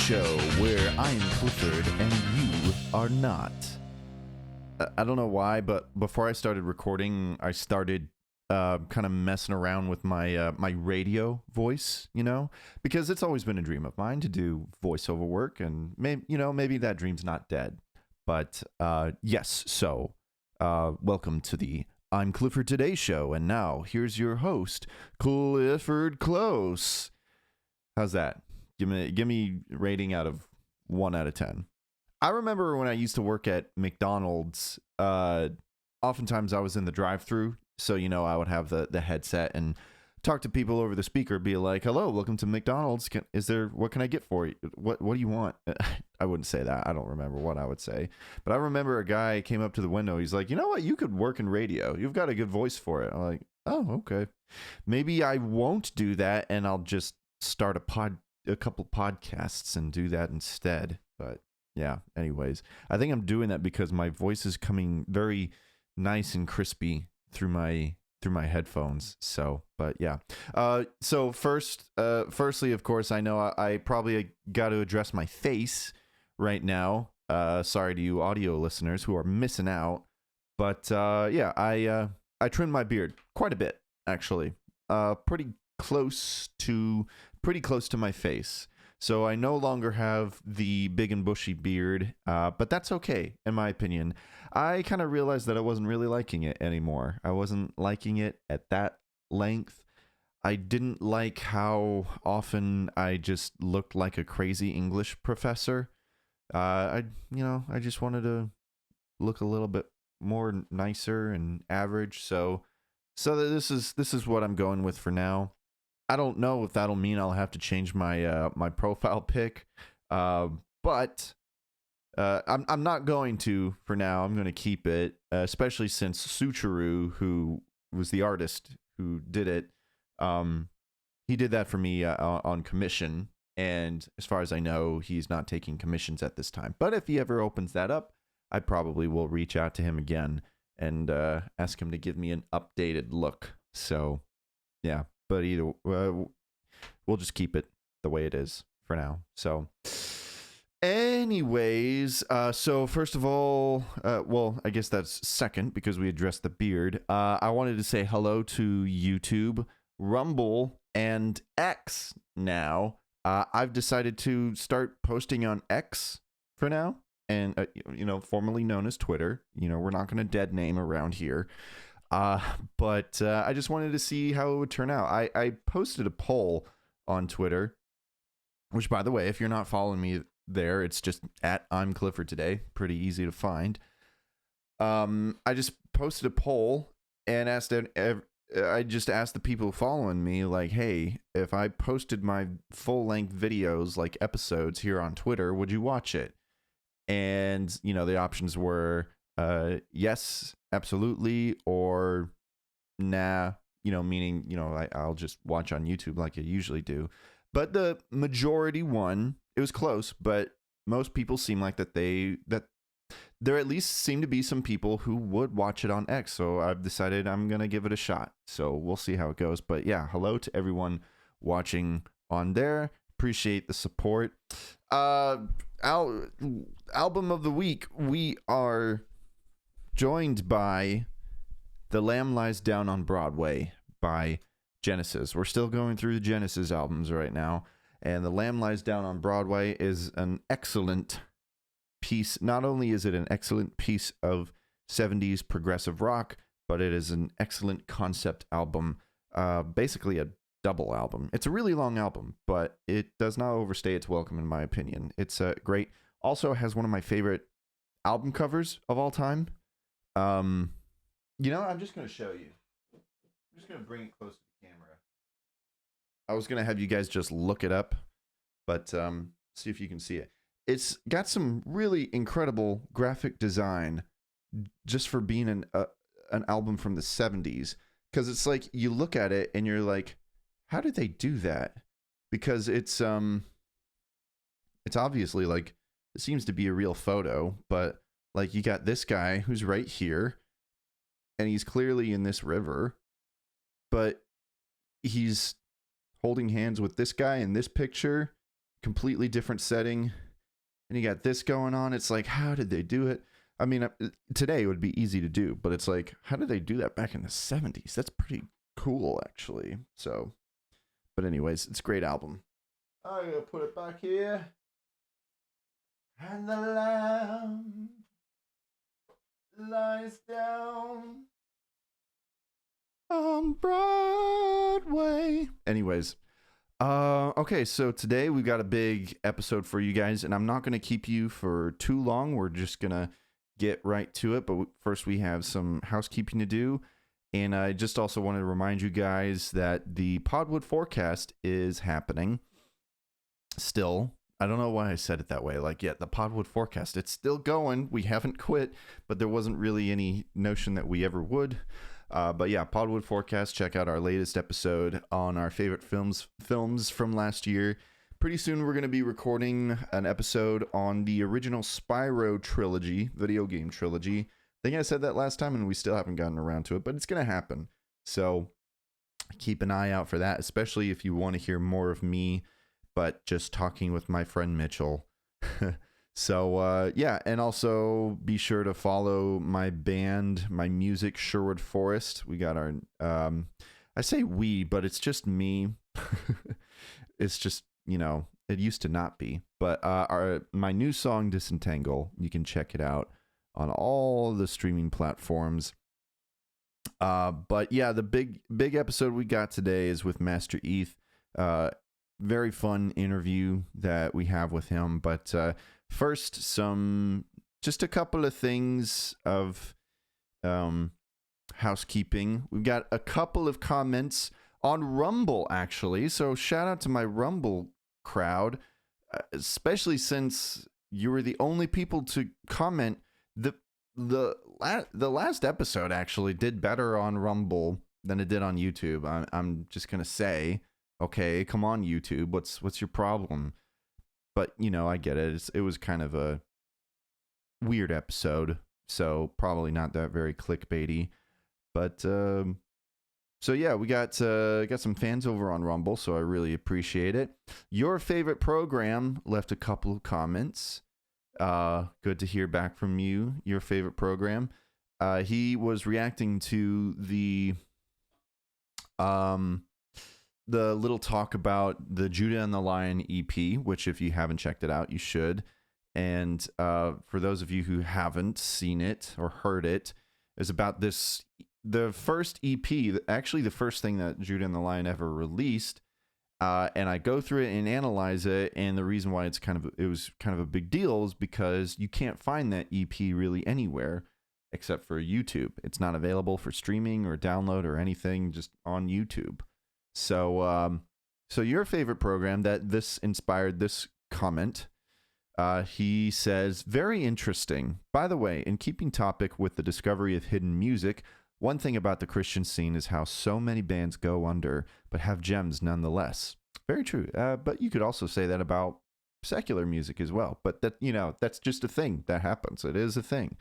show where I am Clifford and you are not. I don't know why, but before I started recording, I started kind of messing around with my radio voice, because it's always been a dream of mine to do voiceover work, and maybe that dream's not dead. But yes, so welcome to the I'm Clifford Today show, and now here's your host, Clifford Close. How's that? Give me rating out of 1 out of 10. I remember when I used to work at McDonald's, oftentimes I was in the drive-thru, so I would have the headset and talk to people over the speaker, be like, "Hello, welcome to McDonald's. What can I get for you? What do you want?" I wouldn't say that. I don't remember what I would say. But I remember a guy came up to the window. He's like, "You know what? You could work in radio. You've got a good voice for it." I'm like, "Oh, okay. Maybe I won't do that, and I'll just start a couple podcasts and do that instead." But yeah, anyways, I think I'm doing that because my voice is coming very nice and crispy through my headphones. So, but yeah. So firstly, of course, I know I probably got to address my face right now. Sorry to you audio listeners who are missing out. But yeah, I trimmed my beard quite a bit, actually. Pretty close to my face. So I no longer have the big and bushy beard, but that's okay, in my opinion. I kind of realized that I wasn't really liking it anymore. I wasn't liking it at that length. I didn't like how often I just looked like a crazy English professor. I just wanted to look a little bit more nicer and average. So this is what I'm going with for now. I don't know if that'll mean I'll have to change my my profile pic, but I'm not going to for now. I'm going to keep it, especially since Sucharu, who was the artist who did it, he did that for me on commission, and as far as I know, he's not taking commissions at this time. But if he ever opens that up, I probably will reach out to him again and ask him to give me an updated look. So, yeah. But either we'll just keep it the way it is for now. So anyways, so first of all, well, I guess that's second because we addressed the beard. I wanted to say hello to YouTube, Rumble, and X now. I've decided to start posting on X for now, and formerly known as Twitter. We're not going to dead name around here. But I just wanted to see how it would turn out. I posted a poll on Twitter, which, by the way, if you're not following me there, it's just at I'm Clifford Today. Pretty easy to find. I just posted a poll and I just asked the people following me, like, hey, if I posted my full-length videos, like episodes here on Twitter, would you watch it? And, the options were yes, absolutely, or nah, meaning, I'll just watch on YouTube like I usually do. But the majority won. It was close, but most people seem like that there at least seem to be some people who would watch it on X. So I've decided I'm going to give it a shot. So we'll see how it goes. But yeah, hello to everyone watching on there. Appreciate the support. Album of the week, we are joined by The Lamb Lies Down on Broadway by Genesis. We're still going through the Genesis albums right now, and The Lamb Lies Down on Broadway is an excellent piece. Not only is it an excellent piece of 70s progressive rock, but it is an excellent concept album, basically a double album. It's a really long album, but it does not overstay its welcome in my opinion. It's great. Also has one of my favorite album covers of all time. I'm just going to show you. I'm just going to bring it close to the camera. I was going to have you guys just look it up, but see if you can see it. It's got some really incredible graphic design just for being an album from the 70s, because it's like you look at it and you're like, how did they do that? Because it's obviously like, it seems to be a real photo, but like you got this guy who's right here and he's clearly in this river, but he's holding hands with this guy in this picture completely different setting, and you got this going on. It's like, how did they do it? I mean, today it would be easy to do, but it's like, how did they do that back in the 70s? That's pretty cool, actually. So, but anyways, it's a great album. I'm gonna put it back here. And the lamb lies down on Broadway. Anyways, okay, so today we've got a big episode for you guys, and I'm not going to keep you for too long. We're just going to get right to it, but first we have some housekeeping to do, and I just also wanted to remind you guys that the Podwood Forecast is happening still. I don't know why I said it that way. Like, yeah, the Podwood Forecast, it's still going. We haven't quit, but there wasn't really any notion that we ever would. But yeah, Podwood Forecast, check out our latest episode on our favorite films from last year. Pretty soon we're going to be recording an episode on the original Spyro trilogy, video game trilogy. I think I said that last time and we still haven't gotten around to it, but it's going to happen. So keep an eye out for that, especially if you want to hear more of me, but just talking with my friend Mitchell. So, yeah, and also be sure to follow my band, my music, Sherwood Forest. We got our, I say we, but it's just me. It's just, you know, it used to not be. But my new song, Disentangle, you can check it out on all the streaming platforms. But yeah, the big episode we got today is with MasterEth. Very fun interview that we have with him, but first, just a couple of things of housekeeping. We've got a couple of comments on Rumble, actually. So shout out to my Rumble crowd, especially since you were the only people to comment. The last episode actually did better on Rumble than it did on YouTube. I'm just gonna say, okay, come on, YouTube. What's your problem? But, you know, I get it. It was kind of a weird episode, so probably not that very clickbaity. But, so yeah, we got some fans over on Rumble, so I really appreciate it. Your favorite program left a couple of comments. Good to hear back from you. Your favorite program. He was reacting to the little talk about the Judah and the Lion EP, which if you haven't checked it out, you should. And for those of you who haven't seen it or heard it, is about the first EP, actually the first thing that Judah and the Lion ever released. And I go through it and analyze it, and the reason why it was kind of a big deal is because you can't find that EP really anywhere except for YouTube. It's not available for streaming or download or anything, just on YouTube. So, so your favorite program that this inspired this comment, he says, very interesting. By the way, in keeping topic with the discovery of hidden music, one thing about the Christian scene is how so many bands go under, but have gems nonetheless. Very true. But you could also say that about secular music as well. But that, you know, that's just a thing that happens. It is a thing.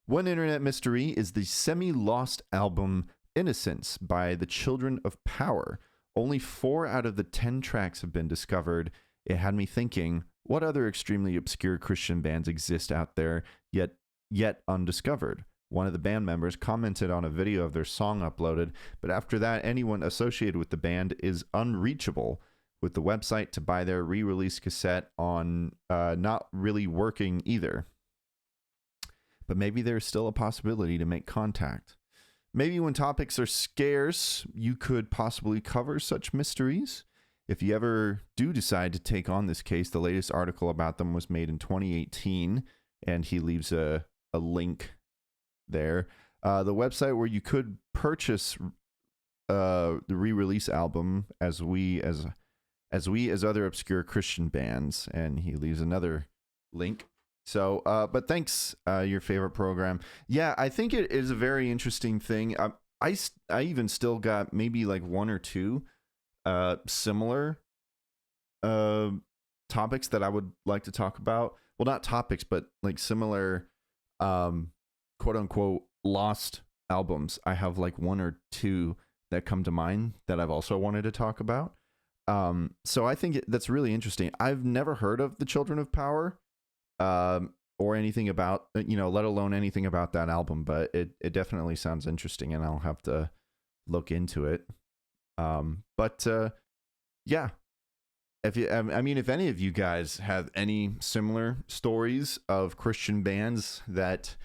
One internet mystery is the semi-lost album Innocence by the Children of Power. Only 4 out of the 10 tracks have been discovered. It had me thinking, what other extremely obscure Christian bands exist out there yet undiscovered? One of the band members commented on a video of their song uploaded, but after that, anyone associated with the band is unreachable, with the website to buy their re-release cassette on not really working either. But maybe there's still a possibility to make contact. Maybe when topics are scarce, you could possibly cover such mysteries. If you ever do decide to take on this case, the latest article about them was made in 2018, and he leaves a link there. The website where you could purchase the re-release album as other obscure Christian bands, and he leaves another link. So, but thanks, your favorite program. Yeah, I think it is a very interesting thing. I even still got maybe like 1 or 2 similar topics that I would like to talk about. Well, not topics, but like similar quote unquote lost albums. I have like 1 or 2 that come to mind that I've also wanted to talk about. So I think that's really interesting. I've never heard of the Children of Power, or anything about, let alone anything about that album, but it definitely sounds interesting, and I'll have to look into it. But yeah, if any of you guys have any similar stories of Christian bands that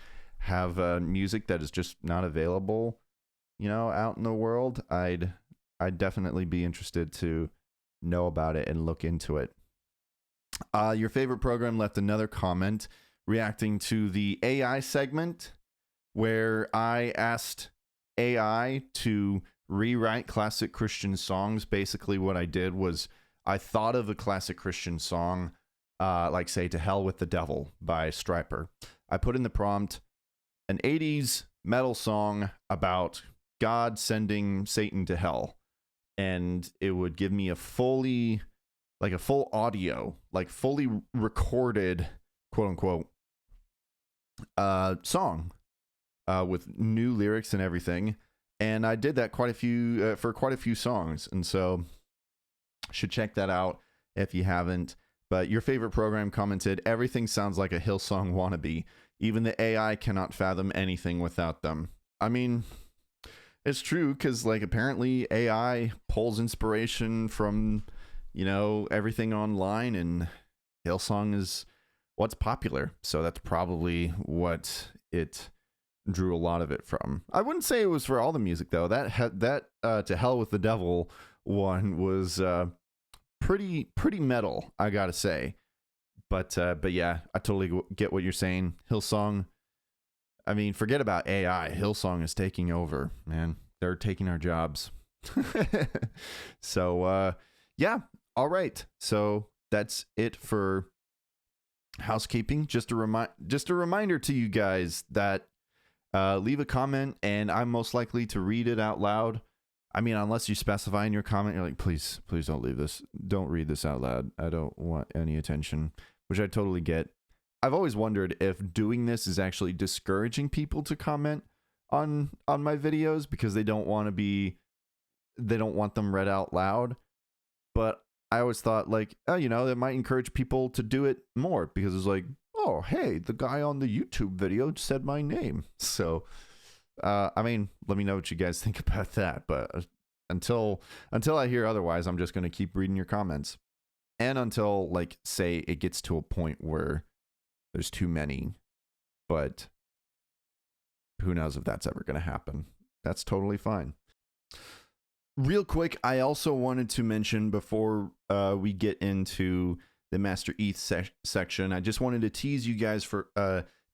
have music that is just not available, out in the world, I'd definitely be interested to know about it and look into it. Your favorite program left another comment reacting to the AI segment where I asked AI to rewrite classic Christian songs. Basically, what I did was I thought of a classic Christian song, like, say, To Hell with the Devil by Stryper. I put in the prompt, an 80s metal song about God sending Satan to hell. And it would give me a full audio, like fully recorded, quote unquote, song with new lyrics and everything. And I did that for quite a few songs. And so should check that out if you haven't. But your favorite program commented, everything sounds like a Hillsong wannabe. Even the AI cannot fathom anything without them. I mean, it's true, because like apparently AI pulls inspiration from, everything online, and Hillsong is what's popular. So that's probably what it drew a lot of it from. I wouldn't say it was for all the music though. That To Hell with the Devil one was pretty metal, I gotta say. But yeah, I totally get what you're saying. Hillsong, I mean, forget about AI. Hillsong is taking over, man. They're taking our jobs. So yeah, all right. So that's it for housekeeping. Just a reminder to you guys that leave a comment, and I'm most likely to read it out loud. I mean, unless you specify in your comment, you're like, please don't leave this. Don't read this out loud. I don't want any attention, which I totally get. I've always wondered if doing this is actually discouraging people to comment on my videos because they don't want them read out loud. But I always thought, like, that might encourage people to do it more, because it's like, oh, hey, the guy on the YouTube video said my name. So, I mean, let me know what you guys think about that. But until I hear otherwise, I'm just going to keep reading your comments. And until, like, say it gets to a point where there's too many. But who knows if that's ever going to happen. That's totally fine. Real quick, I also wanted to mention before we get into the MasterEth section, I just wanted to tease you guys for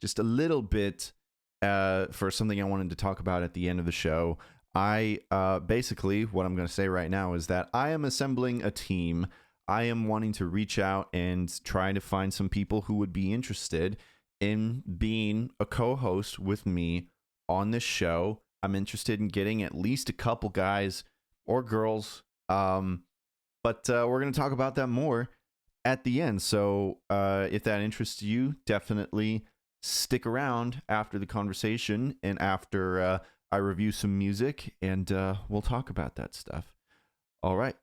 just a little bit for something I wanted to talk about at the end of the show. I basically, what I'm going to say right now is that I am assembling a team. I am wanting to reach out and try to find some people who would be interested in being a co-host with me on this show. I'm interested in getting at least a couple guys or girls, but we're going to talk about that more at the end. So if that interests you, definitely stick around after the conversation and after I review some music, and we'll talk about that stuff. All right.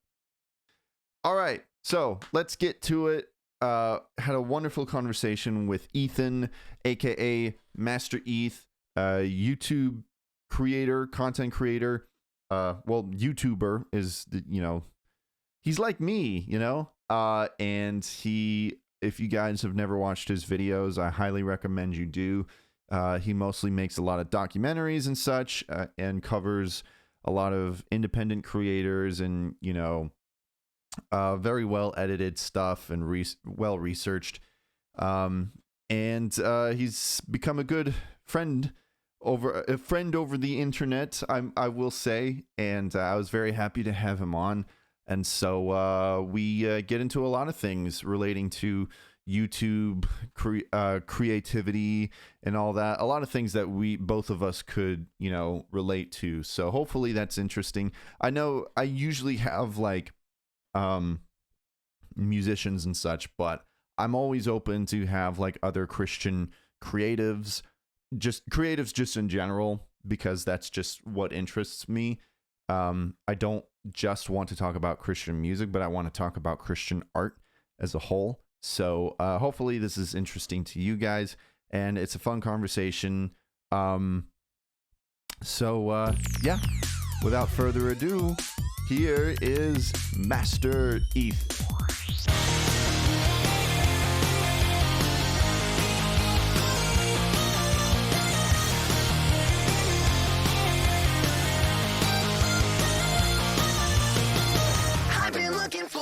So let's get to it. Had a wonderful conversation with Ethan, aka MasterEth, YouTube creator, content creator. YouTuber is he's like me, and if you guys have never watched his videos, I highly recommend you do. He mostly makes a lot of documentaries and such, and covers a lot of independent creators and, very well edited stuff and well researched. And he's become a good friend over the internet, I will say, and I was very happy to have him on. And so we get into a lot of things relating to YouTube creativity and all that. A lot of things that both of us could, relate to. So hopefully that's interesting. I know I usually have like musicians and such, but I'm always open to have like other Christian creatives just in general, because that's just what interests me. I don't just want to talk about Christian music, but I want to talk about Christian art as a whole. So hopefully this is interesting to you guys, and it's a fun conversation. Yeah, without further ado, here is MasterEth.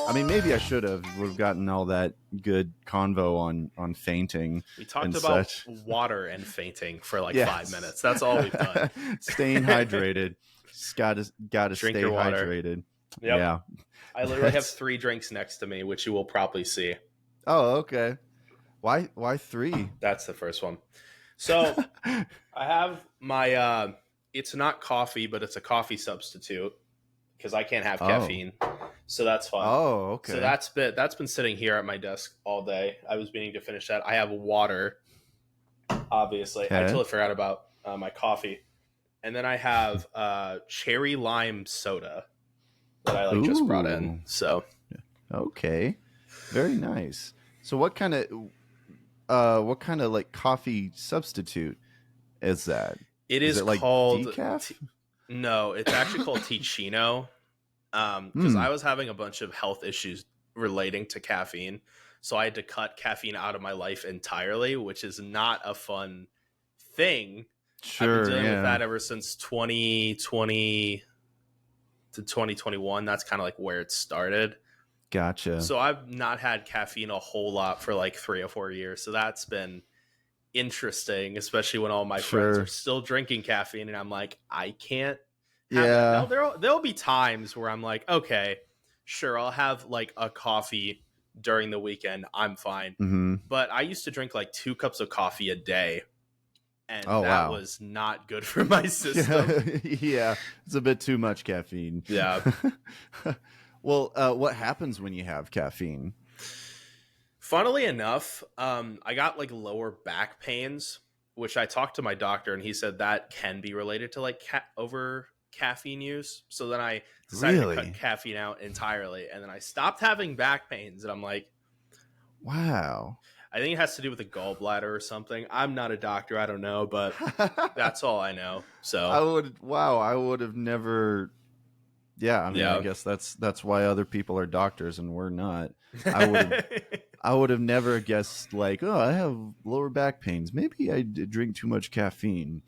I mean, maybe I would have gotten all that good convo on fainting. We talked about such. Water and fainting for like 5 minutes. That's all we've done. Staying hydrated. Just gotta Drink stay your water. hydrated. Yep. Yeah. I literally have 3 drinks next to me, which you will probably see. Oh, okay. Why 3? That's the first one. So I have my it's not coffee, but it's a coffee substitute because I can't have caffeine. So that's fun. Oh, okay. So that's been sitting here at my desk all day. I was meaning to finish that. I have water, obviously. Okay. I totally forgot about my coffee. And then I have cherry lime soda that I just brought in. So okay, very nice. So what kind of like coffee substitute is that? is it like called decaf? No, it's actually called Ticino. Because I was having a bunch of health issues relating to caffeine. So I had to cut caffeine out of my life entirely, which is not a fun thing. Sure, I've been dealing with that ever since 2020 to 2021. That's kind of like where it started. Gotcha. So I've not had caffeine a whole lot for like 3 or 4 years. So that's been interesting, especially when all my friends are still drinking caffeine. And I'm like, I can't. Yeah. There'll be times where I'm like, okay, sure, I'll have like a coffee during the weekend. I'm fine. Mm-hmm. But I used to drink like 2 cups of coffee a day. And was not good for my system. Yeah, it's a bit too much caffeine. Yeah. Well, what happens when you have caffeine? Funnily enough, I got like lower back pains, which I talked to my doctor and he said that can be related to like over caffeine use. So then I decided to cut caffeine out entirely, and then I stopped having back pains. And I'm like, wow. I think it has to do with the gallbladder or something. I'm not a doctor. I don't know, but that's all I know. So I would have never. Yeah, I mean, I guess that's why other people are doctors and we're not. I would have never guessed like, oh, I have lower back pains. Maybe I drink too much caffeine.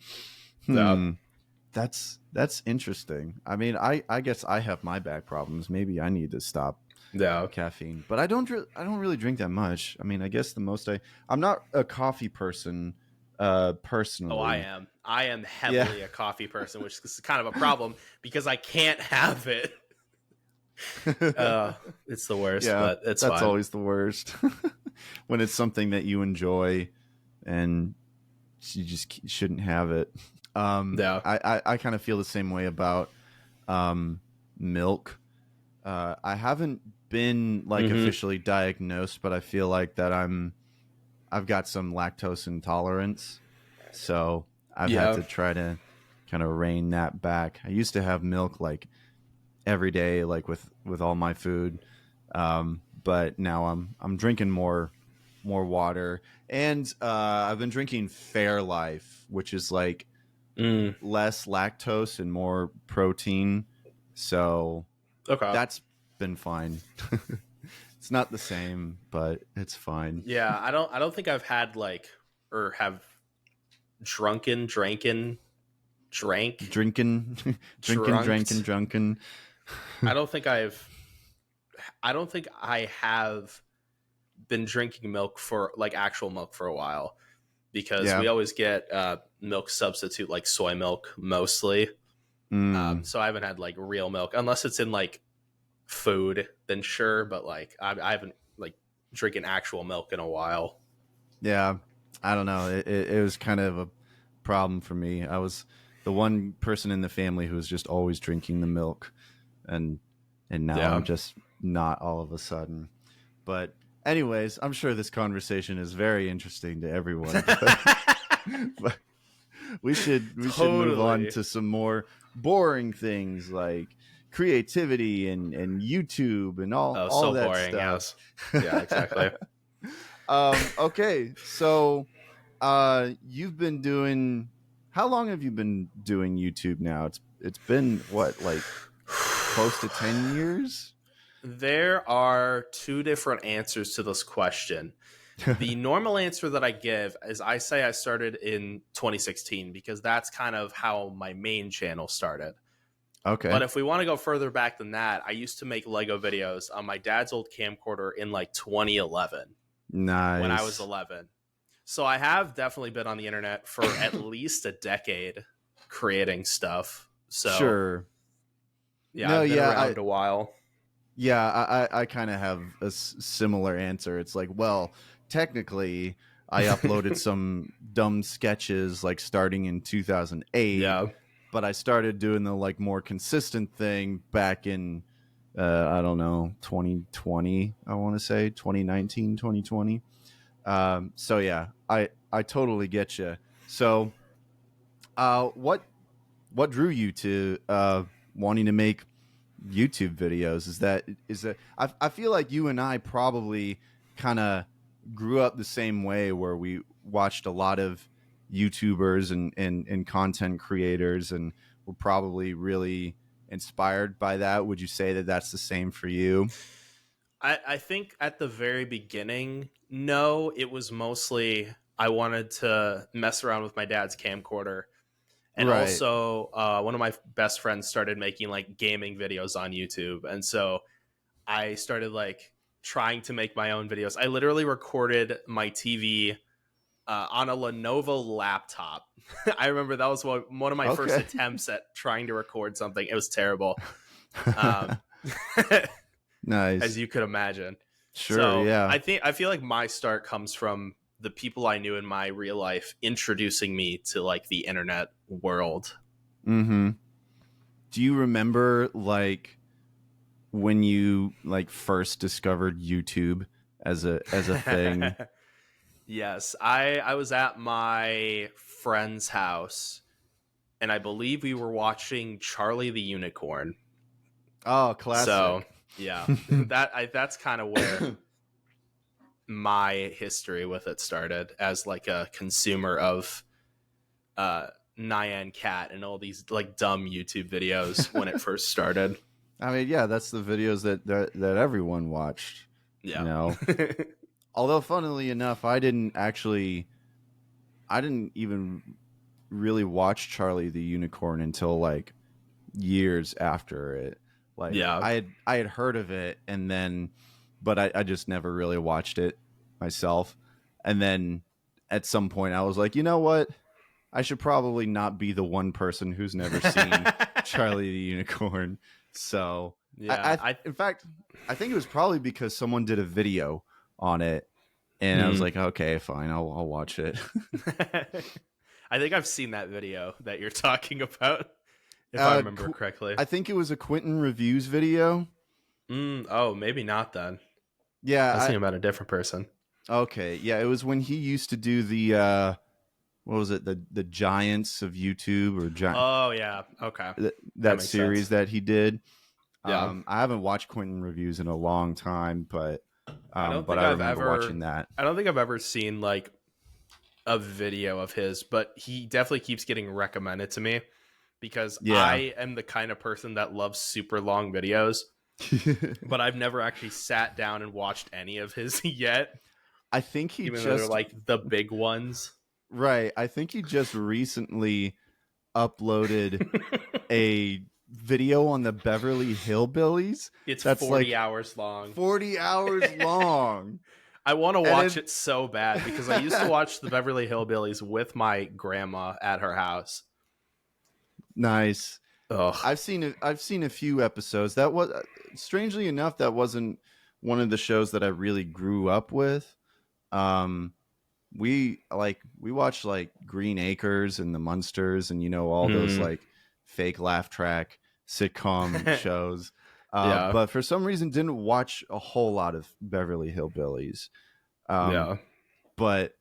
That's interesting. I mean, I guess I have my back problems. Maybe I need to stop caffeine, but I don't really drink that much. I mean, I guess the most I'm not a coffee person personally. Oh, I am heavily a coffee person, which is kind of a problem because I can't have it. It's the worst, but that's fine. Always the worst when it's something that you enjoy and you just shouldn't have it. I kind of feel the same way about milk. I haven't been like officially diagnosed, but I feel like that I've got some lactose intolerance, so I've had to try to kind of rein that back. I used to have milk like every day, like with all my food, but now I'm drinking more water, and I've been drinking Fairlife, which is like less lactose and more protein, so that's been fine. It's not the same, but it's fine. Yeah, I don't think I've had like or have drunken. I don't think I have been drinking milk for like actual milk for a while, because we always get milk substitute like soy milk mostly. So I haven't had like real milk unless it's in like food, then sure, but like I haven't like drinking actual milk in a while. Yeah, I don't know. It was kind of a problem for me. I was the one person in the family who was just always drinking the milk, and now I'm just not all of a sudden. But anyways, I'm sure this conversation is very interesting to everyone. But we should move on to some more boring things like creativity and YouTube and all so that boring. stuff. Yes. Yeah, exactly. Okay, so you've been doing. How long have you been doing YouTube now? It's been what, like close to 10 years? There are two different answers to this question. The normal answer that I give is I say I started in 2016 because that's kind of how my main channel started. Okay. But if we want to go further back than that, I used to make Lego videos on my dad's old camcorder in like 2011. Nice. When I was 11. So I have definitely been on the internet for at least a decade creating stuff. So sure. Yeah, no, I've been around a while. Yeah, I kind of have a similar answer. It's like, well, technically, I uploaded some dumb sketches like starting in 2008. Yeah. But I started doing the like more consistent thing back in, I don't know, 2020, I want to say 2019, 2020. So yeah, I totally get you. So, what drew you to wanting to make YouTube videos? Is that I feel like you and I probably kind of grew up the same way, where we watched a lot of YouTubers and content creators, and were probably really inspired by that. Would you say that that's the same for you? I think at the very beginning, no, it was mostly I wanted to mess around with my dad's camcorder. And Right. Also, one of my best friends started making like gaming videos on YouTube. And so I started like trying to make my own videos. I literally recorded my TV on a Lenovo laptop. I remember that was one of my first attempts at trying to record something. It was terrible. Nice. As you could imagine. Sure, so yeah. I feel like my start comes from the people I knew in my real life introducing me to like the internet world. Mm-hmm. Do you remember like when you like first discovered YouTube as a thing? Yes, I was at my friend's house, and I believe we were watching Charlie the Unicorn. Oh, classic. So yeah, that's kind of where my history with it started, as like a consumer of Nyan Cat and all these like dumb YouTube videos when it first started. I mean, yeah, that's the videos that everyone watched. Yeah. You know? Although, funnily enough, I didn't even really watch Charlie the Unicorn until like years after it. Like, yeah, I had heard of it, and then, but I just never really watched it myself. And then at some point, I was like, you know what? I should probably not be the one person who's never seen Charlie the Unicorn. So, yeah, in fact, I think it was probably because someone did a video on it, and I was like, okay, fine, I'll watch it. I think I've seen that video that you're talking about, if I remember correctly. I think it was a Quentin Reviews video. Oh, maybe not then. Yeah, I was thinking about a different person. Okay, yeah, it was when he used to do the what was it, the Giants of YouTube, or Oh yeah, okay, that series sense. that he did. Yeah, I haven't watched Quentin Reviews in a long time, but I remember watching that. I don't think I've ever seen like a video of his, but he definitely keeps getting recommended to me because I am the kind of person that loves super long videos, but I've never actually sat down and watched any of his yet. I think he even though they're like the big ones. Right. I think he just recently uploaded a video on the Beverly Hillbillies. It's 40 hours long. 40 hours long. I want to watch it so bad because I used to watch the Beverly Hillbillies with my grandma at her house. Nice. Ugh. I've seen a few episodes. That was, strangely enough, that wasn't one of the shows that I really grew up with. We watched like Green Acres and the Munsters, and all those like fake laugh track sitcom shows. But for some reason didn't watch a whole lot of Beverly Hillbillies. But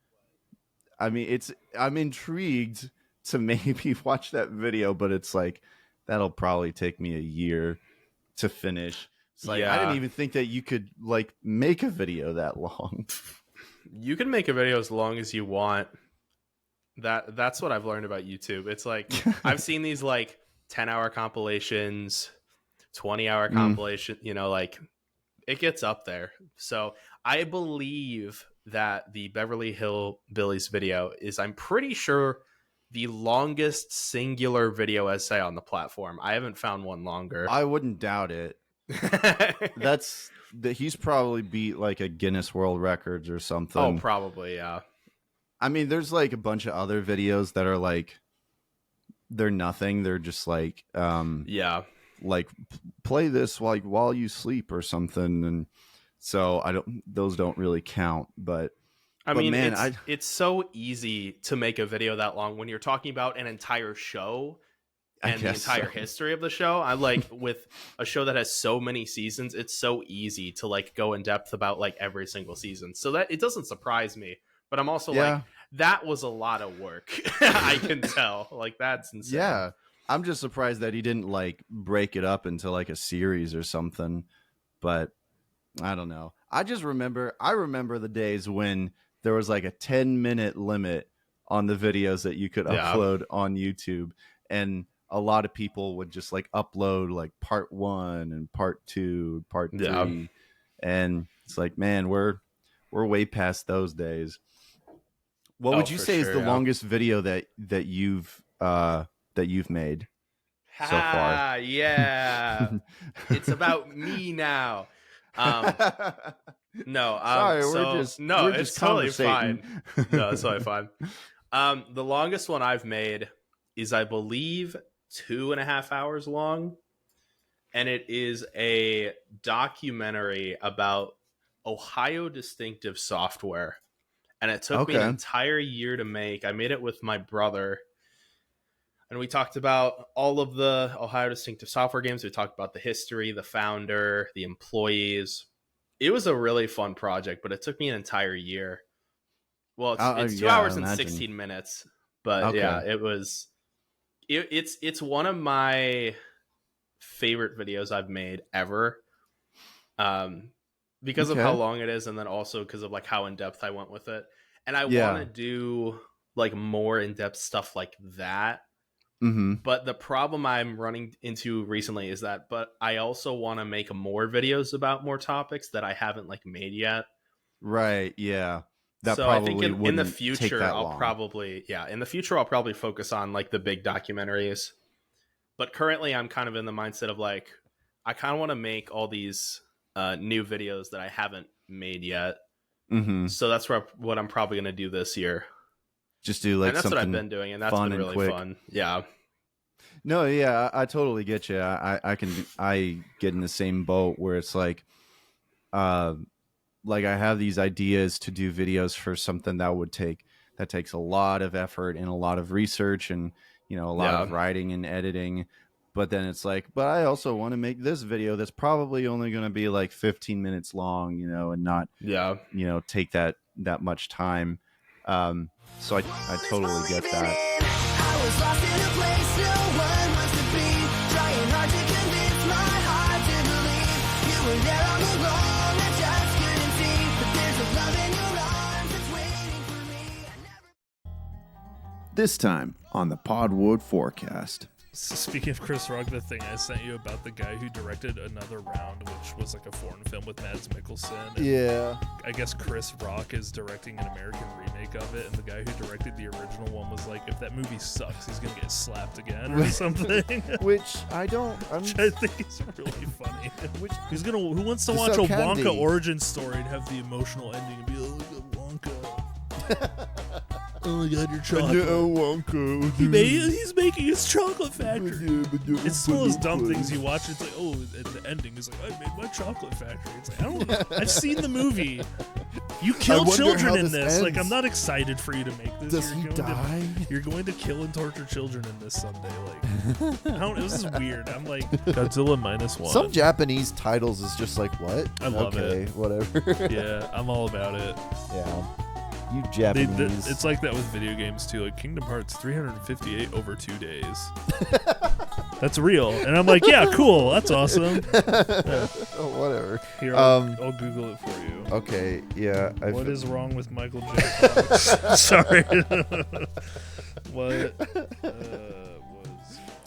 I mean, I'm intrigued to maybe watch that video, but it's like that'll probably take me a year to finish. It's like, I didn't even think that you could like make a video that long. You can make a video as long as you want. That's what I've learned about YouTube. It's like, I've seen these like 10-hour compilations, 20-hour compilation, you know, like it gets up there. So I believe that the Beverly Hillbillies video is, I'm pretty sure, the longest singular video essay on the platform. I haven't found one longer. I wouldn't doubt it. He's probably beat like a Guinness World Records or something. Oh, probably, yeah. I mean, there's like a bunch of other videos that are like, they're nothing. They're just like, like play this like while you sleep or something. And so those don't really count. But I mean, man, it's so easy to make a video that long when you're talking about an entire show and the entire history of the show. I like with a show that has so many seasons, it's so easy to like go in depth about like every single season. So that it doesn't surprise me, but I'm also like, that was a lot of work. I can tell. Like, that's insane. Yeah. I'm just surprised that he didn't like break it up into like a series or something. But I don't know. I remember the days when there was like a 10-minute limit on the videos that you could upload on YouTube. And a lot of people would just like upload like part 1 and part 2, part 3. And it's like, man, we're way past those days. What would you say is the longest video that you've made so far? Yeah. It's about me now. No, sorry, we're just totally fine. No, it's totally fine. The longest one I've made is, I believe, 2.5 hours long, and it is a documentary about Ohio distinctive software. And it took me an entire year to make. I made it with my brother. And we talked about all of the Ohio distinctive software games. We talked about the history, the founder, the employees. It was a really fun project, but it took me an entire year. Well, it's 2 hours and 16 minutes. But it was... It's one of my favorite videos I've made ever. Because of how long it is, and then also because of like how in depth I went with it. And I want to do like more in depth stuff like that. Mm-hmm. But the problem I'm running into recently is that, but I also want to make more videos about more topics that I haven't like made yet. Right. Yeah. That so I think in the future I'll probably focus on like the big documentaries. But currently I'm kind of in the mindset of like, I kind of want to make all these new videos that I haven't made yet. Mm-hmm. So that's what I'm probably going to do this year. Just do like, and that's what I've been doing, and that's been really fun. Yeah. No, yeah, I totally get you. I get in the same boat where it's like I have these ideas to do videos for something that takes a lot of effort and a lot of research and, you know, a lot of writing and editing. But then it's like, but I also want to make this video that's probably only going to be like 15 minutes long, you know, and not, you know, take that much time. So I totally get that. I was lost in a place no one wants to be, trying hard to convince my heart to believe you were there all along. I just couldn't see, but there's a love in your arms that's waiting for me. This time on the Podwood Forecast. So speaking of Chris Rock, the thing I sent you about the guy who directed Another Round, which was like a foreign film with Mads Mikkelsen. Yeah. I guess Chris Rock is directing an American remake of it, and the guy who directed the original one was like, if that movie sucks, he's going to get slapped again or something. Which I think is really funny. Who wants to watch a Wonka origin story and have the emotional ending and be like, look at Wonka. Oh my god, your chocolate. Wonka. He's making his chocolate factory. It's still those dumb things you watch. It's like, oh, and the ending is like, I made my chocolate factory. It's like, I don't know. I've seen the movie. You kill children in this. Like, I'm not excited for you to make this. Does he die? You're going to kill and torture children in this someday. Like, this is weird. I'm like, Godzilla -1. Some Japanese titles is just like, what? I love it. Whatever. Yeah, I'm all about it. Yeah. You Japanese. It's like that with video games too. Like Kingdom Hearts 358 over 2 days. That's real. And I'm like, yeah, cool. That's awesome. Yeah. Oh, whatever. Here, I'll Google it for you. Okay, yeah. What is wrong with Michael J. Fox? Sorry. What was...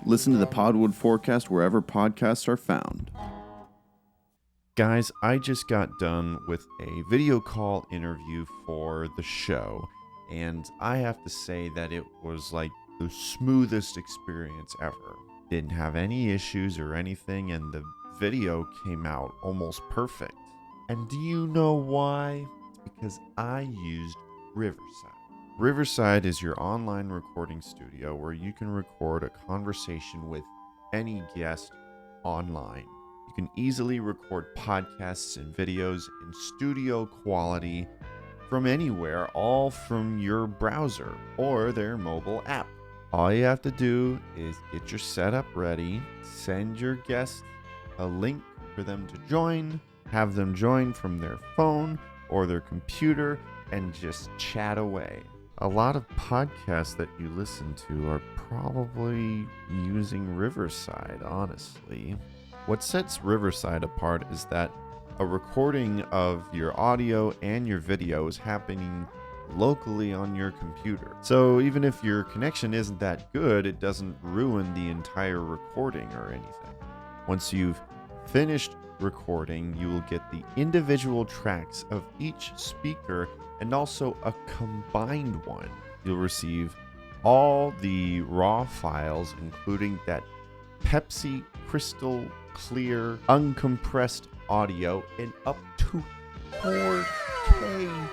Listen to the Podwood Forecast wherever podcasts are found. Guys, I just got done with a video call interview for the show, and I have to say that it was like the smoothest experience ever. Didn't have any issues or anything, and the video came out almost perfect. And do you know why? It's because I used Riverside. Riverside is your online recording studio where you can record a conversation with any guest online. You can easily record podcasts and videos in studio quality from anywhere, all from your browser or their mobile app. All you have to do is get your setup ready, send your guests a link for them to join, have them join from their phone or their computer, and just chat away. A lot of podcasts that you listen to are probably using Riverside, honestly. What sets Riverside apart is that a recording of your audio and your video is happening locally on your computer. So even if your connection isn't that good, it doesn't ruin the entire recording or anything. Once you've finished recording, you will get the individual tracks of each speaker and also a combined one. You'll receive all the raw files, including that Pepsi crystal clear uncompressed audio in up to 4K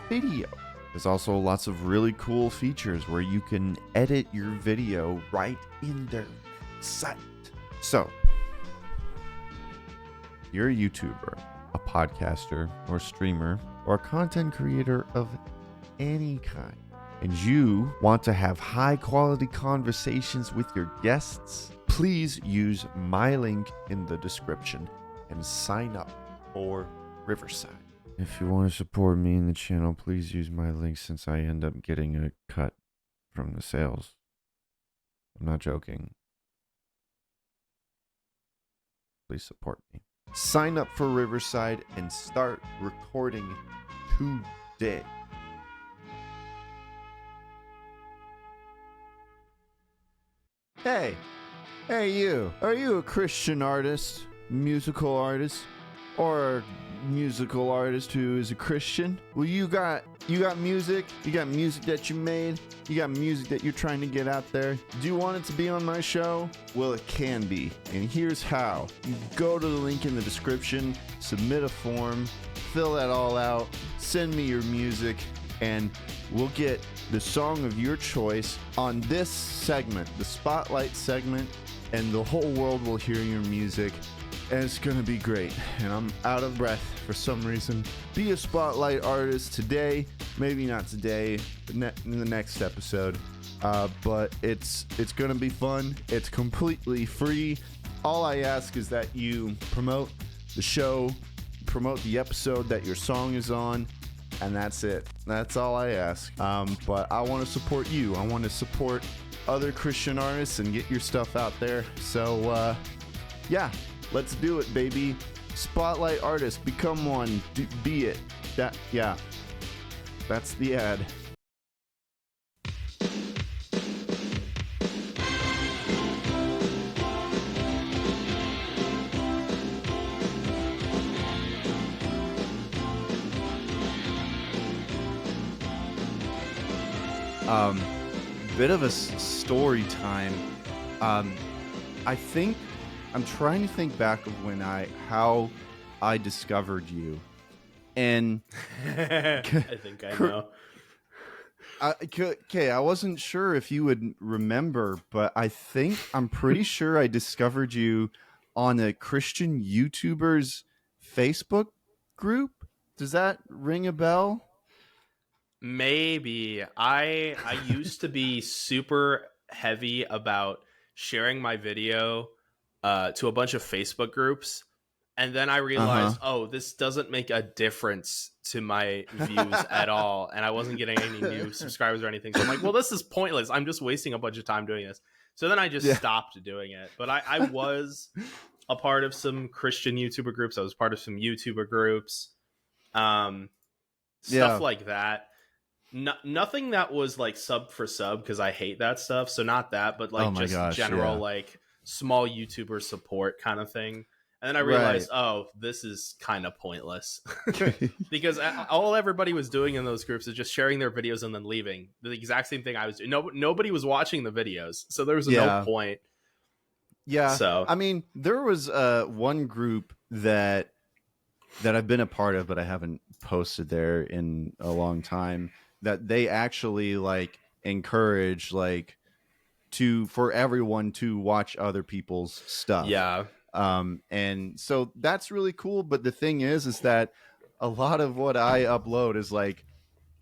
video. There's also lots of really cool features where you can edit your video right in their site. So, you're a YouTuber, a podcaster, or streamer, or a content creator of any kind, and you want to have high quality conversations with your guests, please use my link in the description and sign up for Riverside. If you want to support me in the channel, please use my link since I end up getting a cut from the sales. I'm not joking. Please support me. Sign up for Riverside and start recording today. Hey you. Are you a Christian artist, musical artist, or a musical artist who is a Christian? Well, you got music. You got music that you made. You got music that you're trying to get out there. Do you want it to be on my show? Well, it can be. And here's how. You go to the link in the description, submit a form, fill that all out, send me your music, and we'll get the song of your choice on this segment, the Spotlight segment, and the whole world will hear your music. And it's gonna be great. And I'm out of breath for some reason. Be a Spotlight artist today. Maybe not today, in the next episode. But it's gonna be fun. It's completely free. All I ask is that you promote the show, promote the episode that your song is on, and that's it. That's all I ask. But I want to support you. I want to support other Christian artists and get your stuff out there. So, yeah. Let's do it, baby. Spotlight artist, become one. Be it. Yeah. That's the ad. Bit of a story time. I think I'm trying to think back of how I discovered you, and I think I know. Okay, I wasn't sure if you would remember, but I'm pretty sure I discovered you on a Christian YouTuber's Facebook group. Does that ring a bell? Maybe. I used to be super heavy about sharing my video to a bunch of Facebook groups, And then I realized, oh, this doesn't make a difference to my views at all. And I wasn't getting any new subscribers or anything. So I'm like, well, this is pointless. I'm just wasting a bunch of time doing this. So then I just stopped doing it. But I was a part of some Christian YouTuber groups. I was part of some YouTuber groups. Stuff like that. Nothing that was like sub for sub, because I hate that stuff. So not that, but like general like small YouTuber support kind of thing. And then I realized, oh, this is kind of pointless because all everybody was doing in those groups is just sharing their videos and then leaving. The exact same thing I was doing. Nobody was watching the videos, so there was no point. Yeah. So I mean, there was one group that I've been a part of, but I haven't posted there in a long time. That they actually like encourage like for everyone to watch other people's stuff. Yeah. And so that's really cool. But the thing is that a lot of what I upload is like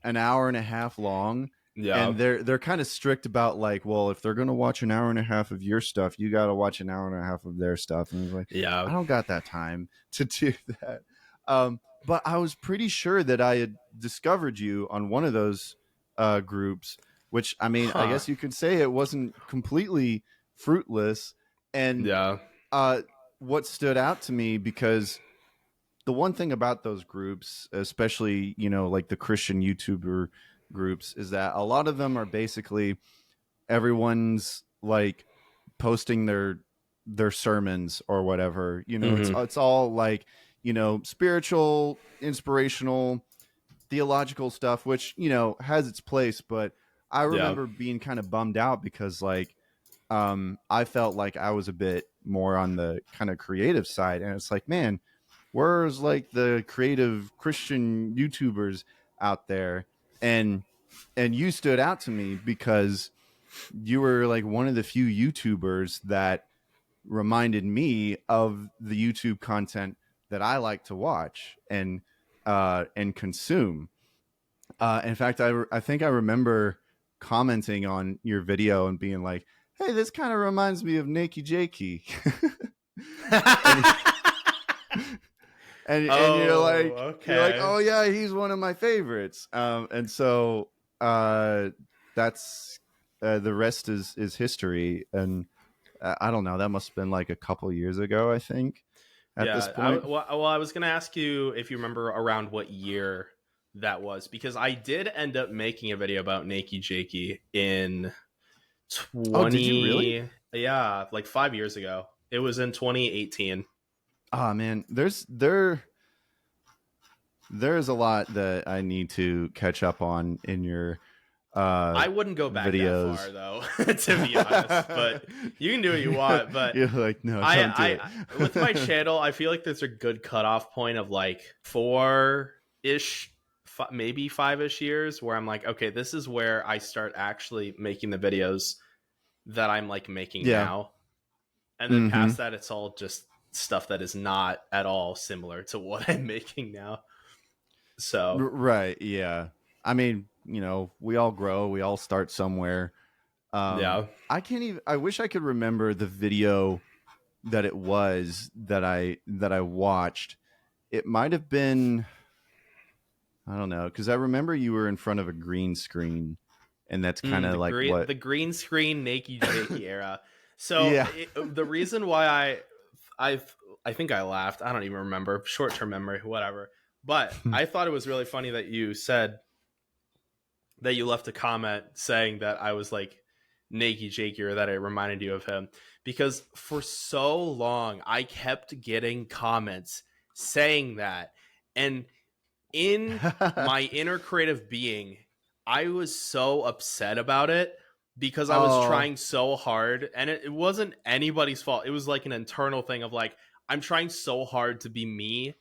an hour and a half long. Yeah. And they're kind of strict about like, well, if they're going to watch an hour and a half of your stuff, you got to watch an hour and a half of their stuff. And I was like, yeah, I don't got that time to do that. But I was pretty sure that I had discovered you on one of those groups, which, I mean, I guess you could say it wasn't completely fruitless. And what stood out to me, because the one thing about those groups, especially, you know, like the Christian YouTuber groups, is that a lot of them are basically everyone's like posting their sermons or whatever, you know. It's all like, you know, spiritual, inspirational, theological stuff, which, you know, has its place. But I remember being kind of bummed out because like I felt like I was a bit more on the kind of creative side, and it's like, man, where's like the creative Christian YouTubers out there? And you stood out to me because you were like one of the few YouTubers that reminded me of the YouTube content that I like to watch and consume. In fact, I think I remember commenting on your video and being like, hey, this kind of reminds me of Nakey Jakey. and you're like, oh yeah, he's one of my favorites. And so that's the rest is history. And I don't know, that must have been like a couple years ago, I think, at this point. I was going to ask you if you remember around what year that was, because I did end up making a video about Nakey Jakey in 20. Oh, did you really? Yeah, like 5 years ago. It was in 2018. Oh man, there's a lot that I need to catch up on in your I wouldn't go back videos. That far though, to be honest, but you can do what you want. But you're like, no, don't do it. With my channel, I feel like there's a good cutoff point of like 4-ish, maybe 5-ish years where I'm like, okay, this is where I start actually making the videos that I'm like making now. And then past that, it's all just stuff that is not at all similar to what I'm making now. So right, yeah. I mean, you know, we all grow, we all start somewhere. I wish I could remember the video that it was that I watched. It might have been, I don't know, because I remember you were in front of a green screen, and that's kind of like what the green screen Nakey Jakey era. So the reason why I think I laughed, I don't even remember, short-term memory, whatever. But I thought it was really funny that you said that you left a comment saying that I was like Nakey Jakey, or that it reminded you of him, because for so long I kept getting comments saying that, and in my inner creative being, I was so upset about it because I was trying so hard, and it wasn't anybody's fault. It was like an internal thing of like, I'm trying so hard to be me,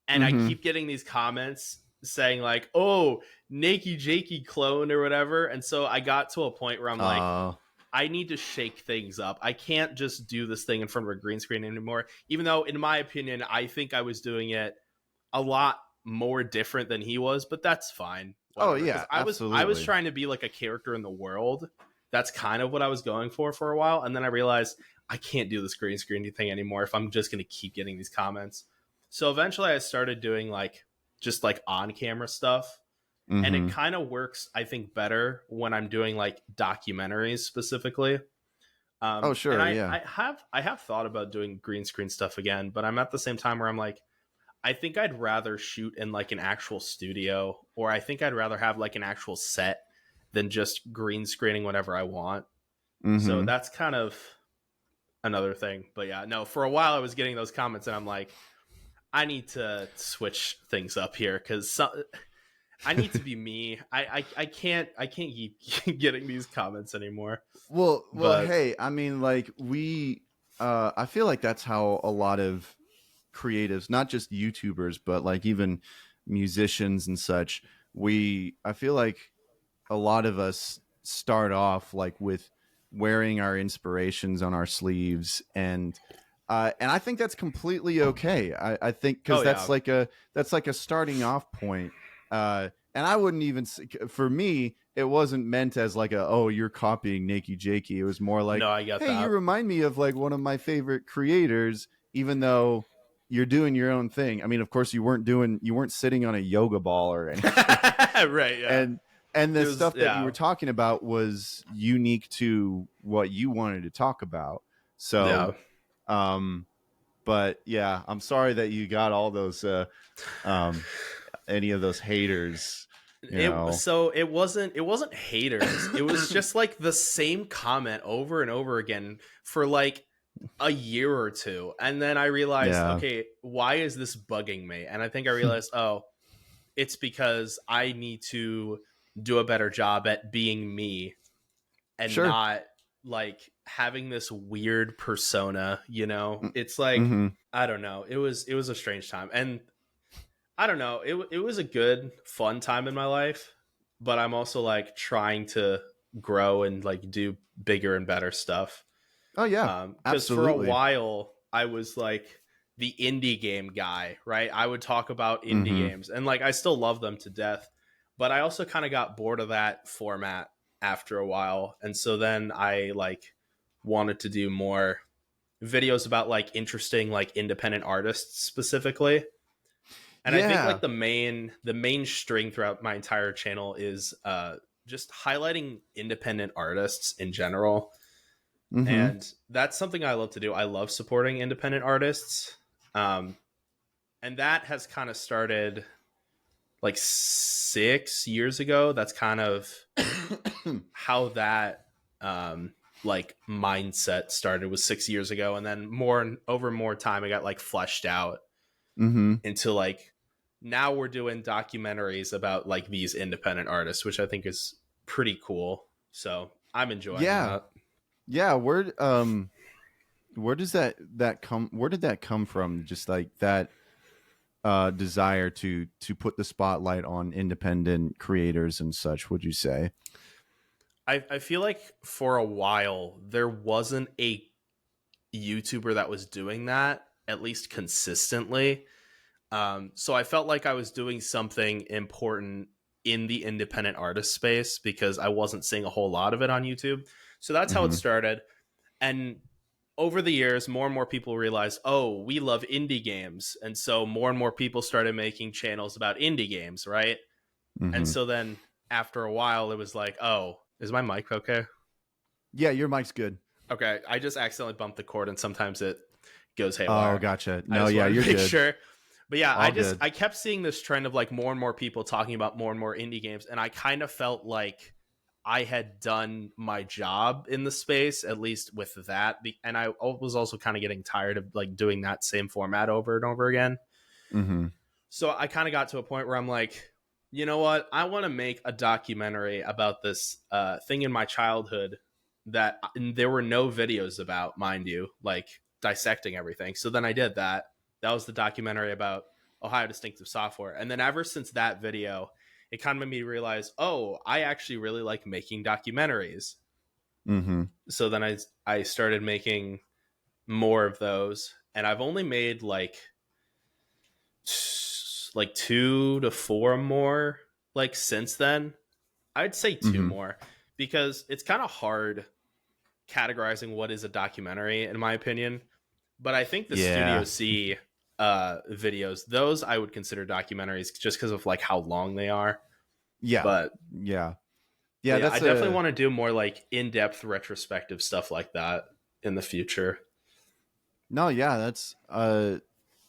and I keep getting these comments saying like, oh, Nakey Jakey clone or whatever. And so I got to a point where I'm like, I need to shake things up. I can't just do this thing in front of a green screen anymore, even though in my opinion, I think I was doing it a lot more different than he was, but that's fine. Whatever. Oh yeah, I was trying to be like a character in the world. That's kind of what I was going for a while. And then I realized I can't do this green screen thing anymore if I'm just going to keep getting these comments. So eventually I started doing like just like on camera stuff. And it kind of works, I think, better when I'm doing like documentaries specifically. Oh, sure. And Yeah. I have thought about doing green screen stuff again, but I'm at the same time where I'm like, I think I'd rather shoot in like an actual studio, or I think I'd rather have like an actual set than just green screening whatever I want. So that's kind of another thing. But yeah, no, for a while I was getting those comments and I'm like, I need to switch things up here because I need to be me. I can't keep getting these comments anymore. Well, hey, I mean, like I feel like that's how a lot of creatives, not just YouTubers, but like even musicians and such, I feel like a lot of us start off like with wearing our inspirations on our sleeves, and I think that's completely okay. I think because that's like a starting off point. And I wouldn't even, for me, it wasn't meant as like you're copying Nakey Jakey. It was more like, no, I got hey, that. you remind me of like one of my favorite creators, even though you're doing your own thing. I mean, of course, you weren't sitting on a yoga ball or anything. Right. Yeah. And the stuff that you were talking about was unique to what you wanted to talk about. So, but yeah, I'm sorry that you got all those, any of those haters. So it wasn't haters. It was just like the same comment over and over again for like a year or two. And then I realized, okay, why is this bugging me? And I think I realized, it's because I need to do a better job at being me and not like having this weird persona, It's like, I don't know. It was a strange time. And I don't know. It was a good, fun time in my life, but I'm also like trying to grow and like do bigger and better stuff. Oh yeah, because for a while I was like the indie game guy, right? I would talk about indie games, and like I still love them to death, but I also kind of got bored of that format after a while, and so then I like wanted to do more videos about like interesting like independent artists specifically. And I think like the main string throughout my entire channel is just highlighting independent artists in general. And that's something I love to do. I love supporting independent artists. And that has kind of started like 6 years ago. That's kind of how that like mindset started, was 6 years ago. And then over more time, it got like fleshed out into like, now we're doing documentaries about like these independent artists, which I think is pretty cool. So I'm enjoying that. Yeah. Where does that come? Where did that come from? Just like that desire to put the spotlight on independent creators and such, would you say? I feel like for a while there wasn't a YouTuber that was doing that, at least consistently. So I felt like I was doing something important in the independent artist space because I wasn't seeing a whole lot of it on YouTube. So that's how it started. And over the years, more and more people realized, oh, we love indie games. And so more and more people started making channels about indie games, right? And so then after a while, it was like, oh, is my mic okay? Yeah, your mic's good. Okay. I just accidentally bumped the cord and sometimes it goes haywire. Oh, gotcha. No, yeah, you're good. Sure. But yeah, I kept seeing this trend of like more and more people talking about more and more indie games. And I kind of felt like I had done my job in the space, at least with that. And I was also kind of getting tired of like doing that same format over and over again. So I kind of got to a point where I'm like, you know what? I want to make a documentary about this thing in my childhood that there were no videos about, mind you, like dissecting everything. So then I did that. That was the documentary about Ohio Distinctive Software. And then ever since that video, it kind of made me realize, oh, I actually really like making documentaries. So then I started making more of those. And I've only made like 2 to 4 more like since then. I'd say 2 more, because it's kind of hard categorizing what is a documentary, in my opinion. But I think the Studio C videos, those I would consider documentaries just because of like how long they are. Yeah. But yeah, I definitely want to do more like in-depth retrospective stuff like that in the future. No, yeah, that's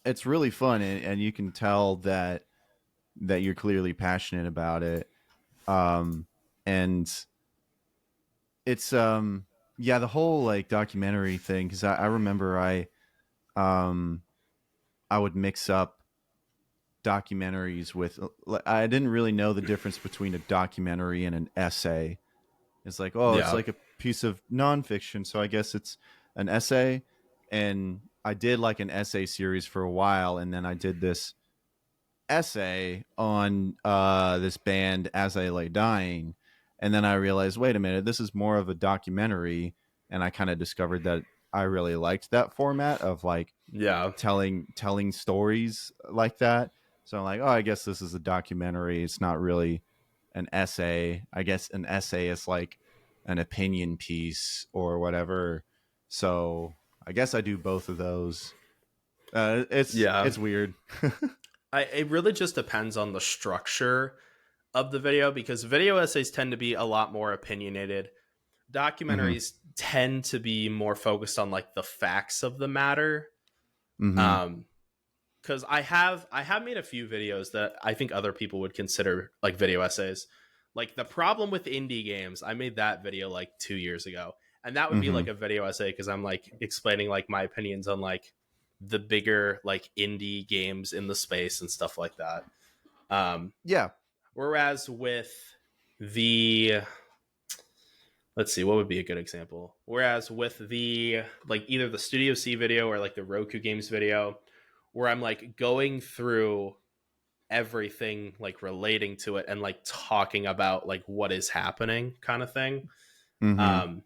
it's really fun, and you can tell that you're clearly passionate about it. And it's yeah, the whole like documentary thing, because I remember I would mix up documentaries with, I didn't really know the difference between a documentary and an essay. It's like, oh, it's like a piece of nonfiction, so I guess it's an essay. And I did like an essay series for a while, and then I did this essay on this band As I Lay Dying, and then I realized, wait a minute, this is more of a documentary. And I kind of discovered that I really liked that format of like telling stories like that. So I'm like, oh, I guess this is a documentary, it's not really an essay. I guess an essay is like an opinion piece or whatever. So I guess I do both of those. It's weird. It really just depends on the structure of the video, because video essays tend to be a lot more opinionated. Documentaries tend to be more focused on like the facts of the matter. Because I have made a few videos that I think other people would consider like video essays. Like the problem with indie games, I made that video like 2 years ago, and that would be like a video essay, because I'm like explaining like my opinions on like the bigger like indie games in the space and stuff like that. Whereas with the, let's see, what would be a good example? Whereas with the like either the Studio C video or like the Roku Games video, where I'm like going through everything like relating to it and like talking about like what is happening kind of thing. I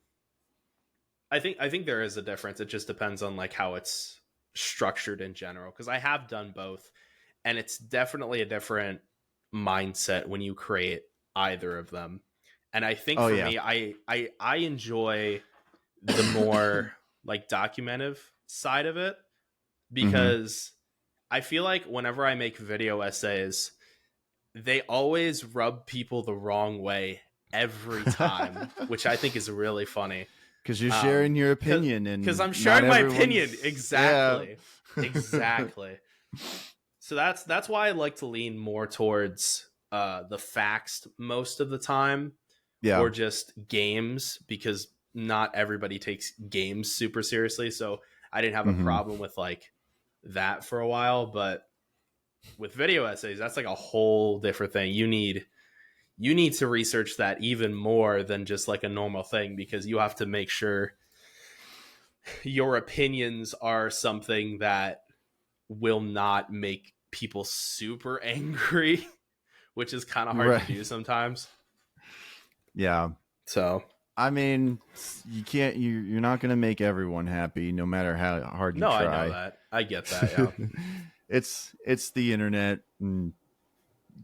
think there is a difference. It just depends on like how it's structured in general, because I have done both, and it's definitely a different mindset when you create either of them. And I think me, I enjoy the more like documentative side of it, because I feel like whenever I make video essays, they always rub people the wrong way every time, which I think is really funny. Because you're sharing your opinion, and because I'm sharing my opinion. Exactly. So that's why I like to lean more towards the facts most of the time, or just games, because not everybody takes games super seriously. So I didn't have a problem with like that for a while, but with video essays, that's like a whole different thing. You need to research that even more than just like a normal thing, because you have to make sure your opinions are something that will not make people super angry, which is kind of hard to do sometimes. Yeah. So, I mean, you can't, you're not going to make everyone happy no matter how hard you try. No, I know that. I get that. Yeah. It's the internet, and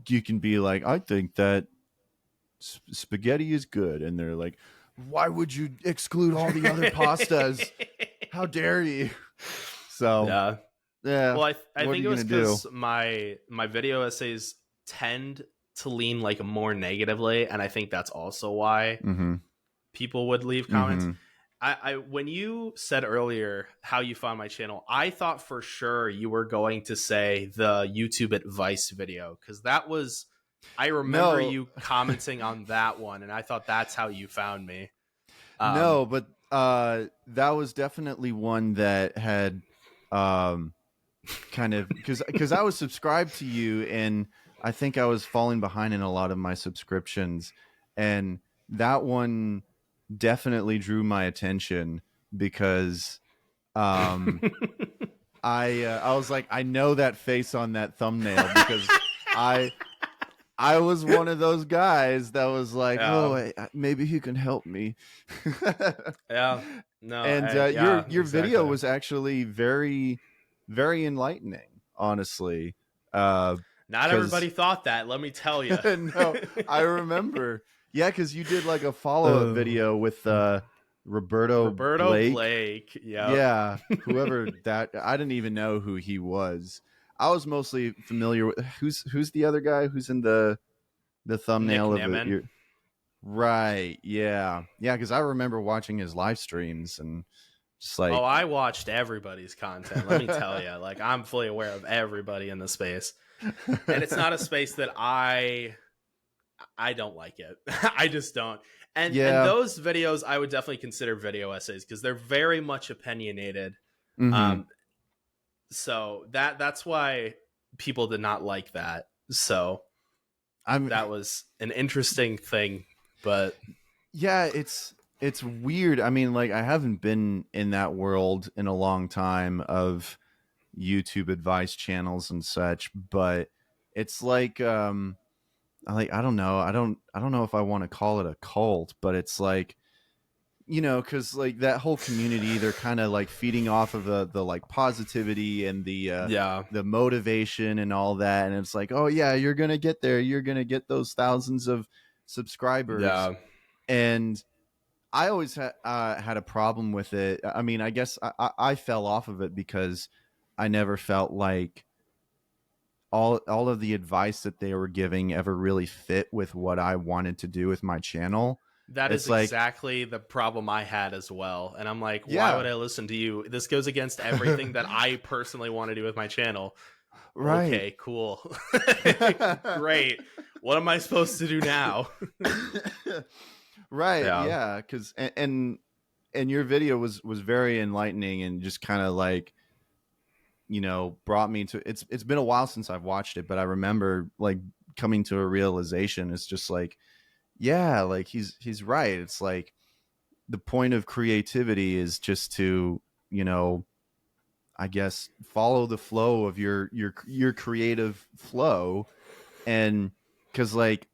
you can be like, I think that spaghetti is good, and they're like, why would you exclude all the other pastas? How dare you? So yeah. Well, I think it was because my video essays tend to lean like more negatively, and I think that's also why people would leave comments. I when you said earlier how you found my channel, I thought for sure you were going to say the YouTube advice video, because that was, I remember you commenting on that one, and I thought that's how you found me. No, but that was definitely one that had kind of, because I was subscribed to you, and I think I was falling behind in a lot of my subscriptions, and that one definitely drew my attention, because I was like, I know that face on that thumbnail, because I was one of those guys that was like, oh, maybe he can help me. Yeah. No. And your video was actually very, very enlightening, honestly. Not everybody thought that, let me tell you. No, I remember. Yeah, because you did like a follow-up video with Roberto Blake. Yeah, whoever that, I didn't even know who he was. I was mostly familiar with who's the other guy who's in the thumbnail Nick of Nimmin. it. Right. Yeah. Yeah. Because I remember watching his live streams and just like, oh, I watched everybody's content. Let me tell you, like, I'm fully aware of everybody in the space, and it's not a space that I don't like it. I just don't. And those videos I would definitely consider video essays because they're very much opinionated. Mm-hmm. So that's why people did not like that. So that was an interesting thing, but yeah, it's weird. I mean, like, I haven't been in that world in a long time of YouTube advice channels and such, but it's like I don't know. I don't know if I want to call it a cult, but it's like, you know, because like that whole community, they're kind of like feeding off of the like positivity and the motivation and all that, and it's like, oh yeah, you're gonna get there, you're gonna get those thousands of subscribers. And I always had a problem with it. I mean, I guess I fell off of it because I never felt like all of the advice that they were giving ever really fit with what I wanted to do with my channel. That is exactly the problem I had as well. And I'm like, why would I listen to you? This goes against everything that I personally want to do with my channel. Right. Okay, cool. Great. What am I supposed to do now? Right. Yeah. Cause, and your video was very enlightening and just kind of like, you know, brought me to, it's been a while since I've watched it, but I remember like coming to a realization. It's just like, yeah, like he's right. It's like the point of creativity is just to, you know, I guess follow the flow of your creative flow. And cause like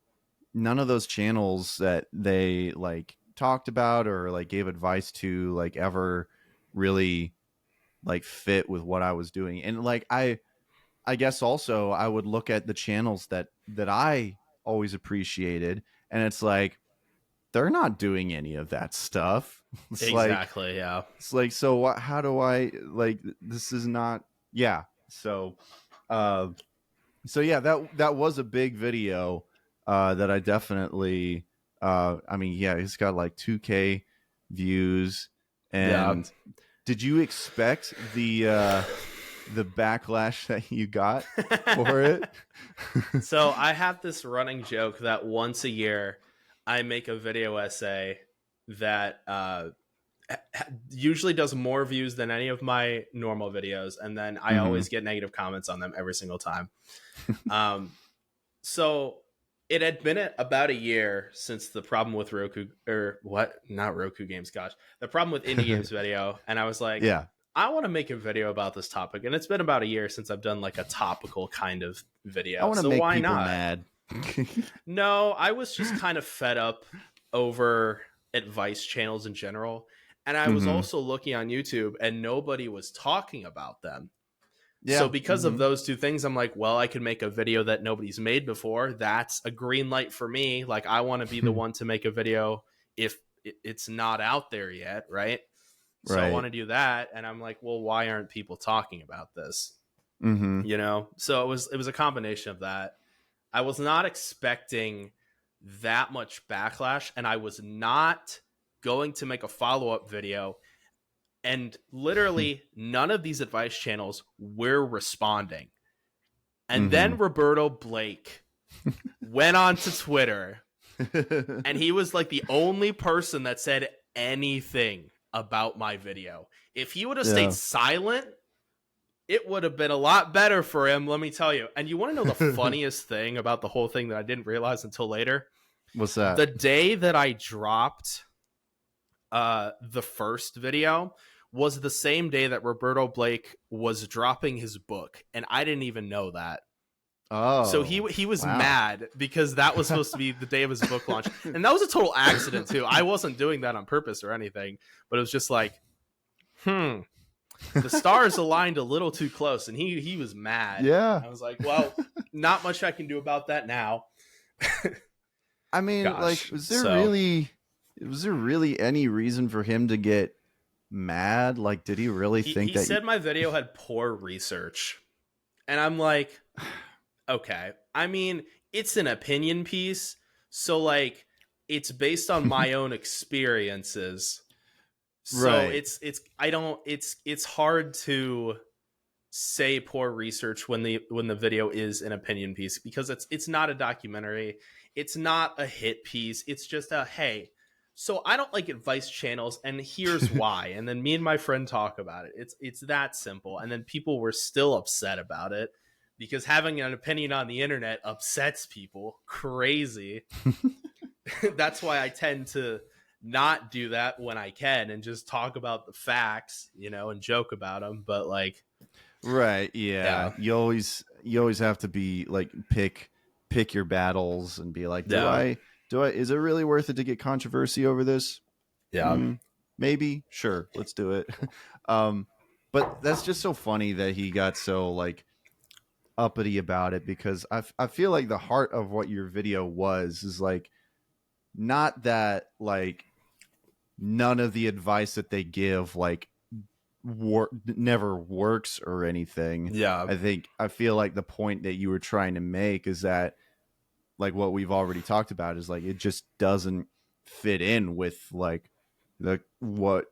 none of those channels that they like talked about or like gave advice to like ever really like fit with what I was doing. And like I guess also I would look at the channels that I always appreciated, and it's like they're not doing any of that stuff. It's exactly. Yeah. It's like, so what, how do I, like, this is not, yeah. So yeah, that was a big video that I definitely I mean, yeah, it's got like 2K views. And did you expect the backlash that you got for it? So I have this running joke that once a year I make a video essay that usually does more views than any of my normal videos, and then I always get negative comments on them every single time. So it had been about a year since the problem with not Roku games, gosh, the problem with indie games video, and I was like, yeah, I want to make a video about this topic. And it's been about a year since I've done like a topical kind of video. I want to make people mad. No, I was just kind of fed up over advice channels in general. And I was also looking on YouTube and nobody was talking about them. Yeah. So because of those two things, I'm like, well, I could make a video that nobody's made before. That's a green light for me. Like, I want to be the one to make a video if it's not out there yet, right? So I want to do that. And I'm like, well, why aren't people talking about this? You know? So it was a combination of that. I was not expecting that much backlash, and I was not going to make a follow-up video. And literally none of these advice channels were responding. And then Roberto Blake went on to Twitter, and he was like the only person that said anything about my video. If he would have stayed silent, it would have been a lot better for him, let me tell you. And you want to know the funniest thing about the whole thing that I didn't realize until later? What's that? The day that I dropped the first video was the same day that Roberto Blake was dropping his book, and I didn't even know that. Oh, so he was mad because that was supposed to be the day of his book launch, and that was a total accident too. I wasn't doing that on purpose or anything, but it was just like, the stars aligned a little too close, and he was mad. Yeah, I was like, well, not much I can do about that now. I mean, like, is there really was there really any reason for him to get mad? Like, did he really think that? He said my video had poor research. And I'm like, okay. I mean, it's an opinion piece. So, like, it's based on my own experiences. So right. it's hard to say poor research when the video is an opinion piece, because it's not a documentary. It's not a hit piece. It's just a, hey, so I don't like advice channels and here's why. And then me and my friend talk about it. It's that simple. And then people were still upset about it because having an opinion on the internet upsets people crazy. That's why I tend to not do that when I can and just talk about the facts, and joke about them. But like, right. Yeah. You always have to be like, pick your battles and be like, is it really worth it to get controversy over this? Yeah. Maybe. Sure. Let's do it. But that's just so funny that he got so like uppity about it, because I feel like the heart of what your video is like, not that like none of the advice that they give like never works or anything. Yeah. I feel like the point that you were trying to make is that, like, what we've already talked about is like, it just doesn't fit in with like what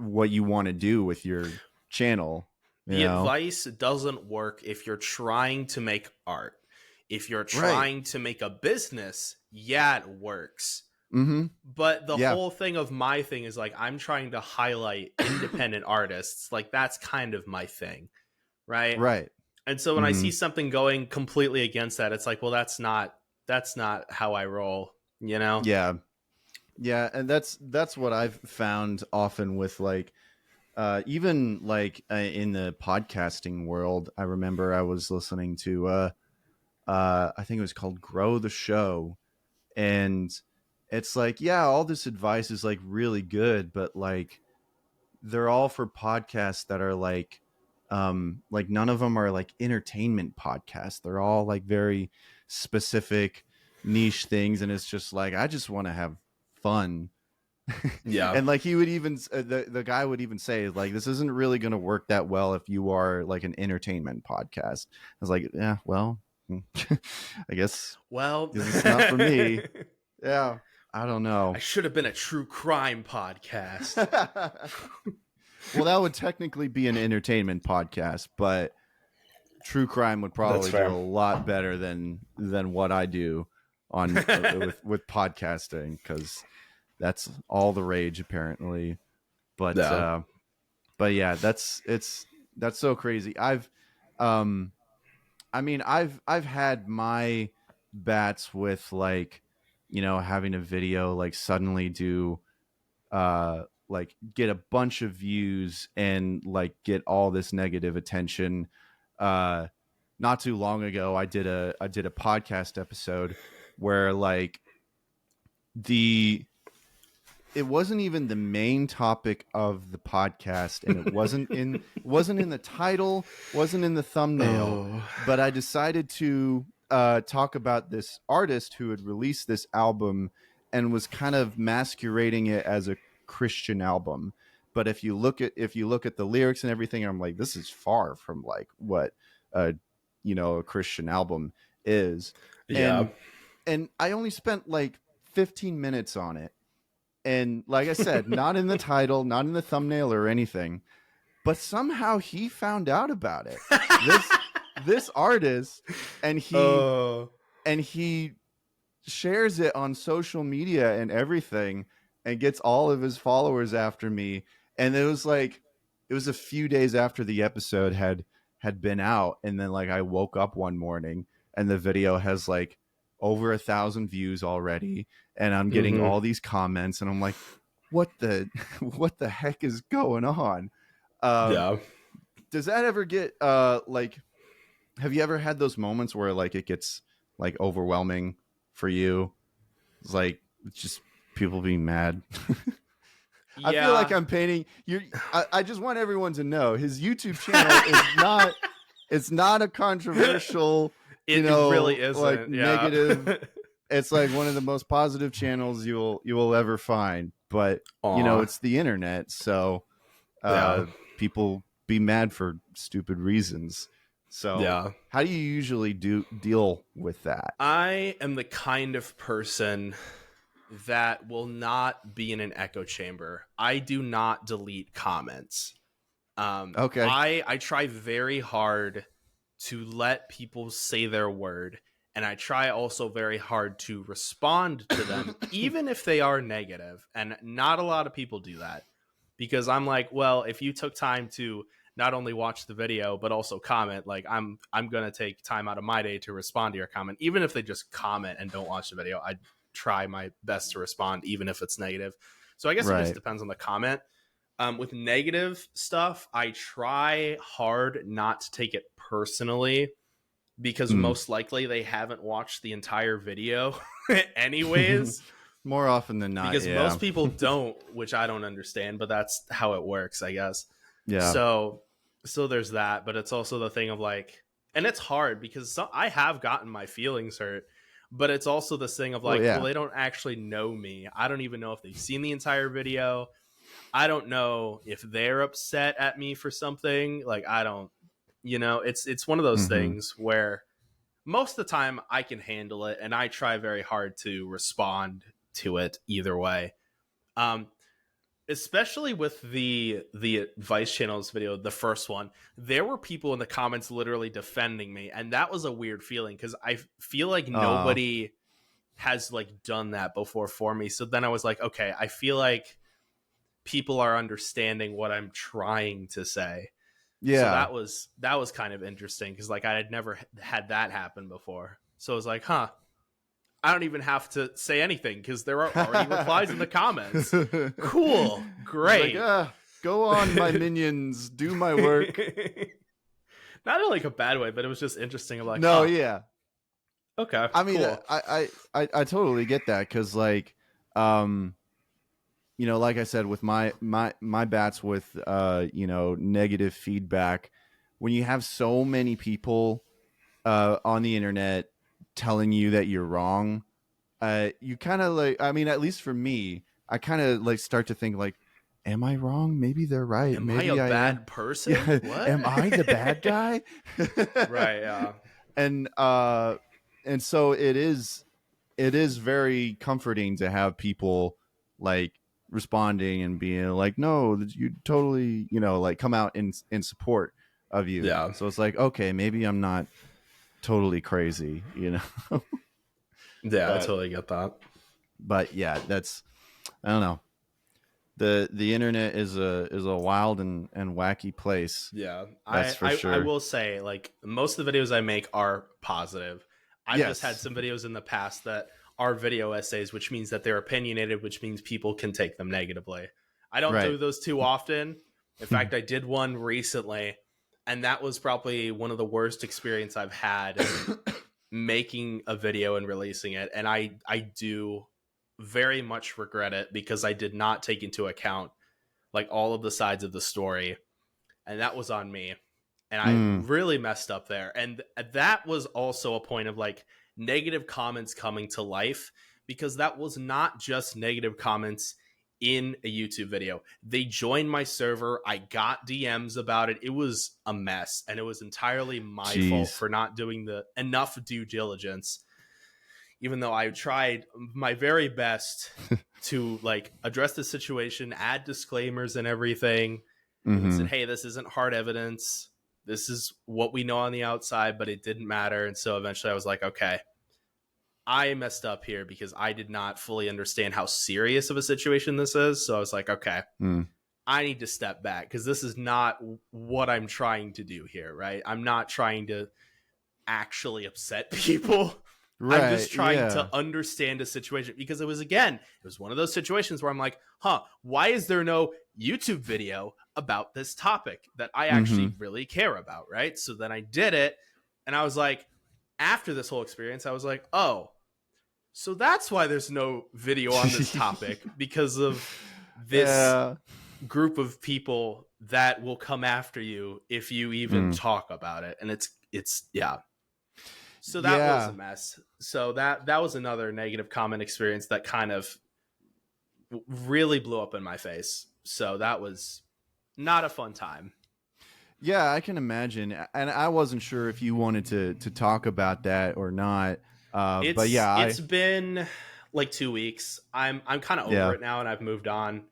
you want to do with your channel. The advice doesn't work if you're trying to make art. If you're trying to make a business, yeah, it works. Mm-hmm. But the whole thing of my thing is like, I'm trying to highlight independent artists. Like, that's kind of my thing. Right. And so when I see something going completely against that, it's like, well, that's not how I roll, Yeah. And that's what I've found often with like, even like in the podcasting world. I remember I was listening to, I think it was called Grow the Show. And it's like, yeah, all this advice is like really good, but like they're all for podcasts that are like none of them are like entertainment podcasts. They're all like very specific niche things. And it's just like, I just want to have fun. Yeah. And like he would even, the guy would even say like, this isn't really going to work that well if you are like an entertainment podcast. I was like, yeah, well, I guess, well, it's not for me. Yeah. I don't know. I should have been a true crime podcast. Well, that would technically be an entertainment podcast, but true crime would probably do a lot better than what I do on with podcasting, because that's all the rage apparently. But yeah, that's so crazy. I've had my bats with like, having a video like suddenly do like get a bunch of views and like get all this negative attention. Not too long ago, I did a podcast episode where like it wasn't even the main topic of the podcast, and it wasn't in the title, wasn't in the thumbnail, but I decided to talk about this artist who had released this album and was kind of masquerading it as a Christian album. But if you look at the lyrics and everything, I'm like, this is far from like what a Christian album is. Yeah. And I only spent like 15 minutes on it. And like I said, not in the title, not in the thumbnail or anything, but somehow he found out about it. This artist, and he shares it on social media and everything, and gets all of his followers after me. And it was a few days after the episode had been out, and then like I woke up one morning and the video has like over 1,000 views already, and I'm getting all these comments, and I'm like, what the heck is going on? Does that ever get like, have you ever had those moments where like it gets like overwhelming for you? It's like, it's just people being mad. Yeah. I feel like I'm painting you. I just want everyone to know his YouTube channel it's not a controversial, it really isn't. like negative it's like one of the most positive channels you will ever find. But it's the internet, so people be mad for stupid reasons. So how do you usually deal with that? I am the kind of person that will not be in an echo chamber. I do not delete comments. Okay. I try very hard to let people say their word, and I try also very hard to respond to them, even if they are negative. And not a lot of people do that, because I'm like, well, if you took time to not only watch the video but also comment, like I'm gonna take time out of my day to respond to your comment, even if they just comment and don't watch the video. I try my best to respond, even if it's negative. So I guess it just depends on the comment. With negative stuff, I try hard not to take it personally, because most likely they haven't watched the entire video anyways. More often than not, because most people don't, which I don't understand, but that's how it works, I guess. Yeah. So there's that, but it's also the thing of like, and it's hard because I have gotten my feelings hurt, but it's also this thing of like, well, they don't actually know me. I don't even know if they've seen the entire video. I don't know if they're upset at me for something. Like, I don't, it's one of those things where most of the time I can handle it, and I try very hard to respond to it either way. Especially with the Vice Channel's video, the first one, there were people in the comments literally defending me, and that was a weird feeling because I feel like nobody has like done that before for me. So then I was like, okay, I feel like people are understanding what I'm trying to say. So that was kind of interesting because like I had never had that happen before. So I was like, I don't even have to say anything because there are already replies in the comments. Cool. Great. Like, go on, my minions. Do my work. Not in like a bad way, but it was just interesting. I'm like, yeah. Okay. I mean, cool. I totally get that because like, like I said, with my bats with, negative feedback, when you have so many people on the internet telling you that you're wrong, you kind of like, I mean, at least for me, I kind of like start to think like, am I wrong? Maybe they're right. Maybe I a bad person? Yeah. What? Am I the bad guy? Right. Yeah. And so it is very comforting to have people like responding and being like, no, you totally, like come out in support of you. Yeah. So it's like, okay, maybe I'm not totally crazy, Yeah, I totally get that. But yeah, that's, I don't know. The internet is a wild and wacky place. Yeah, that's for sure. I will say, like, most of the videos I make are positive. I've just had some videos in the past that are video essays, which means that they're opinionated, which means people can take them negatively. I don't do those too often. In fact, I did one recently, and that was probably one of the worst experience I've had making a video and releasing it. And I do very much regret it because I did not take into account like all of the sides of the story, and that was on me. And I really messed up there. And that was also a point of like negative comments coming to life, because that was not just negative comments in a YouTube video. They joined my server. I got DMs about it. It was a mess, and it was entirely my fault for not doing the enough due diligence, even though I tried my very best to like address the situation, add disclaimers and everything. And said, hey, this isn't hard evidence. This is what we know on the outside, but it didn't matter. And so eventually I was like, okay, I messed up here because I did not fully understand how serious of a situation this is. So I was like, okay, I need to step back because this is not what I'm trying to do here, right? I'm not trying to actually upset people. Right, I'm just trying to understand a situation, because it was one of those situations where I'm like, why is there no YouTube video about this topic that I actually really care about, right? So then I did it, and I was like, after this whole experience, I was like, oh, so that's why there's no video on this topic, because of this group of people that will come after you if you even talk about it. And it's So that was a mess. So that was another negative comment experience that kind of really blew up in my face. So that was not a fun time. Yeah, I can imagine. And I wasn't sure if you wanted to talk about that or not. But yeah, it's been like 2 weeks. I'm kind of over it now, and I've moved on.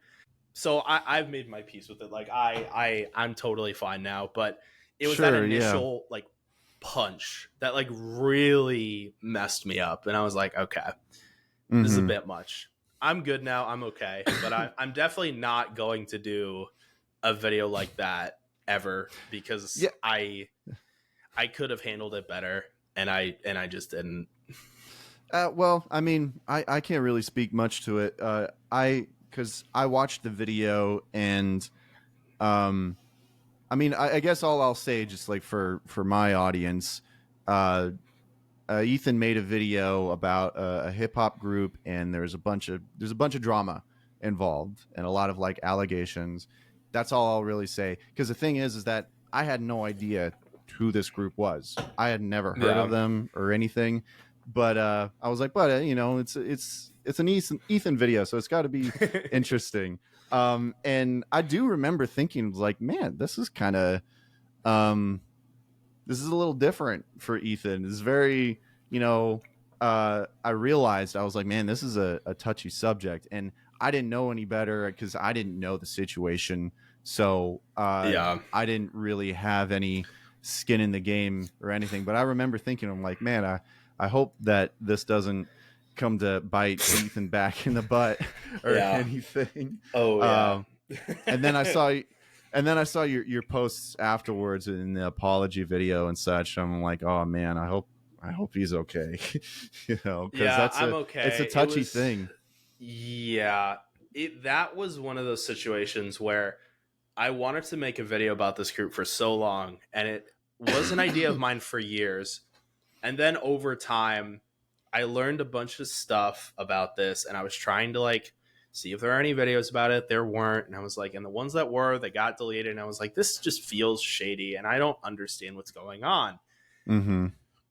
So I've made my peace with it. Like I'm totally fine now. But it was that initial like punch that like really messed me up, and I was like, okay, this is a bit much. I'm good now. I'm okay, but I'm definitely not going to do a video like that ever, because I could have handled it better, and I just didn't. Well, I mean, I can't really speak much to it. Because I watched the video, and I mean, I guess all I'll say, just like for my audience, Ethan made a video about a hip hop group, and there's a bunch of drama involved and a lot of like allegations. That's all I'll really say. Because the thing is that I had no idea who this group was. I had never heard of them or anything. But I was like, but you know, it's an Ethan video, so it's got to be interesting. And I do remember thinking, like, man, this is kind of this is a little different for Ethan. It's very, you know, I realized, I was like, man, this is a touchy subject, and I didn't know any better because I didn't know the situation. So I didn't really have any skin in the game or anything. But I remember thinking, I'm like, man, I hope that this doesn't come to bite Ethan back in the butt or anything. Oh yeah. And then I saw your posts afterwards in the apology video and such. I'm like, oh man, I hope he's okay. You know, because I'm okay. It's a touchy thing. Yeah, that was one of those situations where I wanted to make a video about this group for so long, and it was an idea of mine for years. And then over time, I learned a bunch of stuff about this, and I was trying to like see if there are any videos about it. There weren't. And I was like, and the ones that were, they got deleted. And I was like, this just feels shady, and I don't understand what's going on.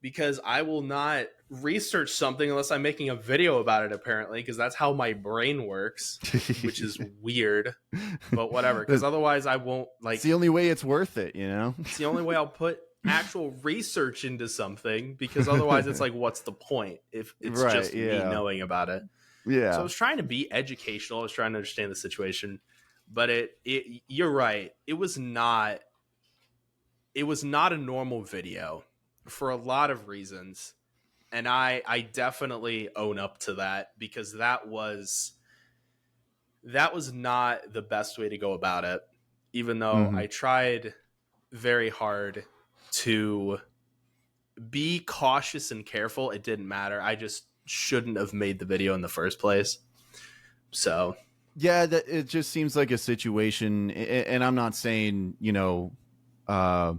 Because I will not research something unless I'm making a video about it, apparently, because that's how my brain works, which is weird, but whatever. Because otherwise I won't like. It's the only way it's worth it, you know? It's the only way I'll put actual research into something, because otherwise it's like, what's the point if it's just me knowing about it? Yeah. So I was trying to be educational. I was trying to understand the situation, but you're right. It was not a normal video for a lot of reasons. And I definitely own up to that, because that was not the best way to go about it, even though I tried very hard to be cautious and careful. It didn't matter. I just shouldn't have made the video in the first place. So yeah, it just seems like a situation, and I'm not saying, I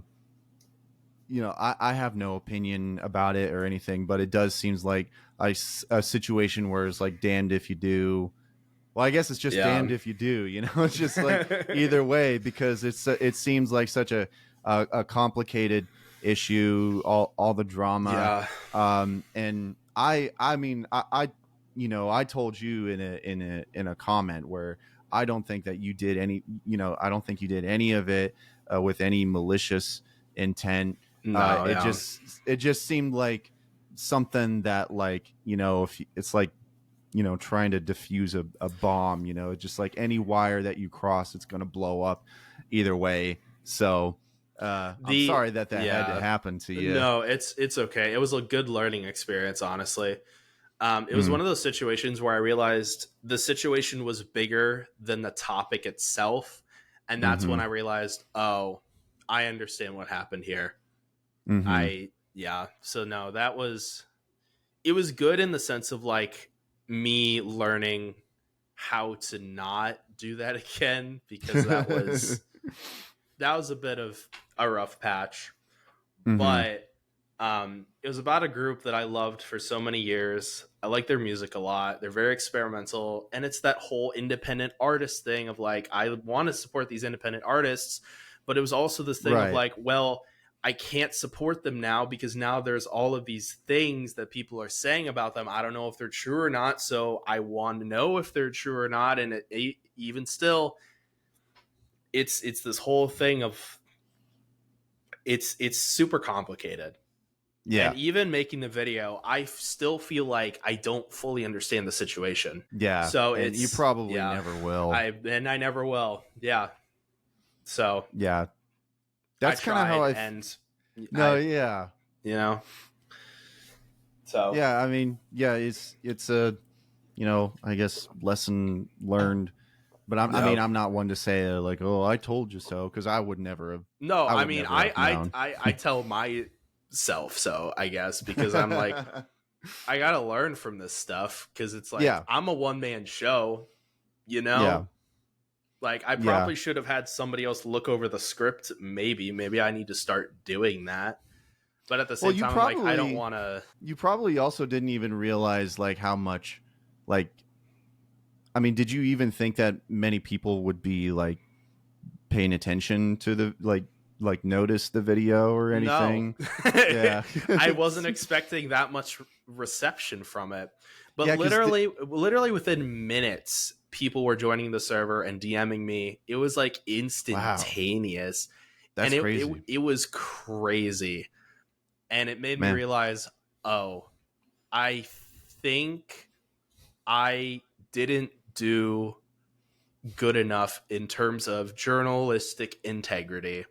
have no opinion about it or anything, but it does seems like a situation where it's like damned if you do. Well, I guess it's just damned if you do, you know. It's just like either way, because it seems like such a complicated issue, all the drama. And I mean, I told you in a comment where I don't think that you did any, I don't think you did any of it with any malicious intent. It just seemed like something that, like, if it's like, trying to defuse a bomb, just like any wire that you cross, it's going to blow up either way. So I'm sorry that had to happen to you. No, it's okay. It was a good learning experience, honestly. It was one of those situations where I realized the situation was bigger than the topic itself. And that's when I realized, oh, I understand what happened here. So no, it was good in the sense of like me learning how to not do that again, because that was a bit of a rough patch. But it was about a group that I loved for so many years. I like their music a lot. They're very experimental, and it's that whole independent artist thing of like, I want to support these independent artists, but it was also this thing of like, well, I can't support them now because now there's all of these things that people are saying about them. I don't know if they're true or not, so I want to know if they're true or not. And even still, it's this whole thing of it's super complicated. Yeah. And even making the video, I still feel like I don't fully understand the situation. Yeah. So and you probably never will. I never will. Yeah. So yeah, that's kind of how yeah. You know. So yeah, I mean, yeah, it's a, you know, I guess lesson learned. But I mean, I'm not one to say like, oh, I told you so, because I would never have. No, I mean, I tell myself so, I guess, because I'm like, I gotta learn from this stuff, because it's like I'm a one-man show, you know. Yeah. Like, I probably should have had somebody else look over the script. Maybe I need to start doing that. But at the same time, I'm like, I don't want to. You probably also didn't even realize like how much, like, I mean, did you even think that many people would be like paying attention to the like notice the video or anything? No. Yeah, I wasn't expecting that much reception from it. But literally within minutes, people were joining the server and DMing me. It was like instantaneous. Wow. That's crazy. It was crazy. And it made me realize, oh, I think I didn't do good enough in terms of journalistic integrity.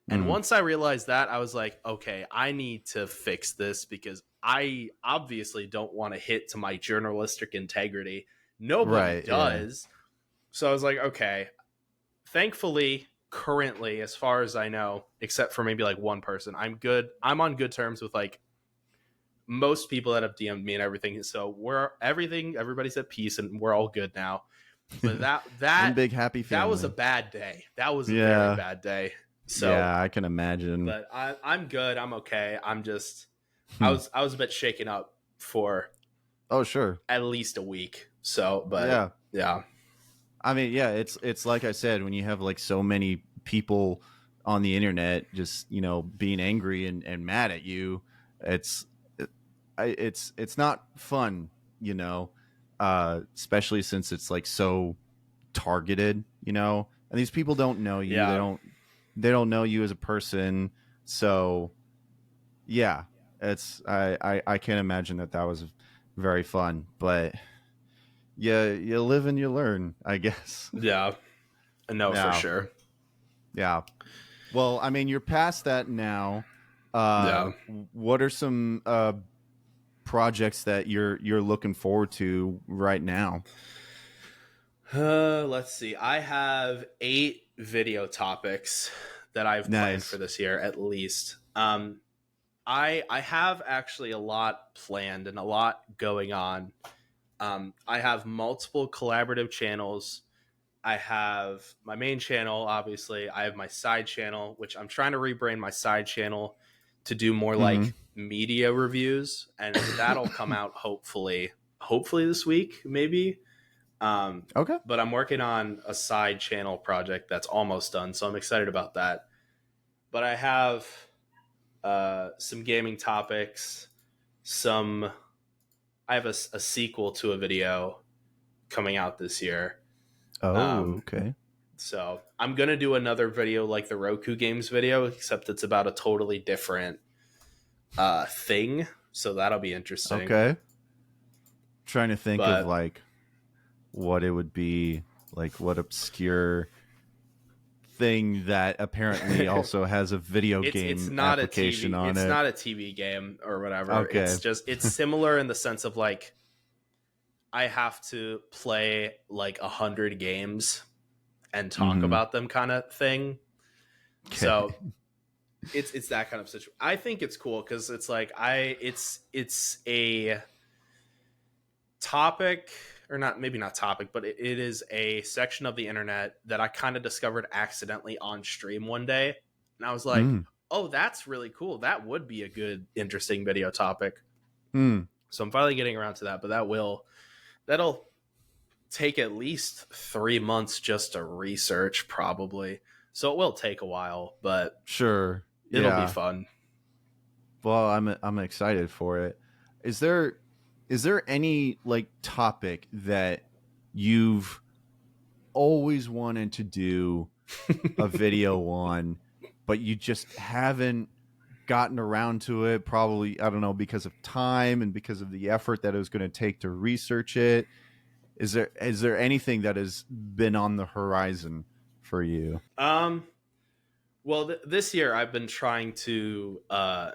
And once I realized that, I was like, okay, I need to fix this, because I obviously don't want to hit to my journalistic integrity. Nobody does. Yeah. So I was like, okay, thankfully, currently, as far as I know, except for maybe like one person, I'm good. I'm on good terms with like most people that have DM'd me and everything. So everybody's at peace and we're all good now. But that one big happy family. That was a bad day. That was a very bad day. So yeah, I can imagine. But I'm good. I'm okay. I'm just I was a bit shaken up for at least a week. So, but yeah. I mean, yeah, it's like I said, when you have like so many people on the internet just, you know, being angry and mad at you, it's not fun, you know, especially since it's like so targeted, you know, and these people don't know you. Yeah. They don't know you as a person. So yeah, I can't imagine that was very fun, but yeah, you live and you learn, I guess. Yeah, I know for sure. Yeah. Well, I mean, you're past that now. What are some projects that you're looking forward to right now? Let's see. I have 8 video topics that I've planned for this year, at least. I have actually a lot planned and a lot going on. I have multiple collaborative channels. I have my main channel, obviously. I have my side channel, which I'm trying to rebrand my side channel to do more like media reviews, and that'll come out hopefully this week, maybe. Okay. But I'm working on a side channel project that's almost done, so I'm excited about that. But I have some gaming topics, I have a sequel to a video coming out this year. Oh, okay. So I'm going to do another video like the Roku games video, except it's about a totally different thing. So that'll be interesting. Okay. Trying to think of like what it would be, like what obscure thing that apparently also has a video game application on it. It's not a TV game or whatever. Okay. It's similar in the sense of like I have to play like 100 games and talk about them kind of thing. Okay. So it's that kind of situation. I think it's cool because it's like it's a topic, or not, maybe not topic, but it is a section of the internet that I kind of discovered accidentally on stream one day. And I was like, oh, that's really cool. That would be a good, interesting video topic. So I'm finally getting around to that, but that'll take at least 3 months just to research, probably. So it will take a while, but sure. It'll be fun. Well, I'm excited for it. Is there any like topic that you've always wanted to do a video on, but you just haven't gotten around to it? Probably, I don't know, because of time and because of the effort that it was going to take to research it. Is there anything that has been on the horizon for you? Well, this year I've been trying to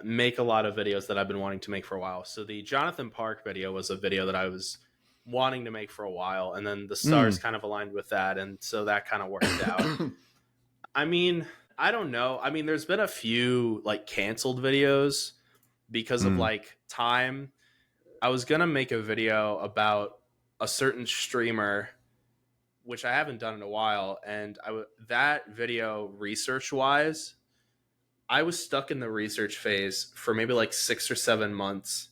make a lot of videos that I've been wanting to make for a while. So the Jonathan Park video was a video that I was wanting to make for a while, and then the stars kind of aligned with that, and so that kind of worked out. I mean, I don't know. I mean, there's been a few like canceled videos because of like time. I was gonna make a video about a certain streamer, which I haven't done in a while, and that video, research-wise, I was stuck in the research phase for maybe like 6 or 7 months,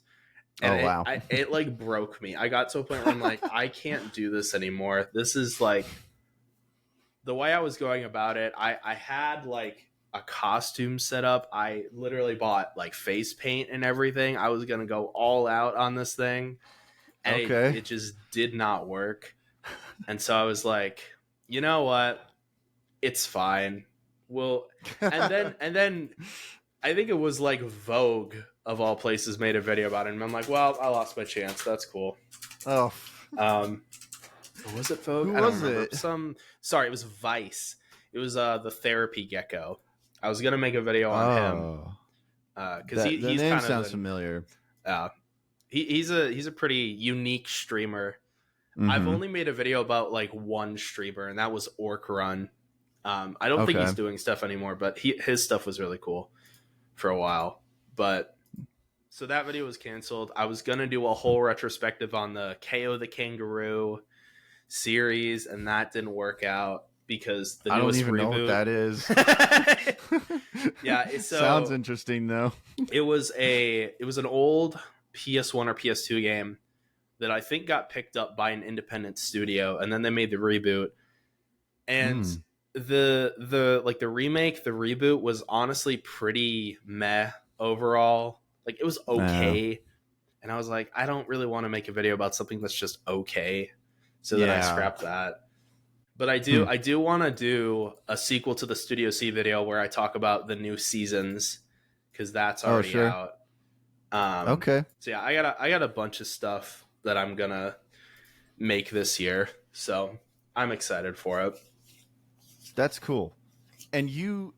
and wow. it like broke me. I got to a point where I'm like, I can't do this anymore. This is like the way I was going about it. I had like a costume set up. I literally bought like face paint and everything. I was gonna go all out on this thing, and it just did not work. And so I was like, you know what? It's fine. Well, and then I think it was like Vogue of all places made a video about it, and I'm like, well, I lost my chance. That's cool. Oh, was it Vogue? Who I don't was remember. it? Sorry, it was Vice. It was the therapy gecko. I was gonna make a video on him because he's name kind of sounds familiar. He's a pretty unique streamer. I've only made a video about like one streamer, and that was Orc Run. I don't think he's doing stuff anymore, but his stuff was really cool for a while. But so that video was canceled. I was gonna do a whole retrospective on the KO the Kangaroo series, and that didn't work out because the newest reboot. I don't even know what that is. Yeah, so sounds interesting though. It was an old PS1 or PS2 game that I think got picked up by an independent studio, and then they made the reboot. And the remake, the reboot was honestly pretty meh overall. Like, it was okay. And I was like, I don't really want to make a video about something that's just okay. So then I scrapped that. But I do want to do a sequel to the Studio C video where I talk about the new seasons, because that's already out. So yeah, I got a bunch of stuff that I'm gonna make this year, so I'm excited for it. That's cool. And you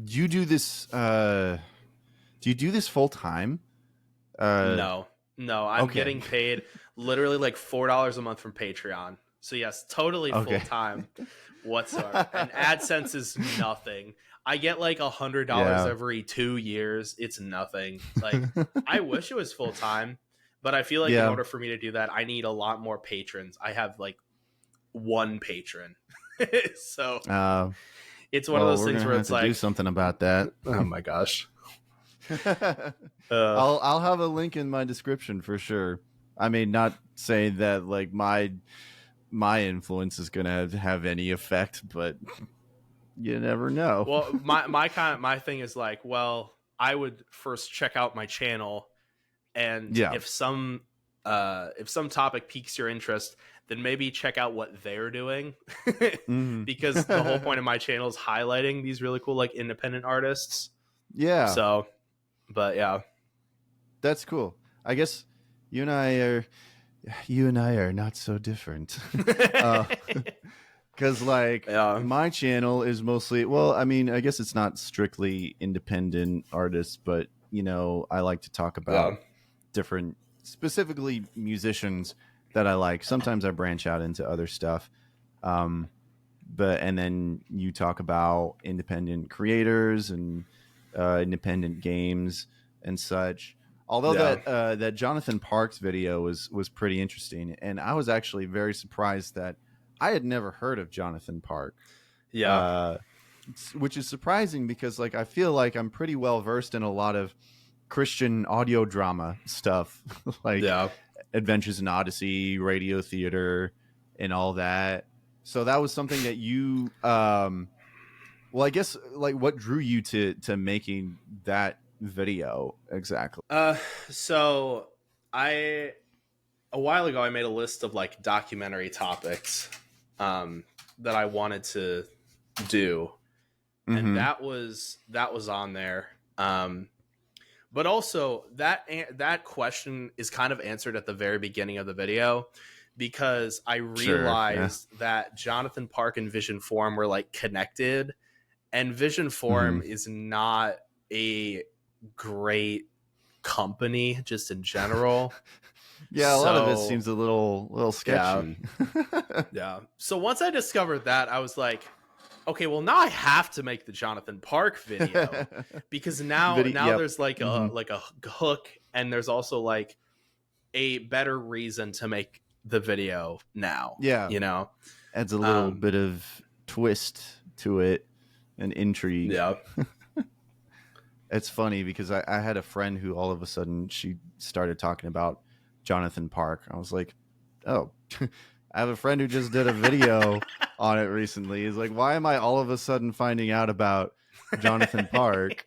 do this full time? No, I'm getting paid literally like $4 a month from Patreon. So yes, totally full time whatsoever. And AdSense is nothing. I get like $100 every 2 years. It's nothing. Like, I wish it was full time, but I feel like in order for me to do that, I need a lot more patrons. I have like one patron. So it's one of those things where it's like, do something about that. Oh my gosh. I'll have a link in my description for sure. I mean, not saying that like my influence is gonna have any effect, but you never know. Well, my thing is like, well, I would first check out my channel, and if some topic piques your interest, then maybe check out what they're doing. Because the whole point of my channel is highlighting these really cool like independent artists. Yeah. So, but yeah, that's cool. I guess you and I are not so different. Because like my channel is mostly, well, I mean, I guess it's not strictly independent artists, but you know, I like to talk about different, specifically musicians that I like. Sometimes I branch out into other stuff. And then you talk about independent creators and independent games and such. Although that Jonathan Parks video was pretty interesting, and I was actually very surprised that I had never heard of Jonathan Park. Which is surprising because like I feel like I'm pretty well versed in a lot of Christian audio drama stuff, like Adventures in Odyssey, radio theater, and all that. So that was something that you Well, I guess like what drew you to making that video exactly? So a while ago I made a list of like documentary topics that I wanted to do, and that was on there. But also that question is kind of answered at the very beginning of the video, because I realized that Jonathan Park and Vision Forum were like connected, and Vision Forum is not a great company just in general. Yeah, a lot of it seems a little sketchy. Yeah. So once I discovered that, I was like, okay, well now I have to make the Jonathan Park video, because now there's like a hook, and there's also like a better reason to make the video now. Yeah, you know, adds a little bit of twist to it and intrigue. Yeah. It's funny because I had a friend who all of a sudden she started talking about Jonathan Park. I was like, oh, I have a friend who just did a video on it recently. He's like, why am I all of a sudden finding out about Jonathan Park?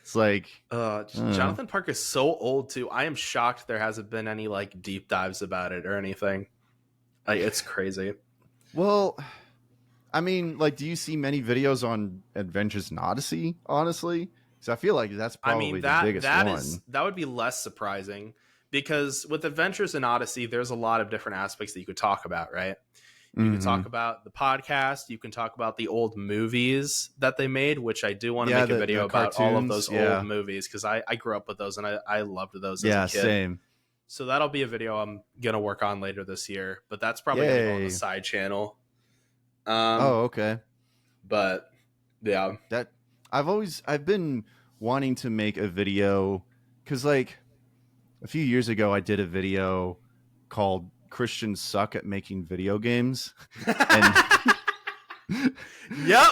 It's like, Jonathan Park is so old too. I am shocked there hasn't been any like deep dives about it or anything. Like, it's crazy. Well, I mean, like, do you see many videos on Adventures in Odyssey, honestly? Because I feel like that's probably the biggest one. That would be less surprising, because with Adventures in Odyssey, there's a lot of different aspects that you could talk about, right? You can talk about the podcast. You can talk about the old movies that they made, which I do want to make a video about all of those old movies, because I grew up with those and I loved those as a kid. Same. So that'll be a video I'm going to work on later this year, but that's probably going to go on the side channel. Okay. But yeah, I've been wanting to make a video, because like a few years ago I did a video called Christians Suck at Making Video Games. And yep.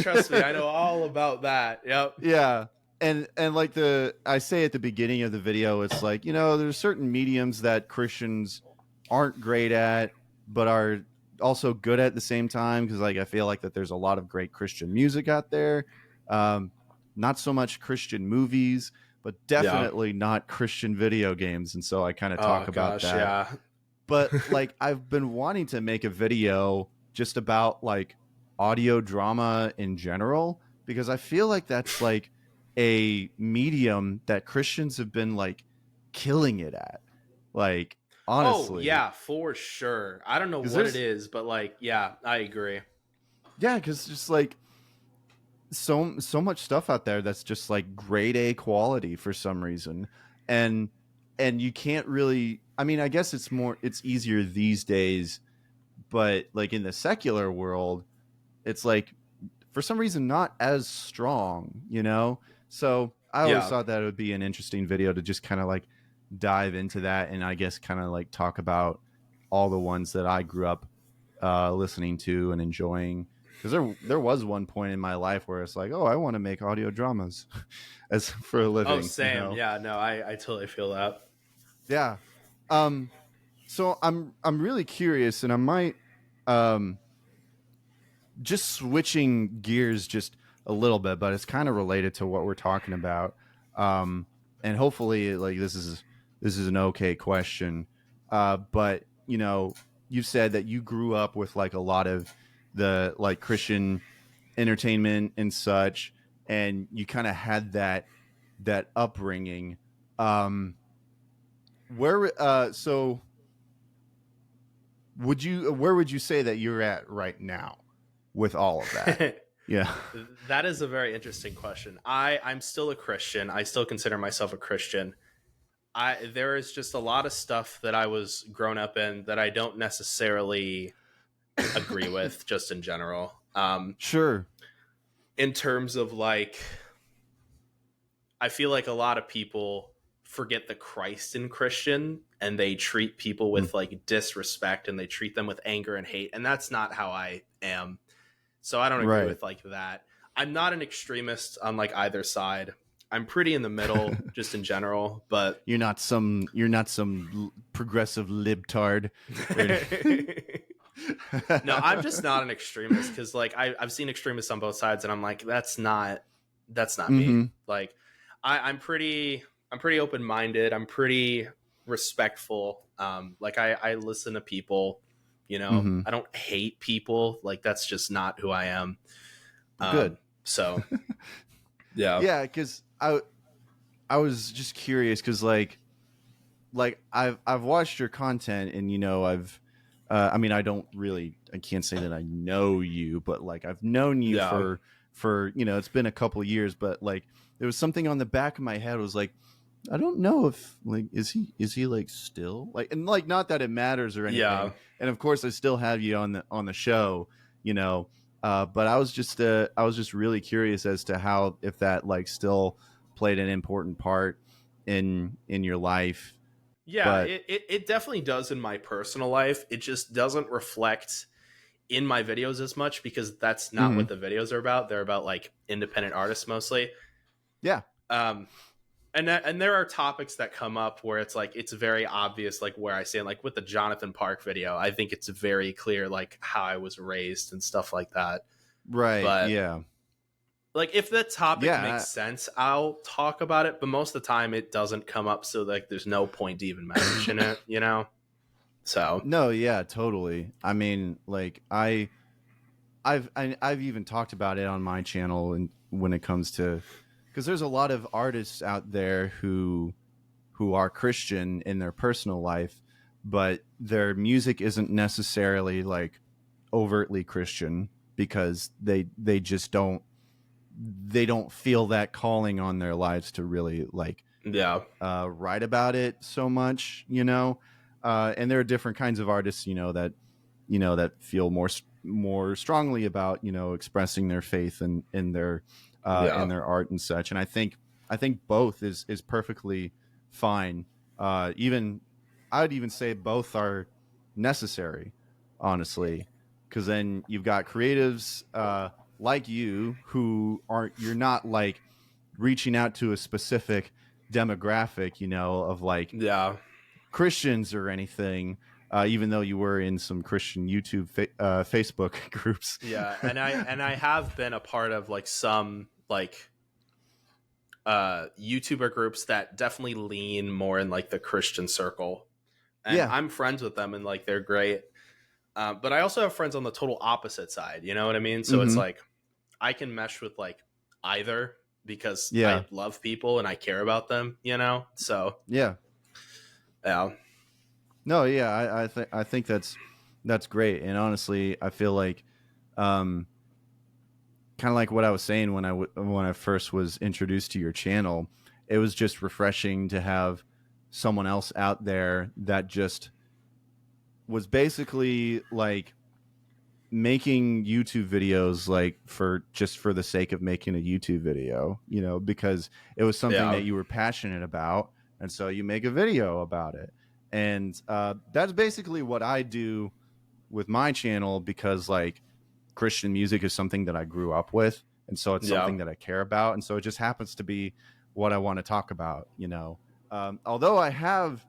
Trust me, I know all about that. Yep. Yeah. And like I say at the beginning of the video, it's like, there's certain mediums that Christians aren't great at, but are also good at the same time. Because like I feel like that there's a lot of great Christian music out there, not so much Christian movies, but definitely not Christian video games. And so I kind of talk about that. Yeah. But like I've been wanting to make a video just about like audio drama in general, because I feel like that's like a medium that Christians have been like killing it at. Like, honestly. Oh, yeah, for sure. I don't know what it is, but like, yeah, I agree. Yeah, because just like so much stuff out there that's just like grade A quality for some reason. And you can't really, I mean, I guess it's easier these days, but like in the secular world, it's like for some reason not as strong, So I always thought that it would be an interesting video to just kind of like dive into that, and I guess kind of like talk about all the ones that I grew up listening to and enjoying. Because there was one point in my life where it's like, oh, I want to make audio dramas as for a living. Oh, same. Yeah, no, I totally feel that. Yeah. So I'm really curious, and I might just switching gears just a little bit, but it's kind of related to what we're talking about. And hopefully like this is an okay question. But you said that you grew up with like a lot of the like Christian entertainment and such, and you kind of had that upbringing. So where would you say that you're at right now with all of that? Yeah. That is a very interesting question. I'm still a Christian. I still consider myself a Christian. There is just a lot of stuff that I was grown up in that I don't necessarily agree with, just in general. Sure. In terms of like, I feel like a lot of people forget the Christ in Christian, and they treat people with like disrespect, and they treat them with anger and hate. And that's not how I am. So I don't agree with like that. I'm not an extremist on like either side. I'm pretty in the middle just in general, but you're not some progressive libtard. No, I'm just not an extremist because like I've seen extremists on both sides, and I'm like, that's not me. Like I'm pretty open minded. I'm pretty respectful. Like I listen to people. You know, I don't hate people. Like that's just not who I am. Good. So yeah, yeah, because I was just curious because like I've watched your content, and you know I mean I can't say that I know you, but like I've known you for you know, it's been a couple years, but like there was something on the back of my head was like, I don't know if like is he like still like, and like not that it matters or anything, and of course I still have you on the show, you know, but I was just really curious as to how, if that like still played an important part in your life. Yeah, but it definitely does in my personal life. It just doesn't reflect in my videos as much because that's not what the videos are about. They're about like independent artists mostly. Yeah. And there are topics that come up where it's like it's very obvious like where I stand. Like with the Jonathan Park video, I think it's very clear like how I was raised and stuff like that. Right. But yeah. Like if the topic makes sense, I'll talk about it. But most of the time, it doesn't come up, so like there's no point to even mention it, you know. So no, yeah, totally. I mean, like I've even talked about it on my channel, and when it comes to, because there's a lot of artists out there who are Christian in their personal life, but their music isn't necessarily like overtly Christian because they just don't feel that calling on their lives to really like write about it so much, you know. And there are different kinds of artists, you know, that feel more strongly about, you know, expressing their faith in their art and such. And I think both is perfectly fine. Even I would even say both are necessary, honestly, because then you've got creatives like you who you're not like reaching out to a specific demographic, you know, of like Christians or anything, even though you were in some Christian YouTube Facebook groups. Yeah, and I have been a part of like some like YouTuber groups that definitely lean more in like the Christian circle, and I'm friends with them and like they're great. But I also have friends on the total opposite side, you know what I mean? So it's like I can mesh with like either because I love people and I care about them, you know? So yeah. No, yeah, I think that's great. And honestly, I feel like kind of like what I was saying when I first was introduced to your channel, it was just refreshing to have someone else out there that just was basically like making YouTube videos like for the sake of making a YouTube video, you know, because it was something that you were passionate about, and so you make a video about it. And that's basically what I do with my channel, because like Christian music is something that I grew up with, and so it's something that I care about, and so it just happens to be what I want to talk about, you know. Although I have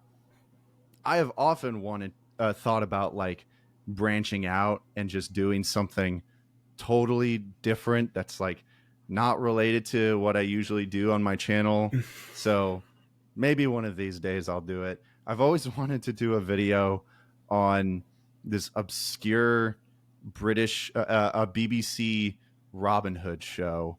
often thought about like branching out and just doing something totally different that's like not related to what I usually do on my channel. So maybe one of these days I'll do it. I've always wanted to do a video on this obscure British a BBC Robin Hood show,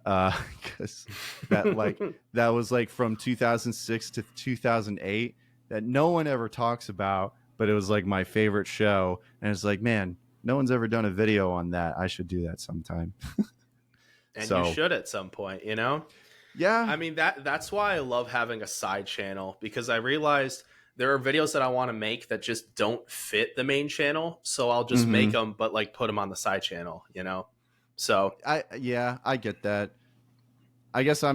because that was like from 2006 to 2008 that no one ever talks about, but it was like my favorite show. And it's like, man, no one's ever done a video on that. I should do that sometime. And you should at some point, you know? Yeah. I mean, that's why I love having a side channel, because I realized there are videos that I want to make that just don't fit the main channel. So I'll just make them, but like put them on the side channel, you know? So I get that. I guess I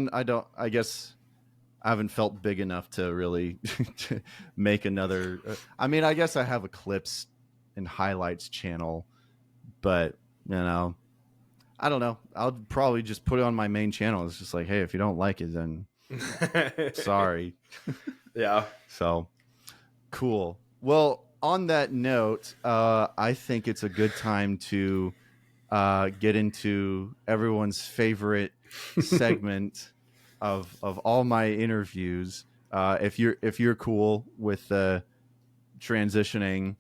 haven't felt big enough to really to make another. I mean, I guess I have a clips and highlights channel, but you know, I don't know. I'll probably just put it on my main channel. It's just like, hey, if you don't like it, then sorry. Yeah. So cool. Well, on that note, I think it's a good time to get into everyone's favorite segment of all my interviews. If you're cool with transitioning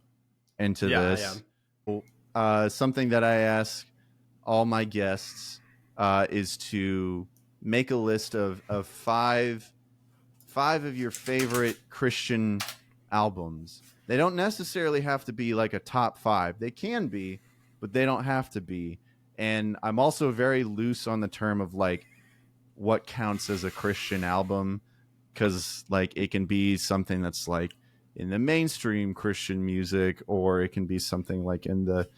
into this, I am. Something that I ask all my guests is to make a list of five of your favorite Christian albums. They don't necessarily have to be like a top 5. They can be, but they don't have to be. And I'm also very loose on the term of like what counts as a Christian album, because like it can be something that's like in the mainstream Christian music, or it can be something like in the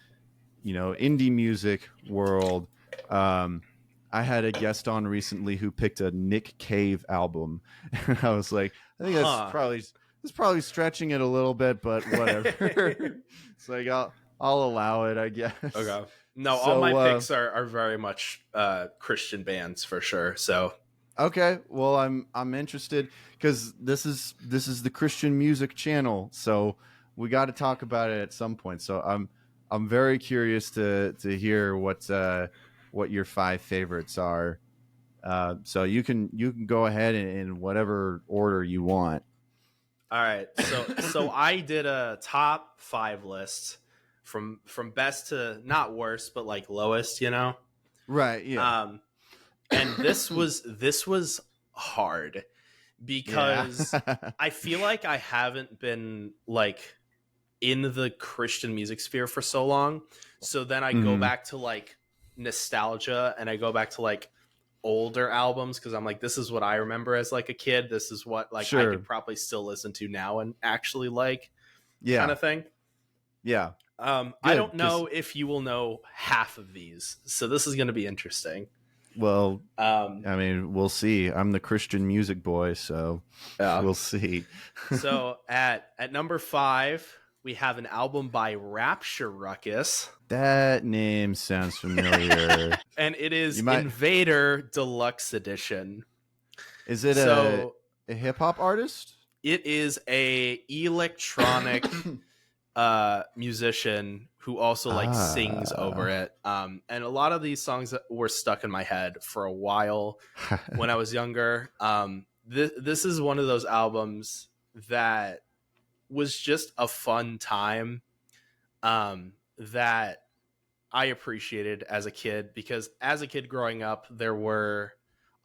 indie music world. I had a guest on recently who picked a Nick Cave album, and I was like, I think that's probably stretching it a little bit, but whatever. It's like I'll allow it, I guess. Okay. No, all my picks are very much Christian bands for sure. So okay, well I'm interested because this is the Christian music channel, so we got to talk about it at some point. So I'm very curious to hear what your 5 favorites are. So you can go ahead in whatever order you want. All right. So I did a top 5 list from best to not worst, but like lowest, Right. Yeah. And this was hard because I feel like I haven't been like in the Christian music sphere for so long. So then I go back to like nostalgia, and I go back to like older albums because I'm like, this is what I remember as like a kid. This is what like I could probably still listen to now and actually like, kind of thing. Yeah. I don't know if you will know half of these, so this is going to be interesting. Well, I mean, we'll see. I'm the Christian music boy, so we'll see. So at number 5, we have an album by Rapture Ruckus. That name sounds familiar. And it is Invader Deluxe Edition. Is it a hip hop artist? It is a electronic musician who also like sings over it. And a lot of these songs were stuck in my head for a while when I was younger. This is one of those albums that was just a fun time that I appreciated as a kid, because as a kid growing up, there were,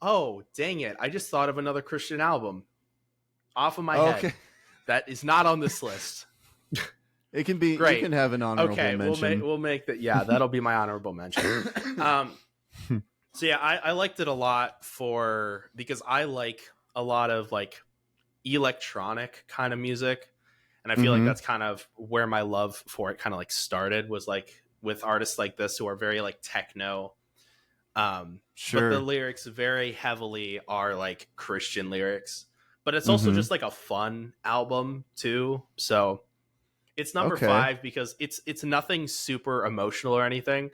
oh, dang it, I just thought of another Christian album off of my head that is not on this list. It can be great. You can have an honorable mention. We'll make that. Yeah, that'll be my honorable mention. So yeah, I liked it a lot because I like a lot of like electronic kind of music. And I feel like that's kind of where my love for it kind of like started, was like with artists like this who are very like techno. But the lyrics very heavily are like Christian lyrics, but it's also just like a fun album too. So it's number 5 because it's nothing super emotional or anything,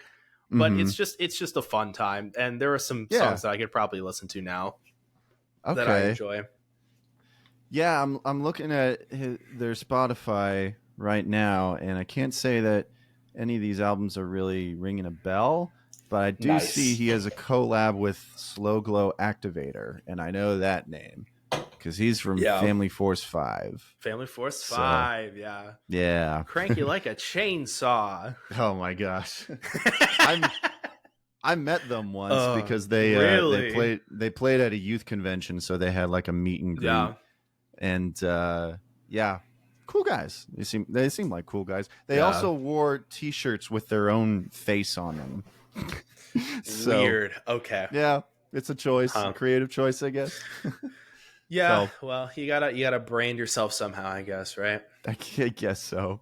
but it's just a fun time. And there are some songs that I could probably listen to now that I enjoy. Yeah, I'm looking at their Spotify right now, and I can't say that any of these albums are really ringing a bell, but I do see he has a collab with Slow Glow Activator, and I know that name because he's from Family Force 5. Family Force 5, yeah. Yeah. Cranky like a chainsaw. Oh my gosh. I met them once because they played at a youth convention, so they had like a meet and greet. Yeah. And cool guys. They seem like cool guys. They also wore T-shirts with their own face on them. So, weird. Okay. Yeah, it's a choice, a creative choice, I guess. Yeah. So, well, you gotta brand yourself somehow, I guess, right? I guess so.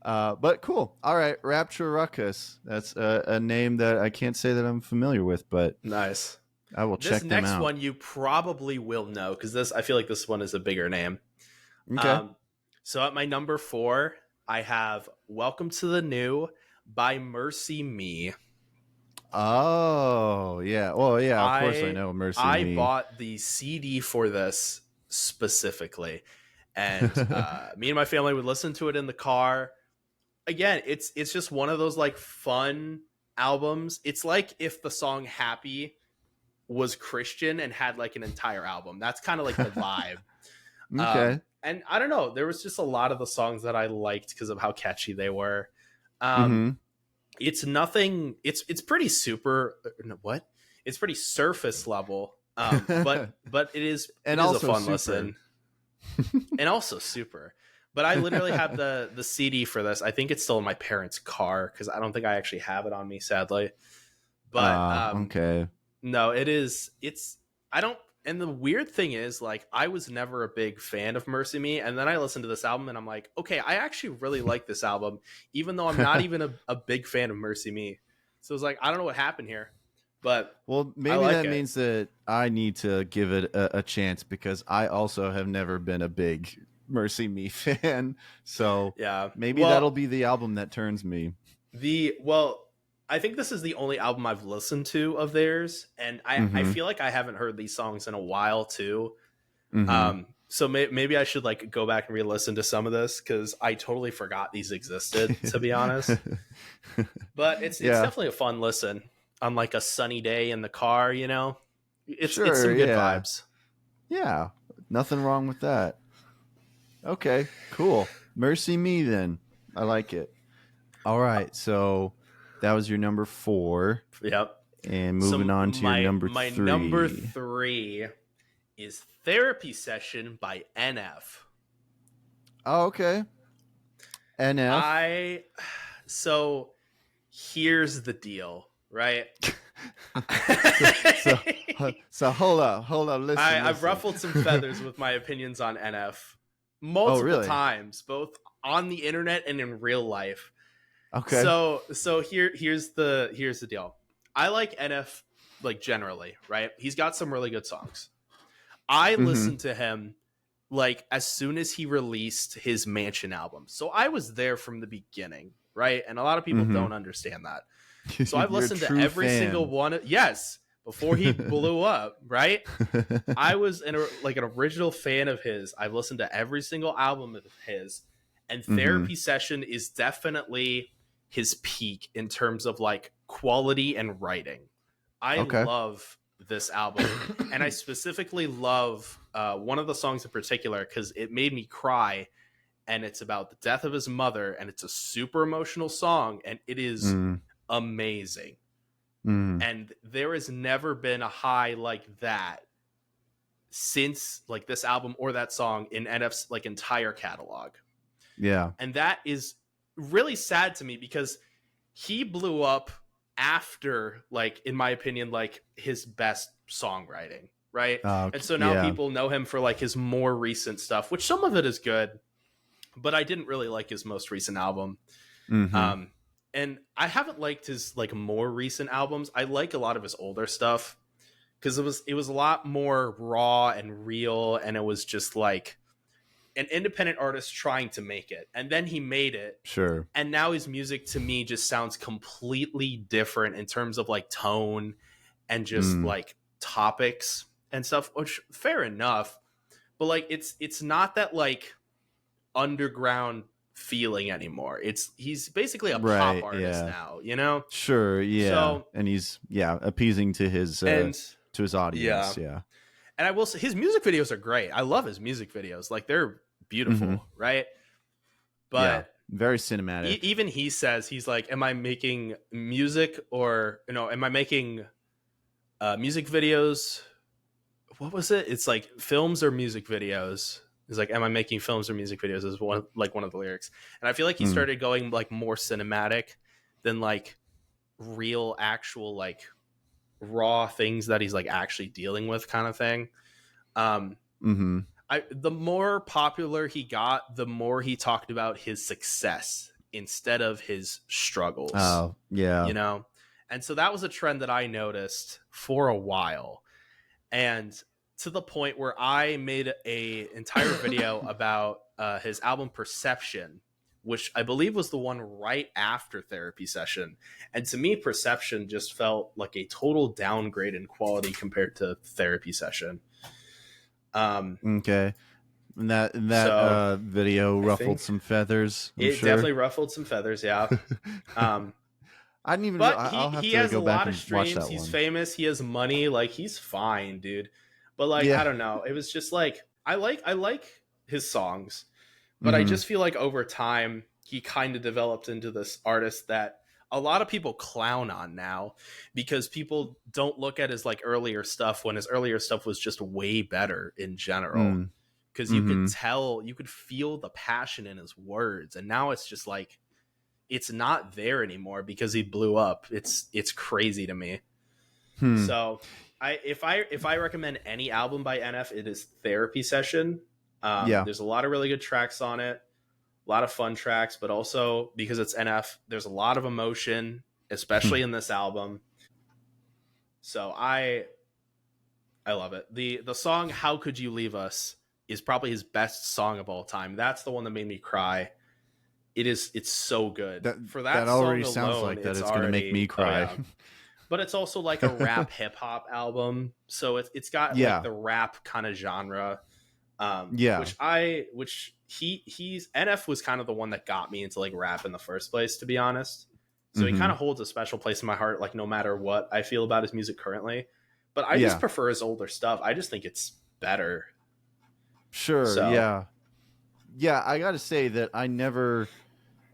But cool. All right, Rapture Ruckus. That's a name that I can't say that I'm familiar with, but nice. I will check them out. This next one you probably will know, because I feel like this one is a bigger name. Okay. So at my number 4, I have Welcome to the New by Mercy Me. Oh, yeah. Well, yeah, of course I know Mercy Me. I bought the CD for this specifically. and me and my family would listen to it in the car. Again, it's just one of those like fun albums. It's like if the song Happy was Christian and had like an entire album. That's kind of like the vibe. Okay. And I don't know, there was just a lot of the songs that I liked because of how catchy they were. It's nothing, it's pretty super, what? It's pretty surface level. But it is a fun listen. And also super. But I literally have the CD for this. I think it's still in my parents' car because I don't think I actually have it on me, sadly. But okay. No, it's I don't. And the weird thing is, like, I was never a big fan of Mercy Me, and then I listened to this album and I'm like, okay, I actually really like this album, even though I'm not even a big fan of Mercy Me. So it's like, I don't know what happened here, but well, maybe that means that I need to give it a chance because I also have never been a big Mercy Me fan. So yeah, maybe that'll be the album that turns me. I think this is the only album I've listened to of theirs, and I feel like I haven't heard these songs in a while too. So maybe I should like go back and re-listen to some of this because I totally forgot these existed, to be honest. But it's definitely a fun listen on like a sunny day in the car. You know, it's some good vibes. Yeah, nothing wrong with that. Okay, cool. Mercy Me then. I like it. All right, so that was your number 4. Yep. And moving on to your number 3. My number 3 is Therapy Session by NF. Oh, okay. NF. So here's the deal, right? so hold up. Listen. I've ruffled some feathers with my opinions on NF multiple times, both on the internet and in real life. Okay. So here's the deal. I like NF like generally, right? He's got some really good songs. I listened to him like as soon as he released his Mansion album. So I was there from the beginning, right? And a lot of people don't understand that. So I've listened to every single one. Yes, before he blew up, right? I was an original fan of his. I've listened to every single album of his, and Therapy Session is definitely his peak in terms of like quality and writing. I love this album, and I specifically love one of the songs in particular because it made me cry, and it's about the death of his mother, and it's a super emotional song, and it is amazing. And there has never been a high like that since like this album or that song in NF's like entire catalog. Yeah. And that is really sad to me because he blew up after, like, in my opinion, like his best songwriting, right? And so now people know him for like his more recent stuff, which some of it is good, but I didn't really like his most recent album. And I haven't liked his like more recent albums. I like a lot of his older stuff because it was a lot more raw and real, and it was just like an independent artist trying to make it, and then he made it. Sure. And now his music to me just sounds completely different in terms of like tone and just like topics and stuff, which fair enough. But like it's not that like underground feeling anymore. He's basically a pop artist now, you know? Sure, yeah. So, and he's appeasing to his audience. Yeah. And I will say his music videos are great. I love his music videos. Like they're beautiful, right? But very cinematic. Even he says, he's like, am I making music or am I making music videos? What was it? It's like films or music videos. He's like, am I making films or music videos? Is one of the lyrics. And I feel like he started going like more cinematic than like real actual like raw things that he's like actually dealing with kind of thing. The more popular he got, the more he talked about his success instead of his struggles. Oh, yeah. You know? And so that was a trend that I noticed for a while. And to the point where I made a entire video about his album Perception, which I believe was the one right after Therapy Session. And to me, Perception just felt like a total downgrade in quality compared to Therapy Session. Okay. And that video ruffled some feathers. It definitely ruffled some feathers, yeah. I didn't even. But I'll have he to has go a back lot and of streams. watch that He's one. famous. He has money. Like, he's fine, dude. But like, I don't know. It was just like I like his songs, but I just feel like over time he kind of developed into this artist that a lot of people clown on now, because people don't look at his like earlier stuff, when his earlier stuff was just way better in general. Because you could tell, you could feel the passion in his words, and now it's just like it's not there anymore because he blew up. It's crazy to me. So if I recommend any album by NF, it is Therapy Session. There's a lot of really good tracks on it, a lot of fun tracks, but also because it's NF, there's a lot of emotion, especially in this album. So I love it. The song "How Could You Leave Us" is probably his best song of all time. That's the one that made me cry. It's so good. That already song sounds alone, like that. It's gonna make me cry. Oh, yeah. But it's also like a rap hip hop album, so it's got like the rap kind of genre. Which he's NF was kind of the one that got me into like rap in the first place, to be honest. So he kind of holds a special place in my heart, like no matter what I feel about his music currently. But I just prefer his older stuff. I just think it's better. Sure. So. Yeah. I got to say that I never.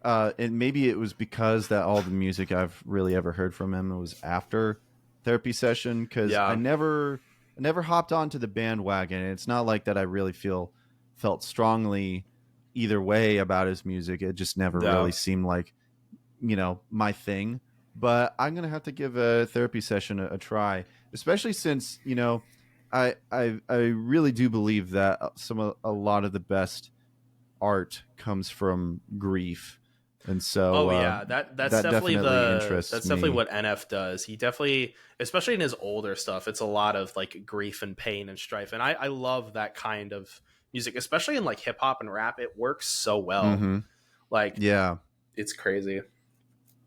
And maybe it was because that all the music I've really ever heard from him was after Therapy Session, because I never hopped onto the bandwagon. It's not like that I really felt strongly either way about his music. It just never really seemed like, my thing. But I'm gonna have to give a Therapy Session a try, especially since I really do believe that a lot of the best art comes from grief. And so, that's definitely interests that's me. definitely what NF does. He definitely, especially in his older stuff, it's a lot of like grief and pain and strife. And I love that kind of music, especially in like hip hop and rap. It works so well. Like, it's crazy.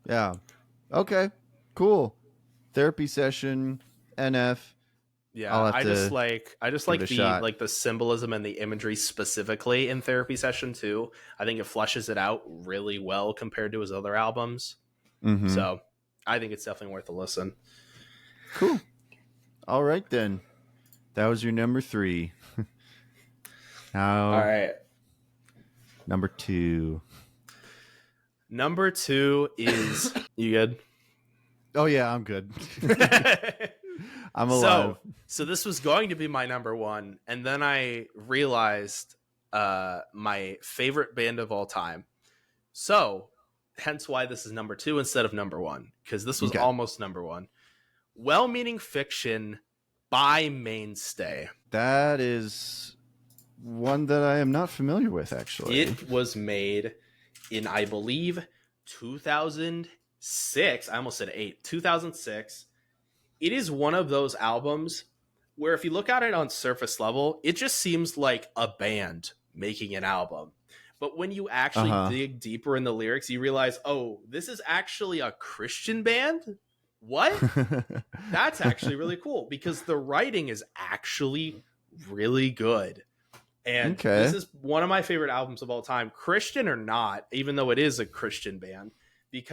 Yeah. Okay. Cool. Therapy Session, NF. Yeah, I just like the symbolism and the imagery specifically in Therapy Session too. I think it fleshes it out really well compared to his other albums. So I think it's definitely worth a listen. Cool. All right then. That was your number 3. Now, all right. Number 2. Number 2 is you good? Oh yeah, I'm good. I'm alive. So this was going to be my number 1, and then I realized my favorite band of all time. So, hence why this is number 2 instead of number 1, because this was almost number 1. Well-Meaning Fiction by Mainstay. That is one that I am not familiar with, actually. It was made in, I believe, 2006. I almost said 2006. It is one of those albums where if you look at it on surface level, it just seems like a band making an album. But when you actually dig deeper in the lyrics, you realize, oh, this is actually a Christian band? What? That's actually really cool, because the writing is actually really good. And this is one of my favorite albums of all time, Christian or not, even though it is a Christian band.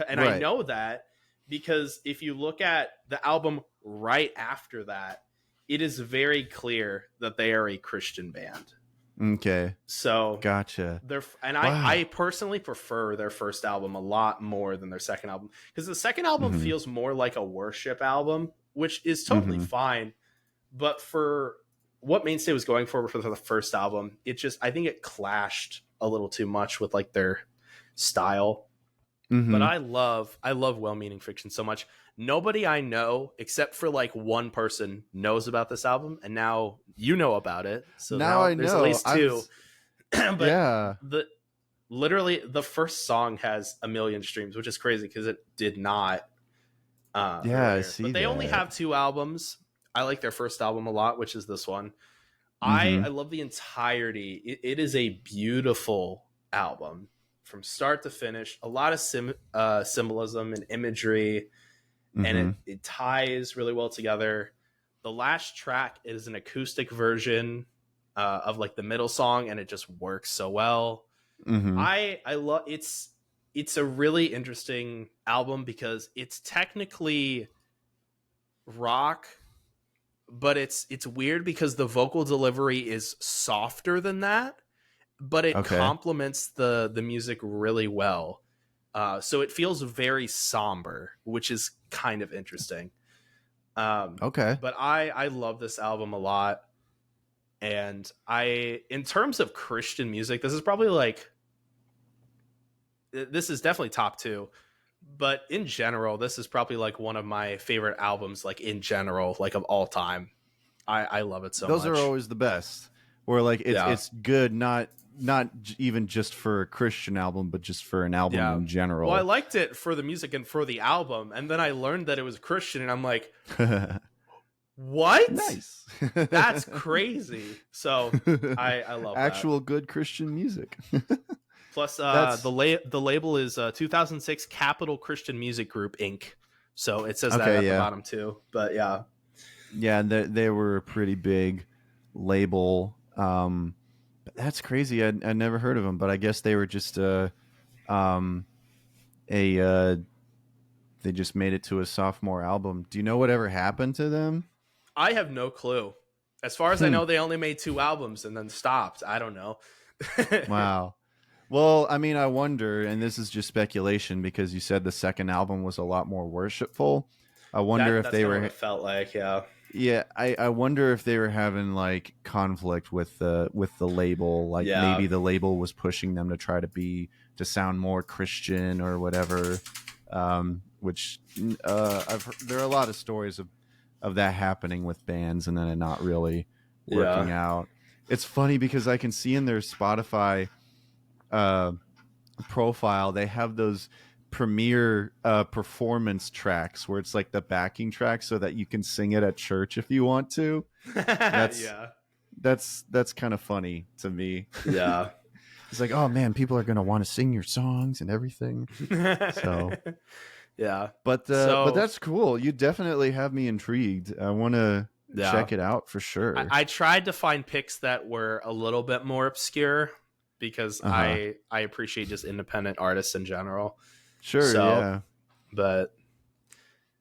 I know that because if you look at the album right after that, it is very clear that they are a Christian band. Okay. So gotcha. I personally prefer their first album a lot more than their second album, because the second album feels more like a worship album, which is totally fine. But for what Mainstay was going for the first album, I think it clashed a little too much with like their style. But I love Well-Meaning Fiction so much. Nobody I know, except for like one person, knows about this album, and now you know about it. So now there's at least 2. But literally the first song has 1 million streams, which is crazy because it did not. I see. But they only have 2 albums. I like their first album a lot, which is this one. I love the entirety. It is a beautiful album from start to finish. A lot of symbolism and imagery, and it ties really well together. The last track is an acoustic version of like the middle song, and it just works so well. Mm-hmm. I love it's a really interesting album because it's technically rock, but it's weird because the vocal delivery is softer than that, but it complements the music really well. So it feels very somber, which is kind of interesting. But I love this album a lot. And in terms of Christian music, this is definitely top 2. But in general, this is probably like one of my favorite albums, like in general, like of all time. I love it so much. Those are always the best. Where like it's good, not even just for a Christian album, but just for an album in general. Well, I liked it for the music and for the album, and then I learned that it was Christian, and I'm like, what? Nice. That's crazy. So I love actual good Christian music. Plus, the label is 2006 Capital Christian Music Group Inc. So it says that at the bottom too. But yeah, they were a pretty big label. But that's crazy. I never heard of them, but I guess they were just they just made it to a sophomore album. Do you know whatever happened to them? I have no clue. As far as I know, they only made 2 albums and then stopped. I don't know. Wow. Well, I mean, I wonder, and this is just speculation because you said the second album was a lot more worshipful. I wonder if they were. What it felt like, yeah. Yeah, I wonder if they were having like conflict with the label. Like maybe the label was pushing them to try to sound more Christian or whatever. Which I've heard, there are a lot of stories of that happening with bands and then it not really working out. It's funny because I can see in their Spotify profile they have those premiere performance tracks where it's like the backing track so that you can sing it at church if you want to. That's kind of funny to me. Yeah. It's like, oh man, people are gonna want to sing your songs and everything. So yeah, but that's cool. You definitely have me intrigued. I want to check it out for sure. I tried to find picks that were a little bit more obscure because I appreciate just independent artists in general. Sure. Yeah. But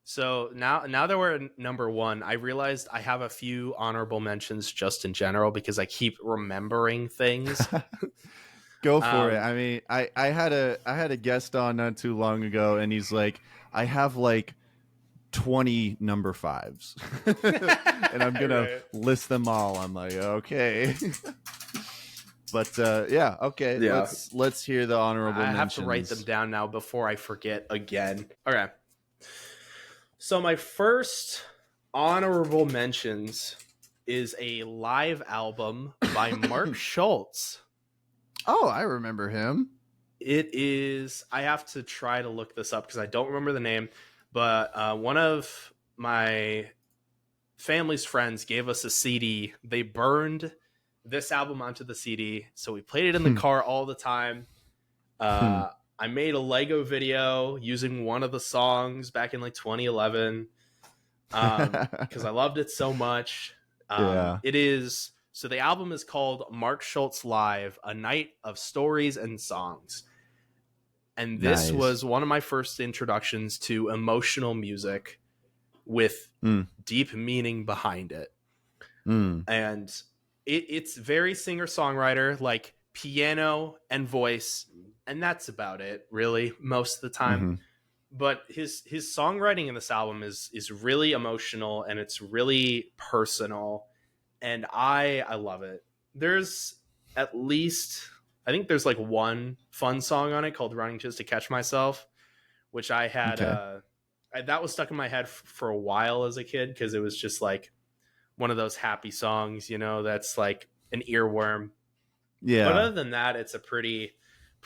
so now that we're at number 1, I realized I have a few honorable mentions just in general because I keep remembering things. Go for it. I mean, I had a guest on not too long ago, and he's like, I have like 20 number 5s, and I'm gonna list them all. I'm like, okay. But okay. Yeah. Let's hear the honorable mentions. I have to write them down now before I forget again. Okay. So my first honorable mentions is a live album by Mark Schultz. Oh, I remember him. It is. I have to try to look this up because I don't remember the name. But one of my family's friends gave us a CD. They burned this album onto the CD, so we played it in the car all the time. I made a Lego video using one of the songs back in like 2011 because I loved it so much. It is. So the album is called Mark Schultz Live, A Night of Stories and Songs. And this was one of my first introductions to emotional music with deep meaning behind it. And it's very singer-songwriter, like piano and voice, and that's about it, really, most of the time. But his songwriting in this album is really emotional, and it's really personal. And I love it. There's at least, I think there's like one fun song on it called Running Just to Catch Myself, which I had, that was stuck in my head for a while as a kid because it was just like one of those happy songs, you know, that's like an earworm. Yeah. But other than that, it's a pretty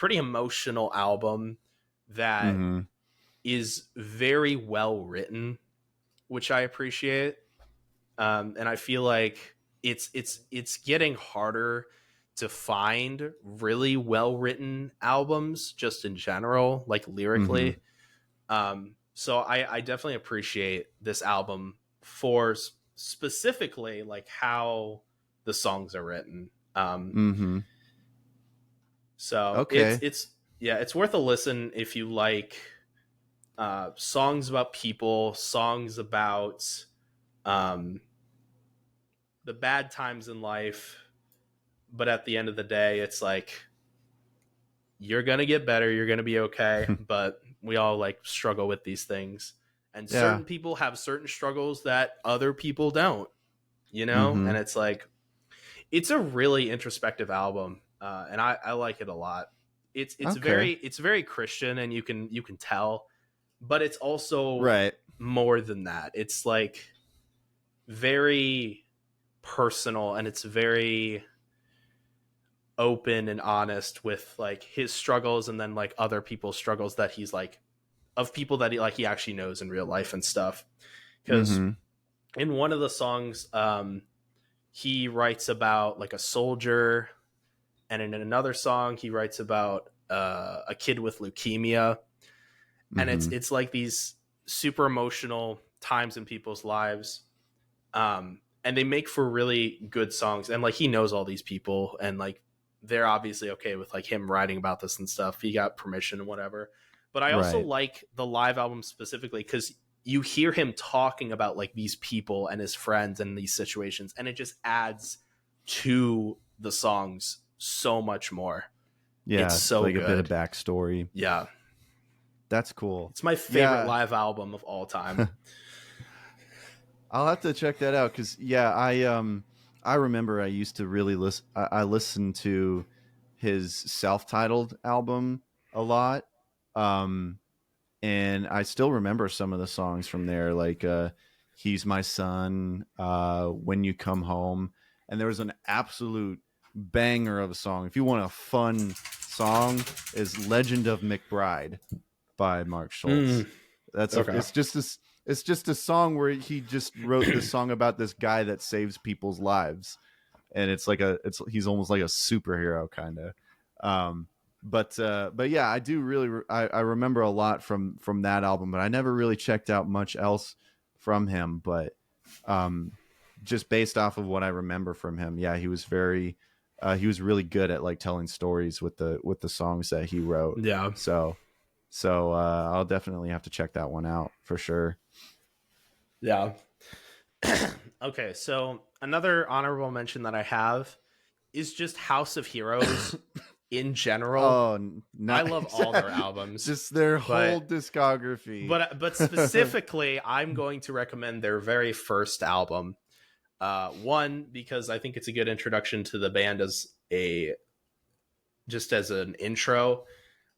emotional album that is very well written, which I appreciate. And I feel like it's getting harder to find really well written albums just in general, like lyrically. So I definitely appreciate this album for specifically like how the songs are written. So okay. it's worth a listen if you like songs about people, songs about the bad times in life, but at the end of the day, it's like you're gonna get better, you're gonna be okay, but we all like struggle with these things, and certain people have certain struggles that other people don't, and it's like it's a really introspective album, and I like it a lot. It's very Christian, and you can tell, but it's also more than that. It's like very personal, and it's very open and honest with like his struggles, and then like other people's struggles that he's like of people that he actually knows in real life and stuff. Because in one of the songs, he writes about like a soldier, and in another song he writes about a kid with leukemia, and it's like these super emotional times in people's lives, and they make for really good songs, and like he knows all these people, and like they're obviously okay with like him writing about this and stuff. He got permission and whatever. But I also like the live album specifically because you hear him talking about like these people and his friends and these situations, and it just adds to the songs so much more. Yeah, it's so like good. A bit of backstory. Yeah, that's cool. It's my favorite live album of all time. I'll have to check that out because I remember I used to really listen. I listened to his self-titled album a lot, and I still remember some of the songs from there, like "He's My Son," "When You Come Home," and there was an absolute banger of a song. If you want a fun song, is "Legend of McBride" by Mark Schultz. That's okay. It's just a song where he just wrote this song about this guy that saves people's lives, and he's almost like a superhero kind of. But yeah, I do really I remember a lot from that album, but I never really checked out much else from him. But just based off of what I remember from him, yeah, he was really good at like telling stories with the songs that he wrote. Yeah. So I'll definitely have to check that one out for sure. Yeah. Okay, so another honorable mention that I have is just House of Heroes in general. Oh, nice. I love all their albums. Just their whole discography. But specifically, I'm going to recommend their very first album. One, because I think it's a good introduction to the band as an intro.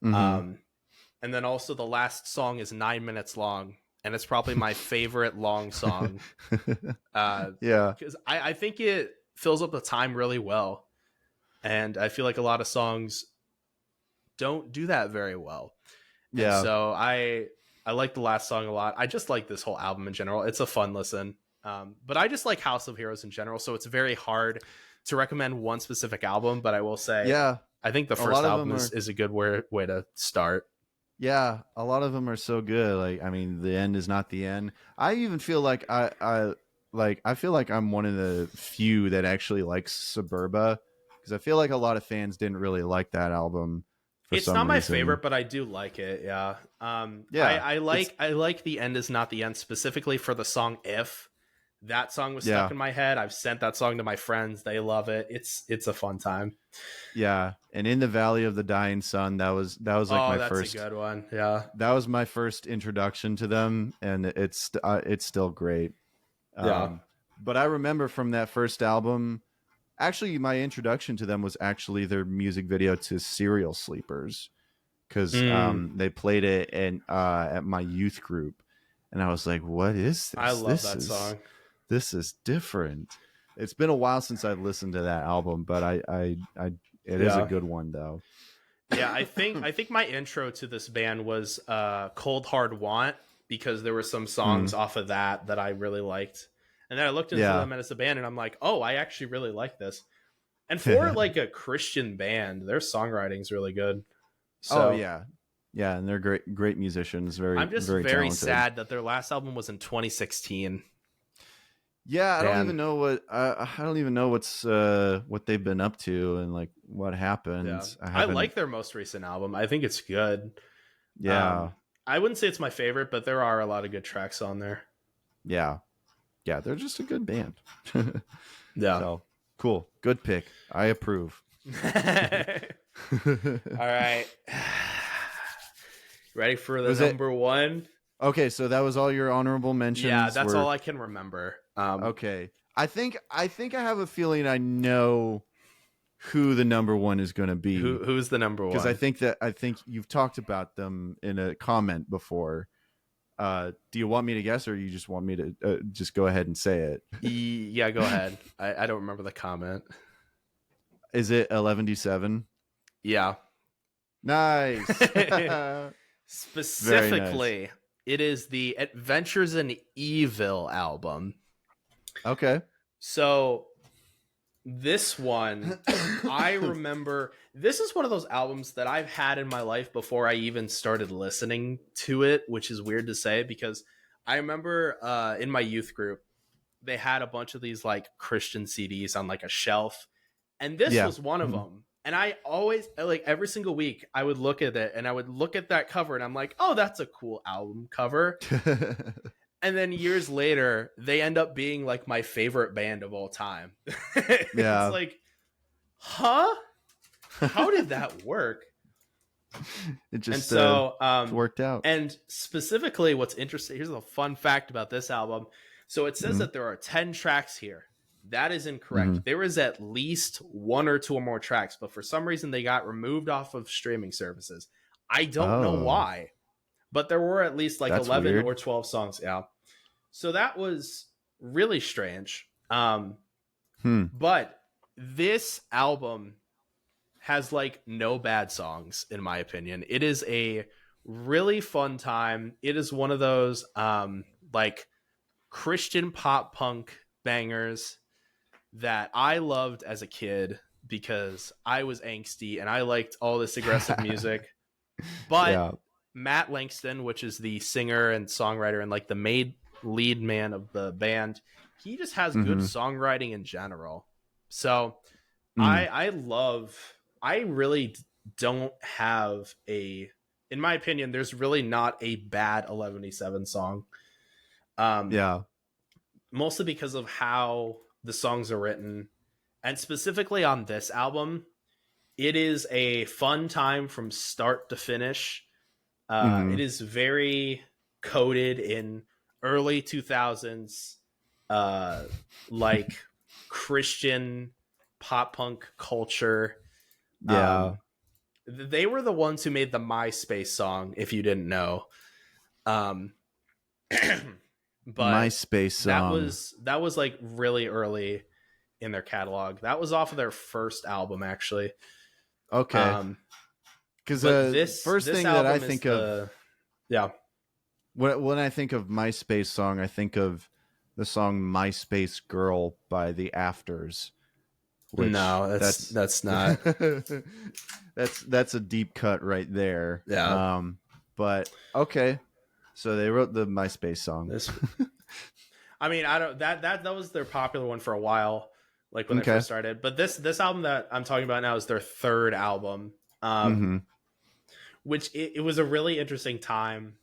And then also the last song is 9 minutes long, and it's probably my favorite long song. Yeah. Because I think it fills up the time really well. And I feel like a lot of songs don't do that very well. Yeah. And so I like the last song a lot. I just like this whole album in general. It's a fun listen. But I just like House of Heroes in general, so it's very hard to recommend one specific album, but I will say, yeah, I think the first album is a good way to start. Yeah, a lot of them are so good. Like, I mean, The End Is Not the End. I even feel like I feel like I'm one of the few that actually likes Suburba, because I feel like a lot of fans didn't really like that album. It's not my favorite, but I do like it. Yeah. I like The End Is Not the End specifically for the song If. That song was stuck in my head. I've sent that song to my friends. They love it. It's a fun time. Yeah, and In the Valley of the Dying Sun, that was like my first. That's a good one. Yeah, that was my first introduction to them, and it's still great. Yeah, but I remember from that first album, actually, my introduction to them was actually their music video to Serial Sleepers, because they played it at my youth group, and I was like, "What is this? I love that song. This is different." It's been a while since I've listened to that album, but it is a good one though. Yeah, I think my intro to this band was Cold Hard Want, because there were some songs off of that I really liked. And then I looked into them as a band, and I'm like, oh, I actually really like this. And for like a Christian band, their songwriting's really good. So, yeah, and they're great musicians. I'm just very talented. Sad that their last album was in 2016. Yeah, I don't even know what I don't even know what they've been up to and like what happened. Yeah. I like their most recent album. I think it's good. Yeah. I wouldn't say it's my favorite, but there are a lot of good tracks on there. Yeah. Yeah, they're just a good band. Yeah. So, cool. Good pick. I approve. All right. Ready for the number one? Okay, so that was all your honorable mentions. Yeah, that's all I can remember. Okay. I think I have a feeling I know who the number one is going to be. Who's the number one? Because I think you've talked about them in a comment before. Do you want me to guess, or you just want me to just go ahead and say it? Yeah, go ahead. I don't remember the comment. Is it 11D7? Yeah. Nice. Specifically, nice. It is the Adventures in Evil album. Okay. So this one, I remember, this is one of those albums that I've had in my life before I even started listening to it, which is weird to say because I remember in my youth group, they had a bunch of these like Christian CDs on like a shelf. And this was one of them. And I always, like every single week, I would look at it and I would look at that cover and I'm like, oh, that's a cool album cover. And then years later, they end up being like my favorite band of all time. Yeah. It's like, huh? How did that work? It just worked out. And specifically, what's interesting, here's a fun fact about this album. So it says that there are 10 tracks here. That is incorrect. There is at least one or two or more tracks, but for some reason they got removed off of streaming services. I don't know why, but there were at least like 11 or 12 songs. Yeah. So that was really strange. But this album has like no bad songs, in my opinion. It is a really fun time. It is one of those like Christian pop punk bangers that I loved as a kid because I was angsty and I liked all this aggressive music. But Matt Langston, which is the singer and songwriter and like the lead man of the band, he just has good songwriting in general. So I really don't have in my opinion, there's really not a bad 11:87 song. Mostly because of how the songs are written, and specifically on this album, it is a fun time from start to finish. It is very coded in early 2000s, like Christian pop punk culture. They were the ones who made the MySpace song, if you didn't know. But MySpace song. That was like really early in their catalog. That was off of their first album, actually. Okay. Because this first thing that I think of, when I think of MySpace song, I think of the song "MySpace Girl" by the Afters. No, that's not. that's a deep cut right there. Yeah. But okay. So they wrote the MySpace song. I mean, that was their popular one for a while, like when they first started. But this album that I'm talking about now is their third album, which it was a really interesting time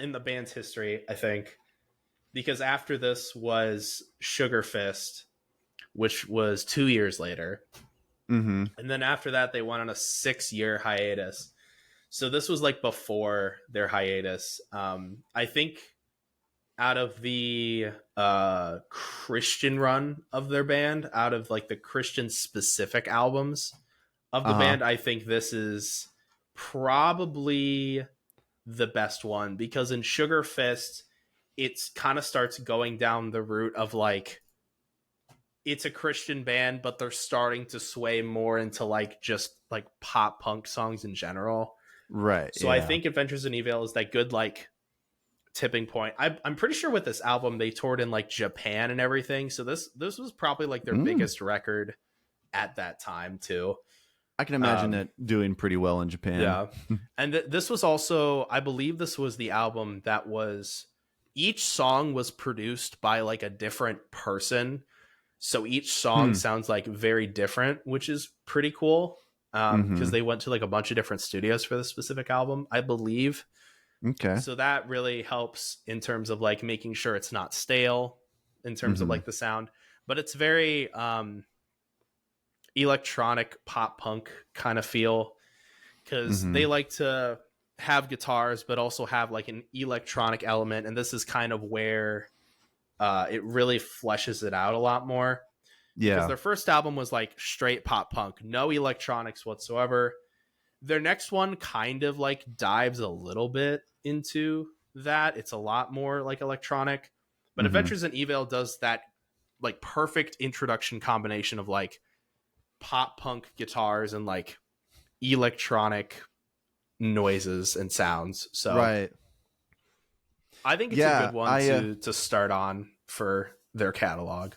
in the band's history, I think, because after this was Sugar Fist, which was 2 years later, and then after that they went on a 6-year hiatus. So this was like before their hiatus. I think out of the Christian run of their band, out of like the Christian specific albums of the band, I think this is probably the best one, because in Sugar Fist, it's kind of starts going down the route of like, it's a Christian band, but they're starting to sway more into like just like pop punk songs in general. Right. So I think Adventures in Evil is that good like tipping point. I'm pretty sure with this album they toured in like Japan and everything. So this was probably like their biggest record at that time too. I can imagine it doing pretty well in Japan. Yeah. And this was also, I believe this was the album that was each song was produced by like a different person. So each song sounds like very different, which is pretty cool. Because they went to like a bunch of different studios for this specific album, I believe. Okay. So that really helps in terms of like making sure it's not stale in terms of like the sound, but it's very electronic pop punk kind of feel, because they like to have guitars but also have like an electronic element, and this is kind of where it really fleshes it out a lot more. Because their first album was like straight pop punk, no electronics whatsoever. Their next one kind of like dives a little bit into that. It's a lot more like electronic, but Adventures in Evil does that like perfect introduction combination of like pop punk guitars and like electronic noises and sounds. So right. I think it's a good one to start on for their catalog.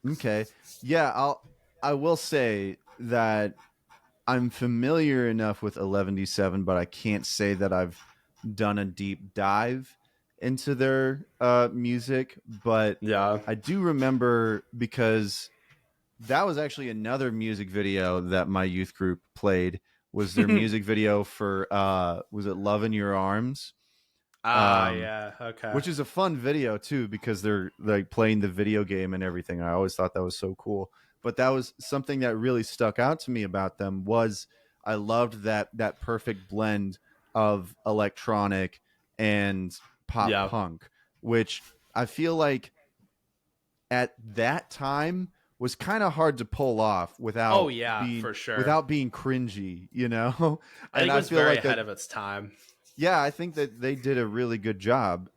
Okay. Yeah, I will say that I'm familiar enough with 11D7, but I can't say that I've done a deep dive into their music. But yeah, I do remember, because that was actually another music video that my youth group played, was their music video for was it Love in Your Arms? yeah, okay. Which is a fun video too, because they're like playing the video game and everything. I always thought that was so cool. But that was something that really stuck out to me about them, was I loved that perfect blend of electronic and pop punk, which I feel like at that time was kind of hard to pull off without being, for sure, without being cringy, you know? I think it was very ahead of its time. Yeah, I think that they did a really good job,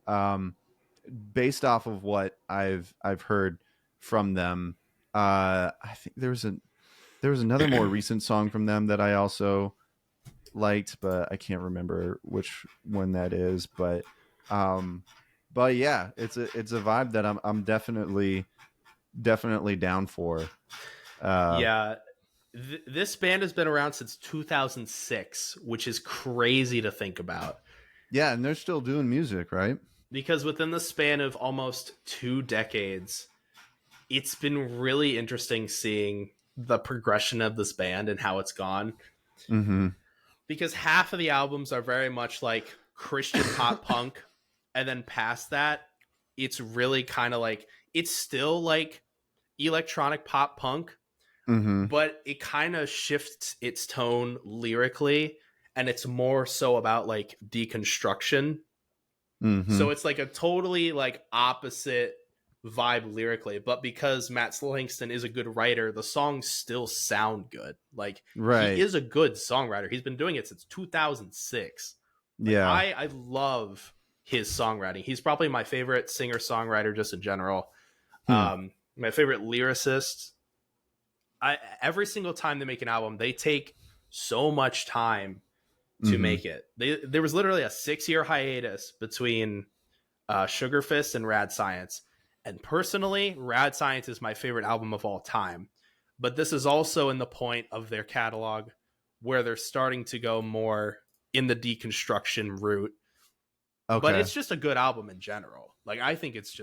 based off of what I've heard from them. I think there was another more recent song from them that I also liked, but I can't remember which one that is. But yeah, it's a vibe that I'm definitely down for. This band has been around since 2006, which is crazy to think about. Yeah, and they're still doing music, right? Because within the span of almost 2 decades, it's been really interesting seeing the progression of this band and how it's gone. Because half of the albums are very much like Christian pop punk, and then past that, it's really kind of like, it's still like electronic pop punk, but it kind of shifts its tone lyrically, and it's more so about like deconstruction. So it's like a totally like opposite vibe lyrically, but because Matt Slangston is a good writer, the songs still sound good. Like, he is a good songwriter. He's been doing it since 2006. Like, I love his songwriting. He's probably my favorite singer-songwriter just in general. My favorite lyricist. Every single time they make an album, they take so much time to make it. There was literally a 6-year hiatus between Sugar Fist and Rad Science. And personally, Rad Science is my favorite album of all time. But this is also in the point of their catalog where they're starting to go more in the deconstruction route. Okay. But it's just a good album in general. Like, I think it's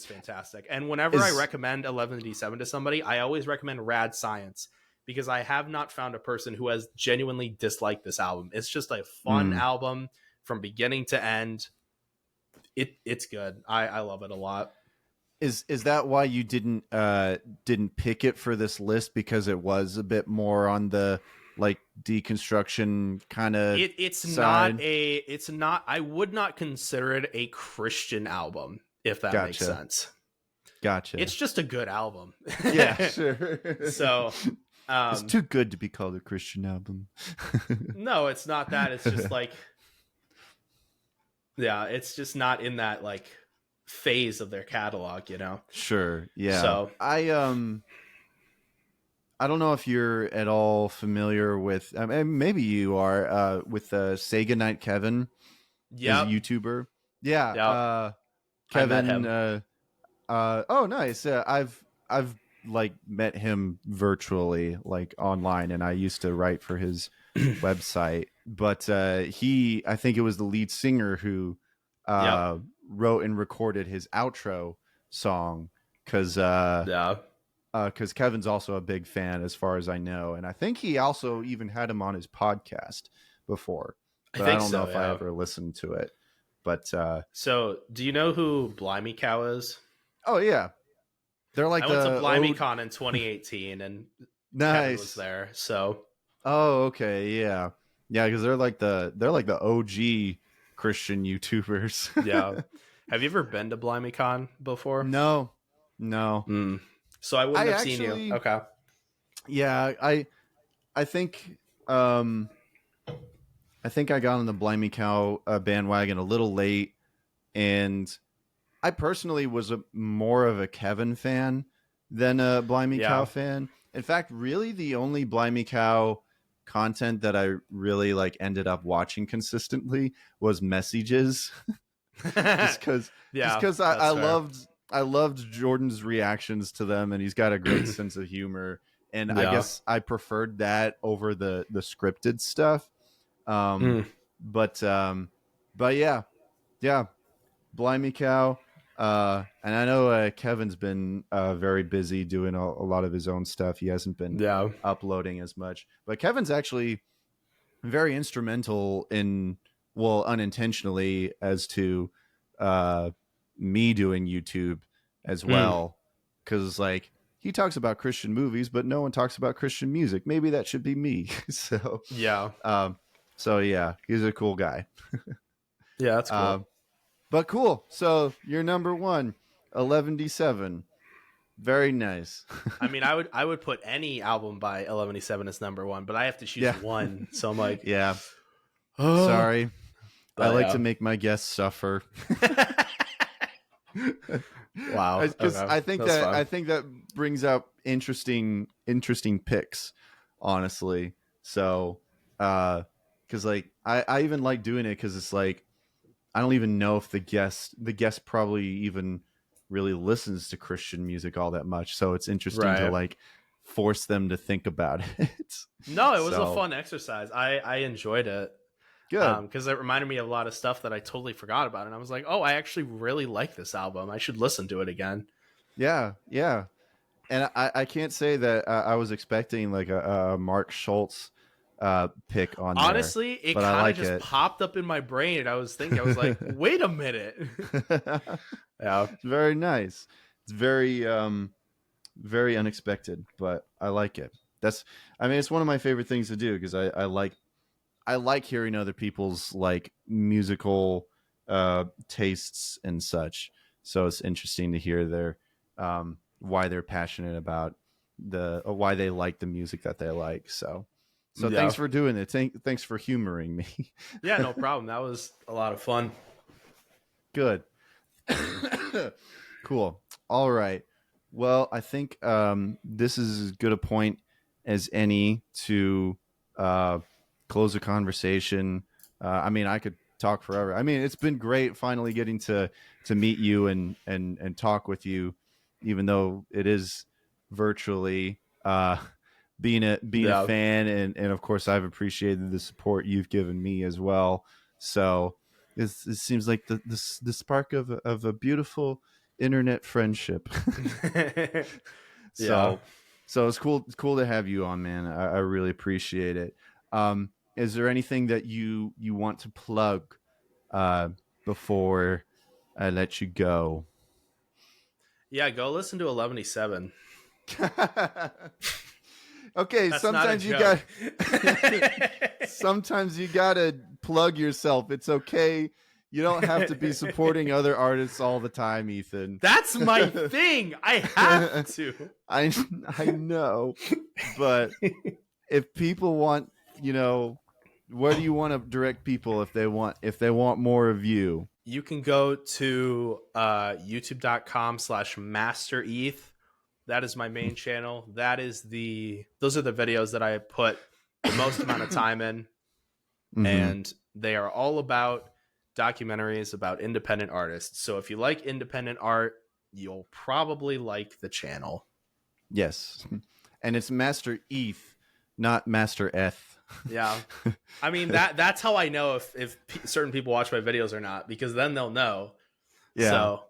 fantastic. And whenever I recommend 11D7 to somebody, I always recommend Rad Science, because I have not found a person who has genuinely disliked this album. It's just a fun album from beginning to end. It's good. I love it a lot. Is that why you didn't pick it for this list, because it was a bit more on the like deconstruction kind of side? It's not I would not consider it a Christian album, if that makes sense. Gotcha. It's just a good album. Yeah, sure. So it's too good to be called a Christian album. No, it's not that. It's just like, yeah, it's just not in that like phase of their catalog, you know? Sure. Yeah. So I don't know if you're at all familiar with, maybe you are, with Sega Night Kevin. Yeah. He's a YouTuber. Yeah. Yep. Kevin. I met him. Oh, nice. I've like met him virtually, like online, and I used to write for his website. But I think it was the lead singer who wrote and recorded his outro song because Kevin's also a big fan, as far as I know, and I think he also even had him on his podcast before. But I don't know if I ever listened to it. But so, do you know who Blimey Cow is? Oh yeah, they're like I went to BlimeyCon in 2018, and Kevin was there. So, okay, yeah, because they're like the OG Christian YouTubers. Yeah. Have you ever been to BlimeyCon before? No. So I wouldn't have seen you. Okay. Yeah, I think I got on the Blimey Cow bandwagon a little late, and I personally was more of a Kevin fan than a Blimey Cow fan. In fact, really the only Blimey Cow content that I really like ended up watching consistently was Messages. just because I loved Jordan's reactions to them, and he's got a great sense of humor, and I guess I preferred that over the scripted stuff. But yeah, Blimey Cow. And I know Kevin's been very busy doing a lot of his own stuff. He hasn't been uploading as much, but Kevin's actually very instrumental in, well, unintentionally, as to me doing YouTube as well, because like he talks about Christian movies, but no one talks about Christian music. Maybe that should be me. So he's a cool guy. Yeah, that's cool. But cool. So you're number one, 11D7. Very nice. I mean, I would put any album by 11D7 as number one, but I have to choose one. So I'm like, sorry. I like to make my guests suffer. Wow. Because I think that brings up interesting picks, honestly. So, because like I even like doing it because it's like I don't even know if the guest probably even really listens to Christian music all that much. So it's interesting to like force them to think about it. No, it was a fun exercise. I enjoyed it. Good. Because it reminded me of a lot of stuff that I totally forgot about. And I was like, oh, I actually really like this album. I should listen to it again. Yeah. And I can't say that I was expecting like a Mark Schultz pick on honestly there, it kind of just popped up in my brain, and I was like, wait a minute. It's very nice. It's very very unexpected, but I like it. It's one of my favorite things to do, because I like hearing other people's like musical tastes and such. So it's interesting to hear their why they're passionate about why they like the music that they like. So thanks for doing it. Thanks for humoring me. Yeah, no problem. That was a lot of fun. Good. Cool. All right. Well, I think this is as good a point as any to close the conversation. I could talk forever. It's been great finally getting to meet you and talk with you, even though it is virtually. Being a fan, and of course I've appreciated the support you've given me as well. So it seems like the spark of a beautiful internet friendship. So it's cool to have you on, man. I really appreciate it. Is there anything that you want to plug before I let you go? Yeah, go listen to 11D7. Okay, that's sometimes sometimes you gotta plug yourself. It's okay. You don't have to be supporting other artists all the time, Ethan. That's my thing. I have to. I know, but if people want, where do you want to direct people if they want more of you? You can go to youtube.com/MasterEth. That is my main channel. Those are the videos that I put the most amount of time in. And they are all about documentaries about independent artists. So if you like independent art, you'll probably like the channel. Yes. And it's MasterEth, not MasterEth. Yeah. I mean, that's how I know if certain people watch my videos or not, because then they'll know. Yeah. So,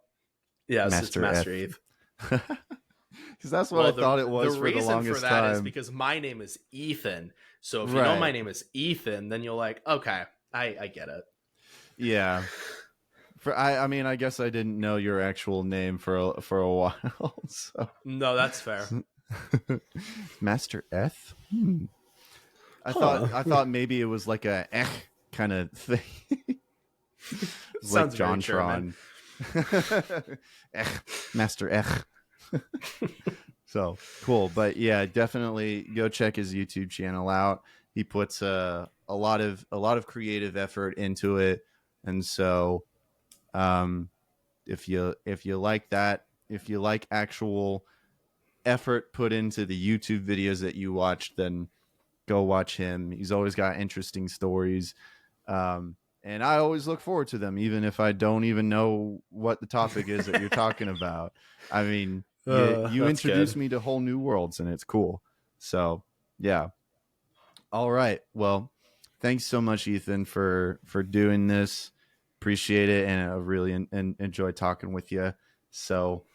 yes, it's MasterEth. Because that's what I thought it was for the longest time. The reason for that is because my name is Ethan. So if you know my name is Ethan, then you're like, okay, I get it. Yeah. I mean, I guess I didn't know your actual name for a while. So. No, that's fair. MasterEth? I thought maybe it was like a kind of thing. Sounds like JonTron. MasterEth. So cool. But yeah, definitely go check his YouTube channel out. He puts a lot of creative effort into it. And so if you like that, if you like actual effort put into the YouTube videos that you watch, then go watch him. He's always got interesting stories. And I always look forward to them, even if I don't even know what the topic is that you're talking about. I mean, you introduce me to whole new worlds, and it's cool. So, yeah. All right. Well, thanks so much, Ethan, for doing this. Appreciate it, and I really enjoy talking with you. So,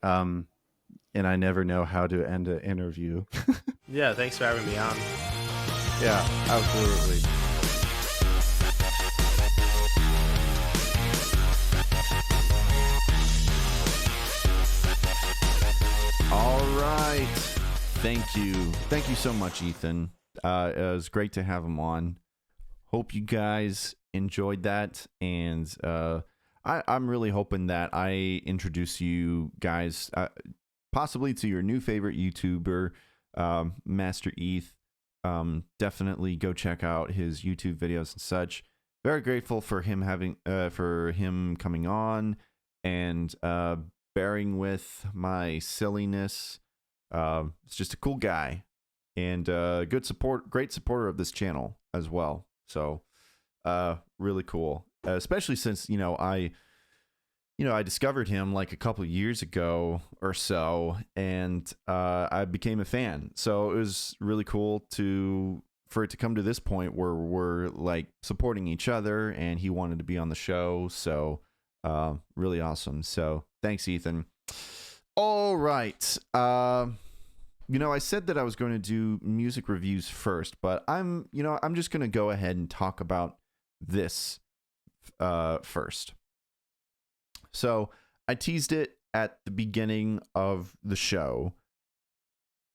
and I never know how to end an interview. Yeah, thanks for having me on. Yeah, absolutely. All right. Thank you so much, Ethan. It was great to have him on. Hope you guys enjoyed that, and I'm really hoping that I introduce you guys possibly to your new favorite YouTuber, MasterEth. Definitely go check out his YouTube videos and such. Very grateful for him coming on and bearing with my silliness. It's just a cool guy and great supporter of this channel as well. So really cool, especially since I discovered him like a couple years ago or so, and I became a fan. So it was really cool for it to come to this point where we're like supporting each other, and he wanted to be on the show. So really awesome. So thanks, Ethan. All right. I said that I was going to do music reviews first, but I'm just going to go ahead and talk about this first. So I teased it at the beginning of the show,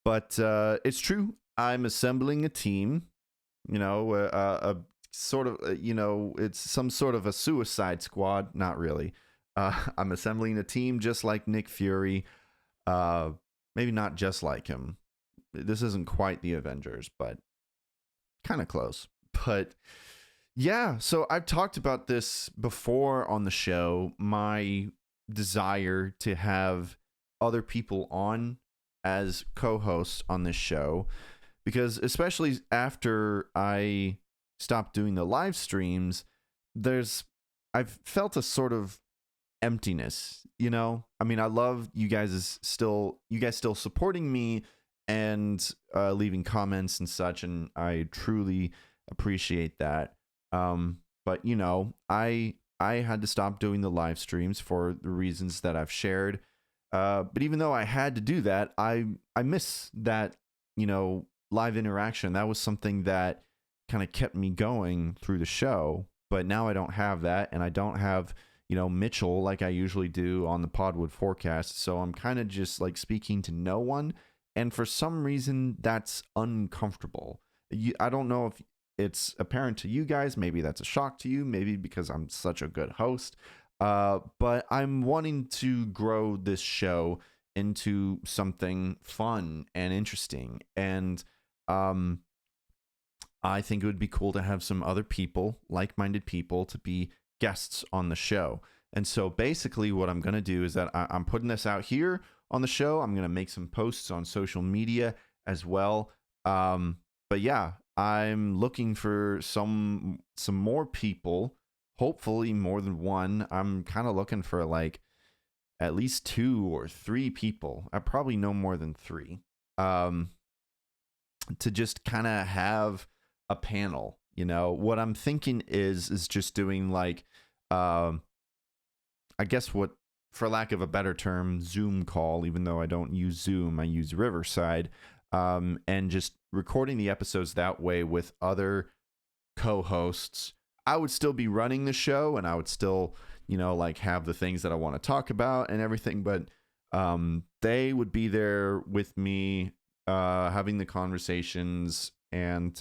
but it's true. I'm assembling a team, a sort of, it's some sort of a Suicide Squad. Not really. I'm assembling a team just like Nick Fury. Maybe not just like him. This isn't quite the Avengers, but kind of close. But yeah, so I've talked about this before on the show, my desire to have other people on as co-hosts on this show, because especially after I stopped doing the live streams, I've felt a sort of emptiness, I mean, I love you guys still supporting me and leaving comments and such, and I truly appreciate that. But I had to stop doing the live streams for the reasons that I've shared. But even though I had to do that, I miss that, live interaction. That was something that kind of kept me going through the show. But now I don't have that, and I don't have, Mitchell like I usually do on the Podwood Forecast. So I'm kind of just like speaking to no one. And for some reason, that's uncomfortable. I don't know if it's apparent to you guys. Maybe that's a shock to you. Maybe because I'm such a good host. But I'm wanting to grow this show into something fun and interesting. And I think it would be cool to have some other people, like-minded people, to be guests on the show. And so basically what I'm going to do is that I'm putting this out here on the show. I'm going to make some posts on social media as well. But yeah, I'm looking for some more people, hopefully more than one. I'm kind of looking for like at least 2 or 3 people. I probably know more than 3. To just kind of have a panel. What I'm thinking is just doing like, I guess for lack of a better term, Zoom call, even though I don't use Zoom, I use Riverside, and just recording the episodes that way with other co-hosts. I would still be running the show, and I would still, like have the things that I want to talk about and everything, but they would be there with me, having the conversations, and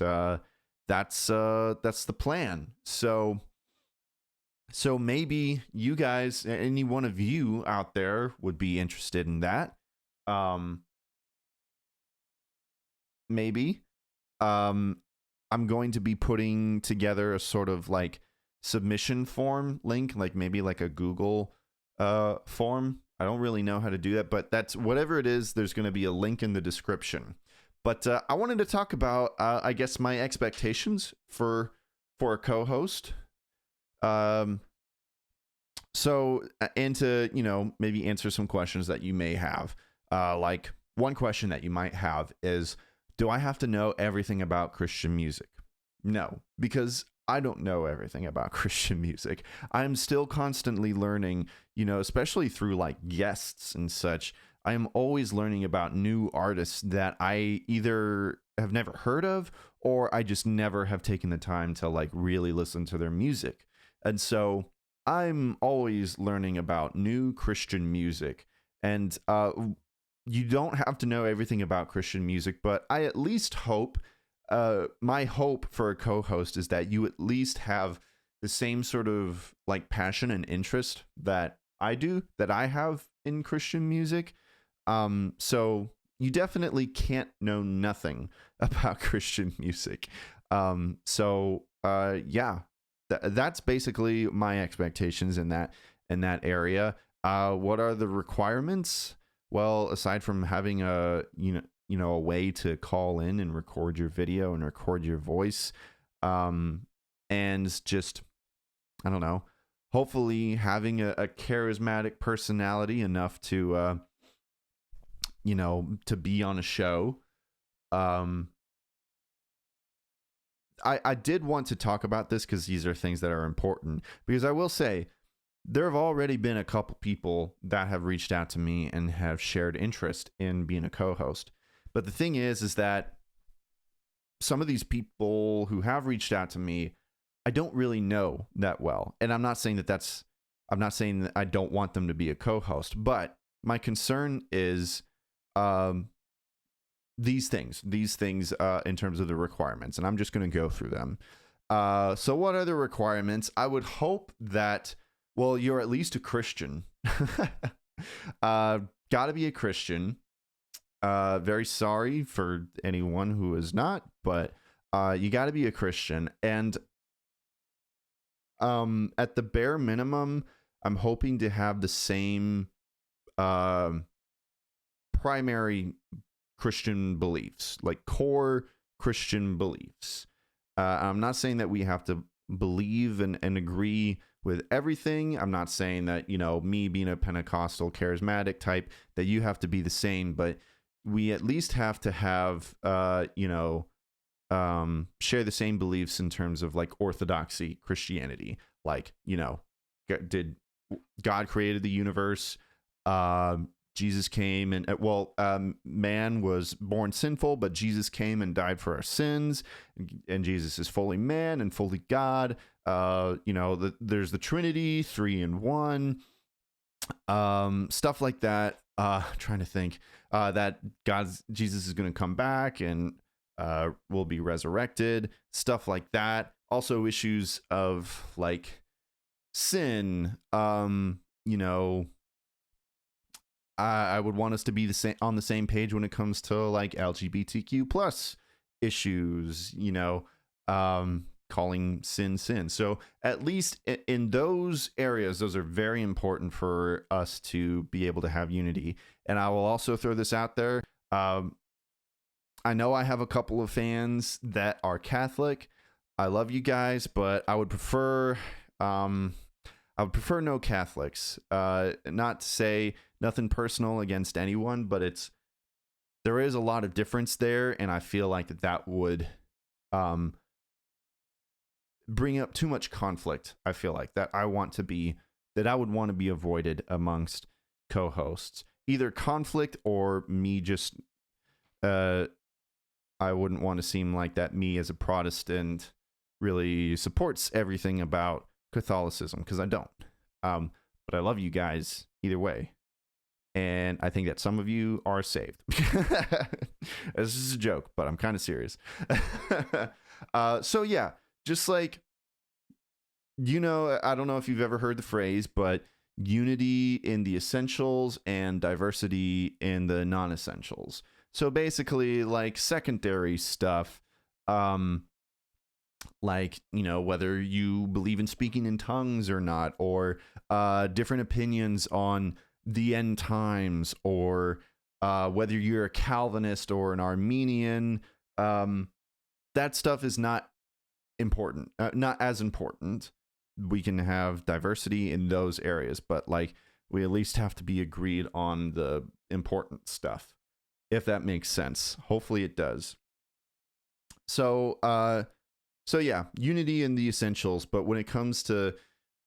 that's the plan. So maybe you guys, any one of you out there, would be interested in that. Maybe. I'm going to be putting together a sort of like submission form link, like maybe like a Google form. I don't really know how to do that, but that's whatever it is. There's going to be a link in the description. But I wanted to talk about, I guess, my expectations for a co-host. So, and to, maybe answer some questions that you may have. Like one question that you might have is, do I have to know everything about Christian music? No, because I don't know everything about Christian music. I'm still constantly learning, especially through like guests and such. I am always learning about new artists that I either have never heard of, or I just never have taken the time to like really listen to their music. And so I'm always learning about new Christian music. And you don't have to know everything about Christian music, but I at least hope, my hope for a co-host is that you at least have the same sort of like passion and interest that I have in Christian music. So you definitely can't know nothing about Christian music. Yeah, that's basically my expectations in that area. What are the requirements? Well, aside from having a way to call in and record your video and record your voice, and just, I don't know, hopefully having a charismatic personality enough to to be on a show. I did want to talk about this because these are things that are important, because I will say there have already been a couple people that have reached out to me and have shared interest in being a co-host. But the thing is that some of these people who have reached out to me, I don't really know that well. And I'm not saying that I don't want them to be a co-host, but my concern is these things in terms of the requirements, and I'm just going to go through them. So what are the requirements? I would hope that, well, you're at least a Christian. Gotta be a Christian. Very sorry for anyone who is not, but you gotta be a Christian. And at the bare minimum, I'm hoping to have the same primary Christian beliefs, like core Christian beliefs. I'm not saying that we have to believe and agree with everything. I'm not saying that, me being a Pentecostal charismatic type, that you have to be the same, but we at least have to have, share the same beliefs in terms of like orthodoxy Christianity. Like, did God created the universe? Jesus came and, man was born sinful, but Jesus came and died for our sins, and Jesus is fully man and fully God. There's the Trinity, 3 in 1, stuff like that. Trying to think, that Jesus is going to come back and will be resurrected, stuff like that. Also issues of like sin, I would want us to be on the same page when it comes to like LGBTQ plus issues, calling sin. So at least in those areas, those are very important for us to be able to have unity. And I will also throw this out there. I know I have a couple of fans that are Catholic. I love you guys, but I would prefer no Catholics. Not to say nothing personal against anyone, but there is a lot of difference there, and I feel like that would bring up too much conflict. I feel like that I would want to be avoided amongst co-hosts, either conflict or me just, I wouldn't want to seem like that me as a Protestant really supports everything about Catholicism, because I don't. But I love you guys either way. And I think that some of you are saved. This is a joke, but I'm kind of serious. So yeah, just like, I don't know if you've ever heard the phrase, but unity in the essentials and diversity in the non-essentials. So basically, like secondary stuff, like, whether you believe in speaking in tongues or not, or different opinions on the end times, or whether you're a Calvinist or an Armenian, that stuff is not important, not as important. We can have diversity in those areas, but like, we at least have to be agreed on the important stuff, if that makes sense. Hopefully it does. So yeah, unity in the essentials. But when it comes to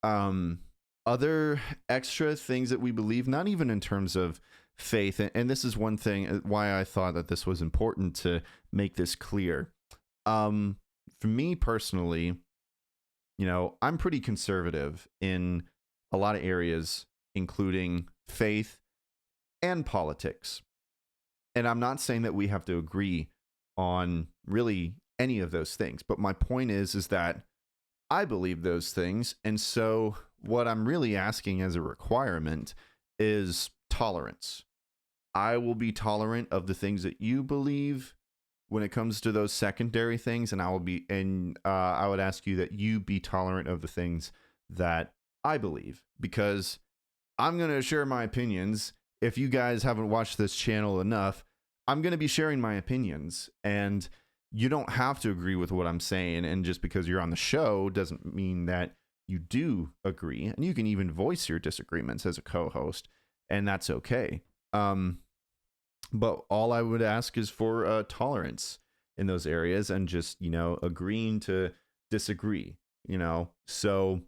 other extra things that we believe, not even in terms of faith, and this is one thing why I thought that this was important to make this clear. For me personally, I'm pretty conservative in a lot of areas, including faith and politics. And I'm not saying that we have to agree on really any of those things, but my point is that I believe those things. And so what I'm really asking as a requirement is tolerance. I will be tolerant of the things that you believe when it comes to those secondary things, and I would ask you that you be tolerant of the things that I believe, because I'm going to share my opinions. If you guys haven't watched this channel enough, I'm going to be sharing my opinions, and you don't have to agree with what I'm saying. And just because you're on the show doesn't mean that you do agree, and you can even voice your disagreements as a co-host, and that's okay. But all I would ask is for tolerance in those areas, and just, agreeing to disagree, So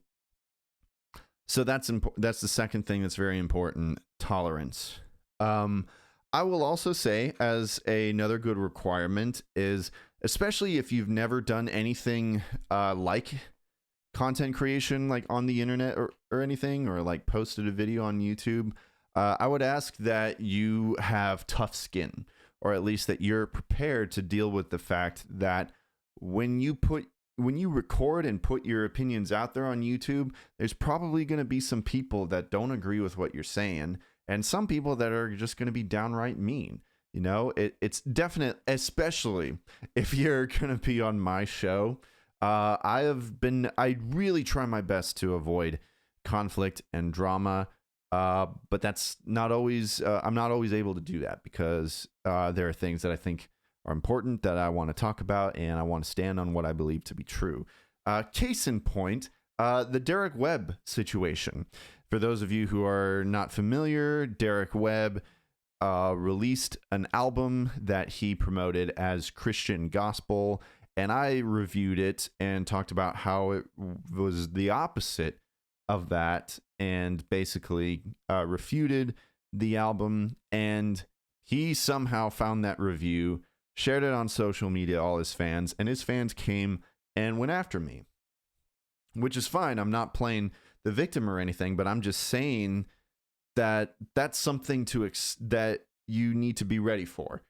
that's that's the second thing that's very important, tolerance. I will also say, as another good requirement, is especially if you've never done anything like content creation, like on the internet or anything, or like posted a video on YouTube, I would ask that you have tough skin, or at least that you're prepared to deal with the fact that when you record and put your opinions out there on YouTube, there's probably going to be some people that don't agree with what you're saying, and some people that are just going to be downright mean. It's definite, especially if you're going to be on my show. I really try my best to avoid conflict and drama. But that's not always, I'm not always able to do that, because there are things that I think are important that I want to talk about, and I want to stand on what I believe to be true. Case in point, the Derek Webb situation. For those of you who are not familiar, Derek Webb released an album that he promoted as Christian gospel, and I reviewed it and talked about how it was the opposite of that, and basically refuted the album. And he somehow found that review, shared it on social media, all his fans, and his fans came and went after me, which is fine. I'm not playing the victim or anything, but I'm just saying that that's something that you need to be ready for.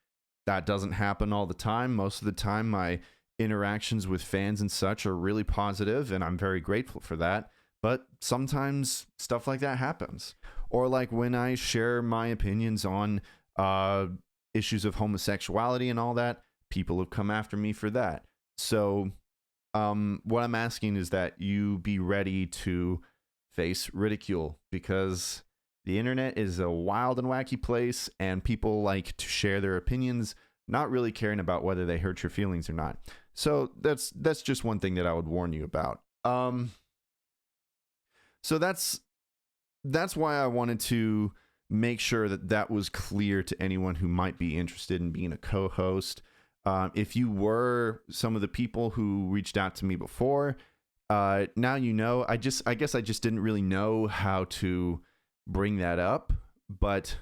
That doesn't happen all the time. Most of the time, my interactions with fans and such are really positive, and I'm very grateful for that. But sometimes stuff like that happens. Or like when I share my opinions on issues of homosexuality and all that, people have come after me for that. So what I'm asking is that you be ready to face ridicule, because the internet is a wild and wacky place, and people like to share their opinions, not really caring about whether they hurt your feelings or not. So that's just one thing that I would warn you about. So that's why I wanted to make sure that was clear to anyone who might be interested in being a co-host. If you were some of the people who reached out to me before, now you know. I guess I just didn't really know how to bring that up, but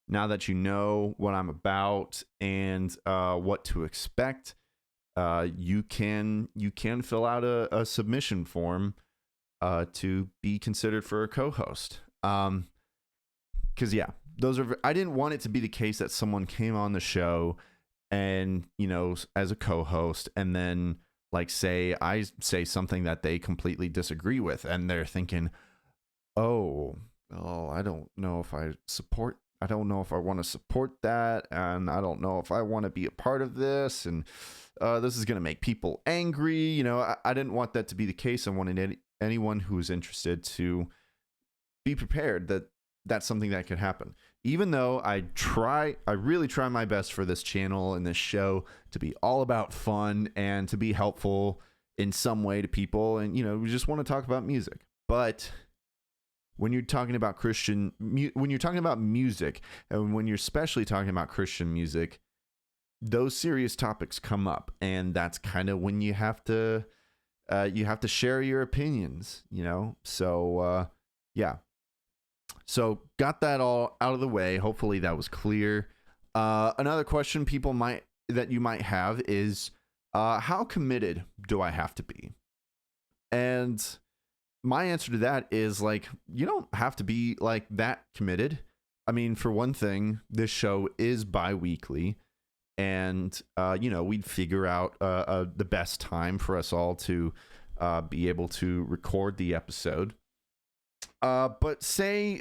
now that you know what I'm about and what to expect, you can fill out a submission form to be considered for a co-host. Because yeah, I didn't want it to be the case that someone came on the show and, you know, as a co-host, and then like I say something that they completely disagree with, and they're thinking, oh, I don't know if I don't know if I want to support that, and I don't know if I want to be a part of this, and this is going to make people angry. You know, I didn't want that to be the case. I wanted anyone who was interested to be prepared that that's something that could happen. Even though I really try my best for this channel and this show to be all about fun and to be helpful in some way to people. And, you know, we just want to talk about music. But when you're talking about when you're talking about music, and when you're especially talking about Christian music, those serious topics come up. And that's kind of when you have to share your opinions, you know? So, yeah. So got that all out of the way. Hopefully that was clear. Another question that you might have is, how committed do I have to be? And my answer to that is, like, you don't have to be like that committed. I mean, for one thing, this show is bi-weekly, and you know, we'd figure out the best time for us all to be able to record the episode. But say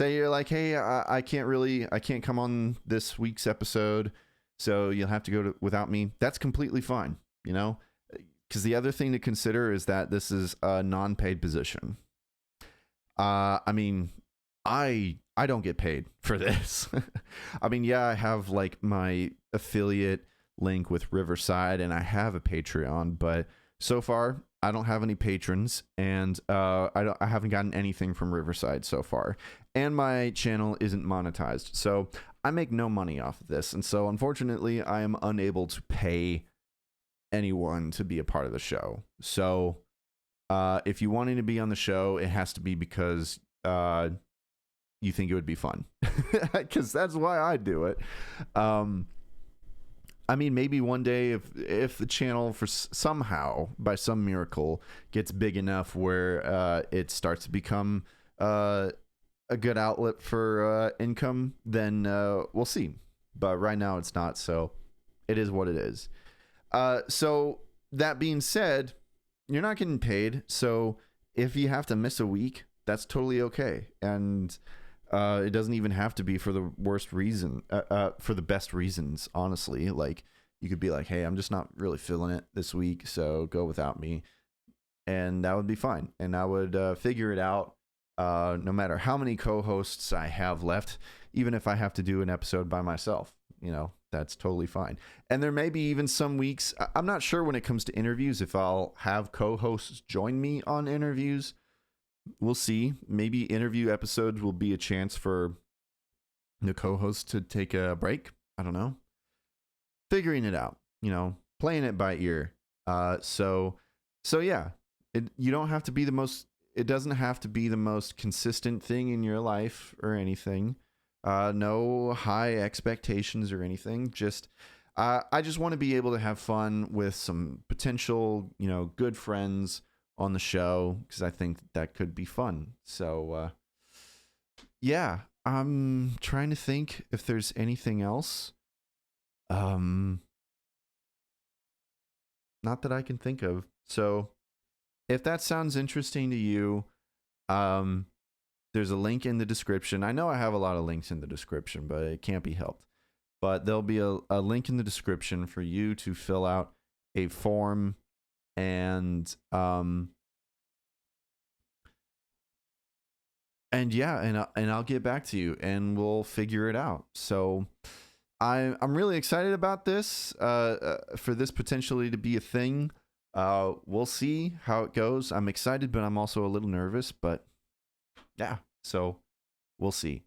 you're like, hey, I can't come on this week's episode, so you'll have to go without me. That's completely fine, you know, because the other thing to consider is that this is a non-paid position. I mean, I don't get paid for this. I mean, yeah, I have like my affiliate link with Riverside, and I have a Patreon, but so far I don't have any patrons, and I haven't gotten anything from Riverside so far, and my channel isn't monetized, so I make no money off of this. And so unfortunately I am unable to pay anyone to be a part of the show. So if you wanted to be on the show, it has to be because you think it would be fun, because that's why I do it. I mean, maybe one day if the channel somehow, by some miracle, gets big enough where it starts to become a good outlet for income, then we'll see. But right now it's not, so it is what it is. So that being said, you're not getting paid, so if you have to miss a week, that's totally okay. And it doesn't even have to be for the worst reason, for the best reasons, honestly. Like, you could be like, hey, I'm just not really feeling it this week, so go without me. And that would be fine. And I would figure it out no matter how many co-hosts I have left, even if I have to do an episode by myself. You know, that's totally fine. And there may be even some weeks, I'm not sure when it comes to interviews if I'll have co-hosts join me on interviews. We'll see. Maybe interview episodes will be a chance for the co-host to take a break. I don't know. Figuring it out, you know, playing it by ear. So yeah, you don't have to be it doesn't have to be the most consistent thing in your life or anything. No high expectations or anything. Just, I just want to be able to have fun with some potential, you know, good friends on the show, because I think that could be fun. So yeah, I'm trying to think if there's anything else. Not that I can think of. So if that sounds interesting to you, there's a link in the description. I know I have a lot of links in the description, but it can't be helped. But there'll be a link in the description for you to fill out a form, and yeah, and I'll get back to you, and we'll figure it out. So I'm really excited about this, for this potentially to be a thing. We'll see how it goes. I'm excited, but I'm also a little nervous, but yeah, so we'll see.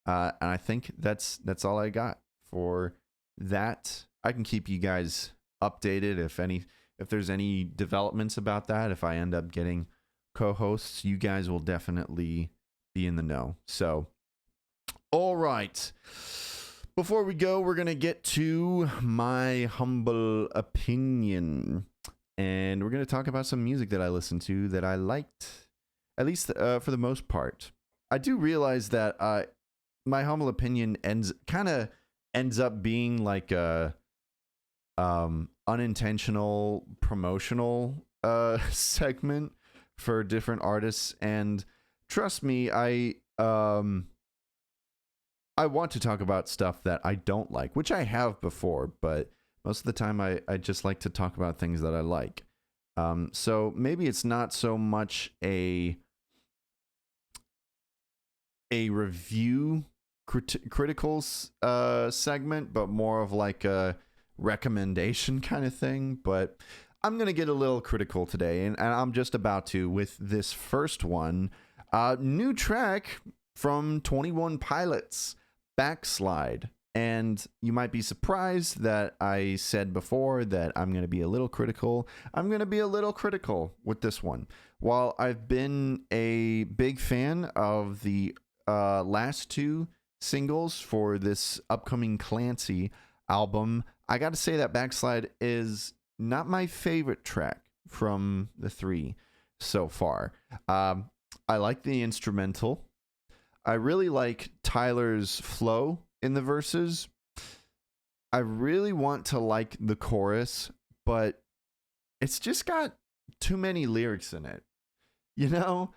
And I think that's all I got for that. I can keep you guys updated if there's any developments about that, if I end up getting co-hosts, you guys will definitely be in the know. So, all right. Before we go, we're going to get to my humble opinion. And we're going to talk about some music that I listened to that I liked, at least for the most part. I do realize that my humble opinion ends up being like a unintentional promotional segment for different artists. And trust me, I want to talk about stuff that I don't like, which I have before, but most of the time I just like to talk about things that I like. So maybe it's not so much a review critical segment, but more of like a recommendation kind of thing. But I'm going to get a little critical today, and I'm just about to with this first one. New track from 21 Pilots, Backslide. And you might be surprised that I said before that I'm going to be a little critical. I'm going to be a little critical with this one. While I've been a big fan of the last two singles for this upcoming Clancy album, I got to say that Backslide is not my favorite track from the three so far. I like the instrumental. I really like Tyler's flow in the verses. I really want to like the chorus, but it's just got too many lyrics in it. You know,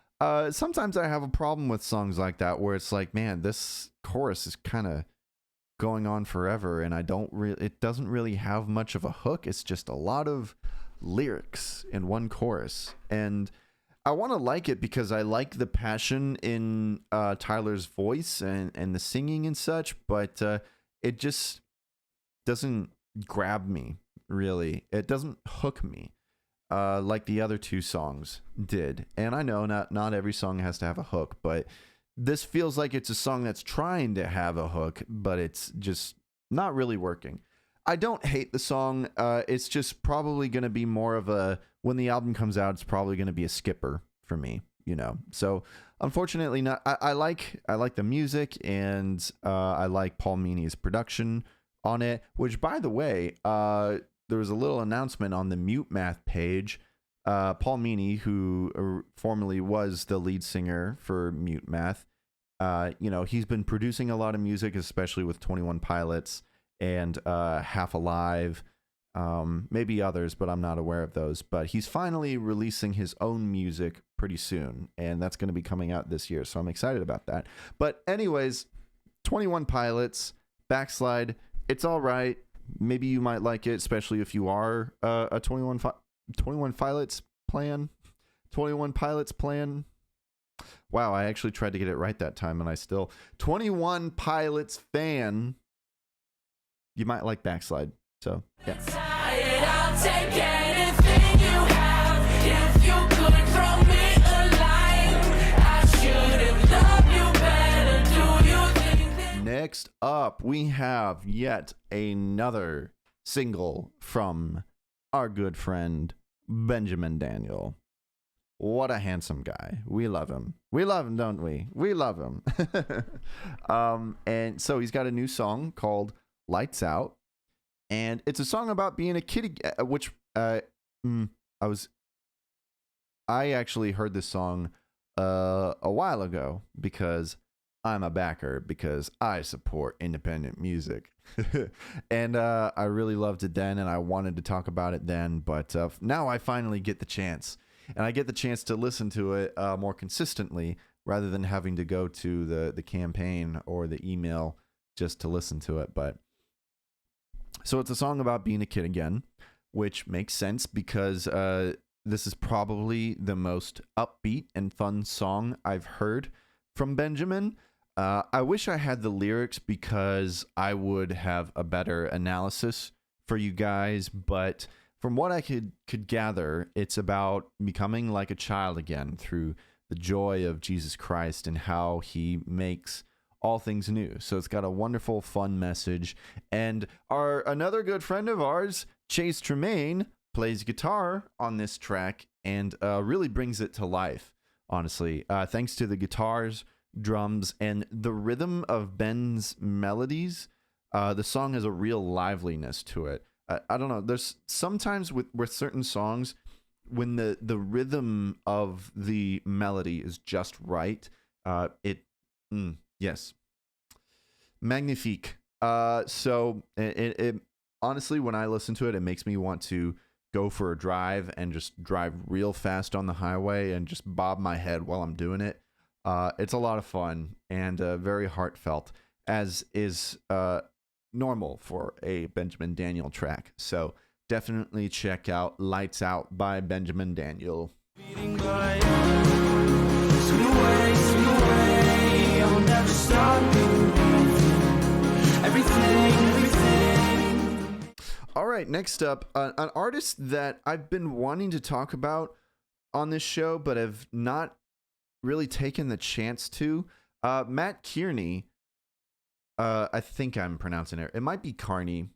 sometimes I have a problem with songs like that where it's like, man, this chorus is kind of going on forever, and it doesn't really have much of a hook. It's just a lot of lyrics in one chorus, and I want to like it because I like the passion in Tyler's voice and the singing and such, but it just doesn't grab me, really. It doesn't hook me like the other two songs did. And I know not every song has to have a hook, but this feels like it's a song that's trying to have a hook, but it's just not really working. I don't hate the song. It's just probably going to be more of a, when the album comes out, it's probably going to be a skipper for me, you know. So unfortunately not. I like the music, and I like Paul Meany's production on it, which, by the way, there was a little announcement on the Mute Math page. Paul Meany, who formerly was the lead singer for Mute Math, he's been producing a lot of music, especially with 21 Pilots and Half Alive, maybe others, but I'm not aware of those. But he's finally releasing his own music pretty soon, and that's going to be coming out this year, so I'm excited about that. But anyways, 21 Pilots, Backslide, it's all right. Maybe you might like it, especially if you are a 21 Pilots plan. 21 Pilots plan. Wow, I actually tried to get it right that time, and I still 21 Pilots fan. You might like Backslide. So, yeah. I'll take anything you have. If you could throw me a line, I should have loved you better. Do you think that... Next up, we have yet another single from our good friend Benjamin Daniel. What a handsome guy. We love him. We love him, don't we? We love him. And so he's got a new song called Lights Out. And it's a song about being a kid, which I actually heard this song a while ago because I'm a backer, because I support independent music. And I really loved it then, and I wanted to talk about it then, but now I finally get the chance. And I get the chance to listen to it more consistently rather than having to go to the campaign or the email just to listen to it. But so it's a song about being a kid again, which makes sense because this is probably the most upbeat and fun song I've heard from Benjamin. I wish I had the lyrics because I would have a better analysis for you guys, but from what I could gather, it's about becoming like a child again through the joy of Jesus Christ and how he makes all things new. So it's got a wonderful, fun message. And another good friend of ours, Chase Tremaine, plays guitar on this track and really brings it to life, honestly. Thanks to the guitars, drums, and the rhythm of Ben's melodies, the song has a real liveliness to it. I don't know. There's sometimes with certain songs, when the rhythm of the melody is just right, yes, magnifique. So it honestly, when I listen to it, it makes me want to go for a drive and just drive real fast on the highway and just bob my head while I'm doing it. It's a lot of fun and very heartfelt, as is normal for a Benjamin Daniel track. So definitely check out Lights Out by Benjamin Daniel. All right, next up, an artist that I've been wanting to talk about on this show, but have not really taken the chance to. Matt Kearney. I think I'm pronouncing it. It might be Kearney,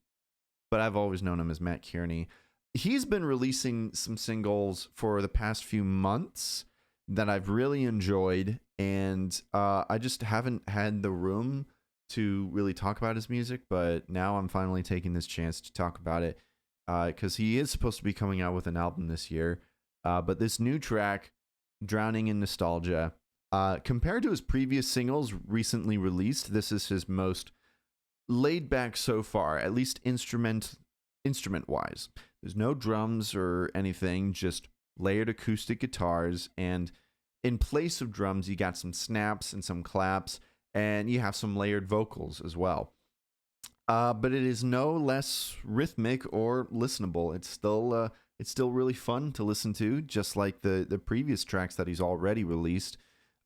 but I've always known him as Matt Kearney. He's been releasing some singles for the past few months that I've really enjoyed, and I just haven't had the room to really talk about his music, but now I'm finally taking this chance to talk about it because he is supposed to be coming out with an album this year. But this new track, Drowning in Nostalgia, compared to his previous singles recently released, this is his most laid back so far, at least instrument wise. There's no drums or anything, just layered acoustic guitars, and in place of drums, you got some snaps and some claps, and you have some layered vocals as well. But it is no less rhythmic or listenable. It's still really fun to listen to, just like the previous tracks that he's already released.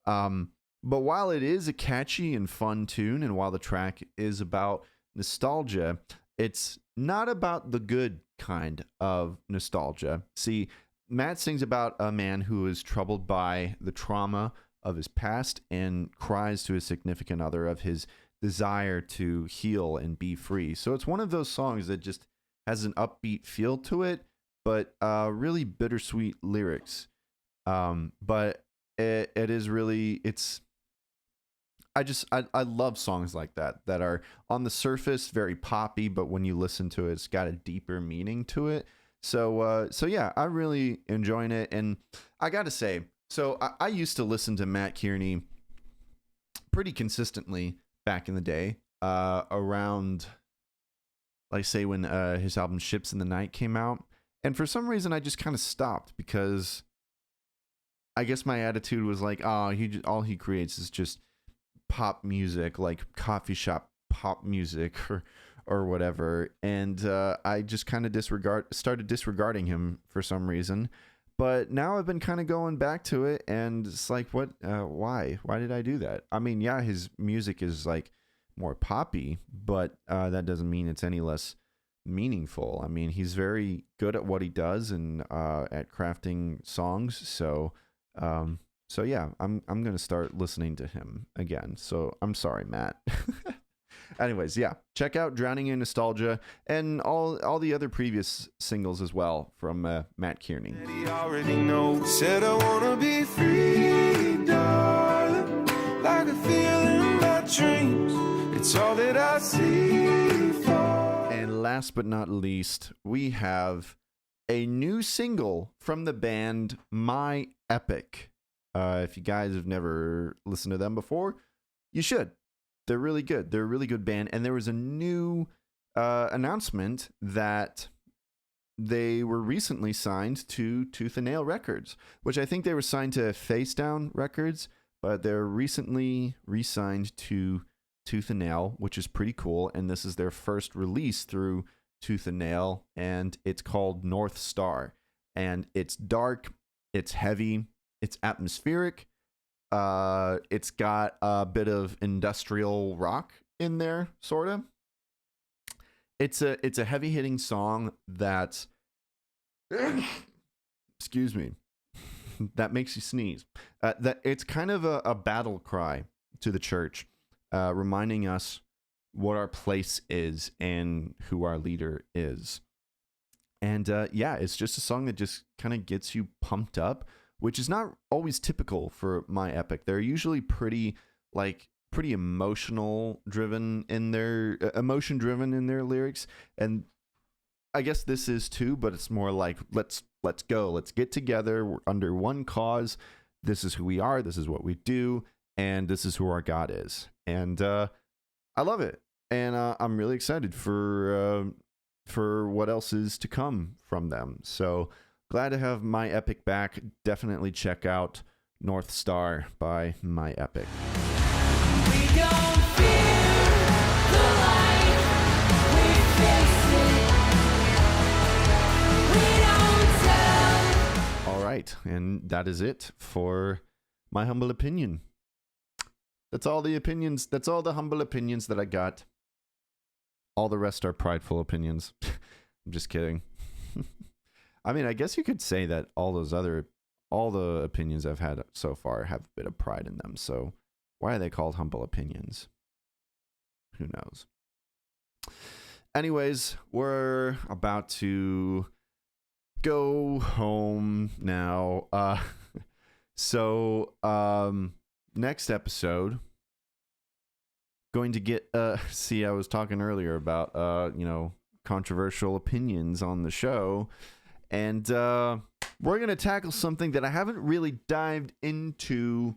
But while it is a catchy and fun tune, and while the track is about nostalgia, it's not about the good kind of nostalgia. See, Matt sings about a man who is troubled by the trauma of his past and cries to his significant other of his desire to heal and be free. So it's one of those songs that just has an upbeat feel to it, but really bittersweet lyrics. But it is really, I love songs like that are on the surface very poppy, but when you listen to it, it's got a deeper meaning to it. So yeah, I'm really enjoying it. And I gotta say, so I used to listen to Matt Kearney pretty consistently back in the day, around, like, say, when his album Ships in the Night came out. And for some reason, I just kind of stopped because I guess my attitude was like, oh, all he creates is just pop music, like coffee shop pop music or whatever. And I just kind of started disregarding him for some reason. But now I've been kind of going back to it, and it's like, what? Why? Why did I do that? I mean, yeah, his music is like more poppy, but that doesn't mean it's any less meaningful. I mean, he's very good at what he does and at crafting songs. So yeah, I'm gonna start listening to him again. So I'm sorry, Matt. Anyways, yeah, check out Drowning in Nostalgia and all the other previous singles as well from Matt Kearney. He already knows. Said I wanna be free, darling, like a feeling my dreams. It's all that I see for. And last but not least, we have a new single from the band My Epic. If you guys have never listened to them before, you should. They're really good. They're a really good band. And there was a new announcement that they were recently signed to Tooth and Nail Records, which I think they were signed to Face Down Records, but they're recently re-signed to Tooth and Nail, which is pretty cool. And this is their first release through Tooth and Nail, and it's called North Star. And it's dark, it's heavy, it's atmospheric. It's got a bit of industrial rock in there, sort of. It's a heavy hitting song that, excuse me, that makes you sneeze. That it's kind of a battle cry to the church, reminding us what our place is and who our leader is. And yeah, it's just a song that just kind of gets you pumped up, which is not always typical for My Epic. They're usually pretty emotion driven in their lyrics, and I guess this is too, but it's more like let's go, let's get together, we're under one cause. This is who we are, this is what we do, and this is who our God is. And I love it, and I'm really excited for what else is to come from them. So glad to have My Epic back. Definitely check out North Star by My Epic. We don't fear the light, we face it. We don't tell. All right, and that is it for my humble opinion. That's all the opinions. That's all the humble opinions that I got. All the rest are prideful opinions. I'm just kidding. I mean, I guess you could say that all the opinions I've had so far have a bit of pride in them. So why are they called humble opinions? Who knows? Anyways, we're about to go home now. So next episode, going to get see, I was talking earlier about controversial opinions on the show, and we're gonna tackle something that I haven't really dived into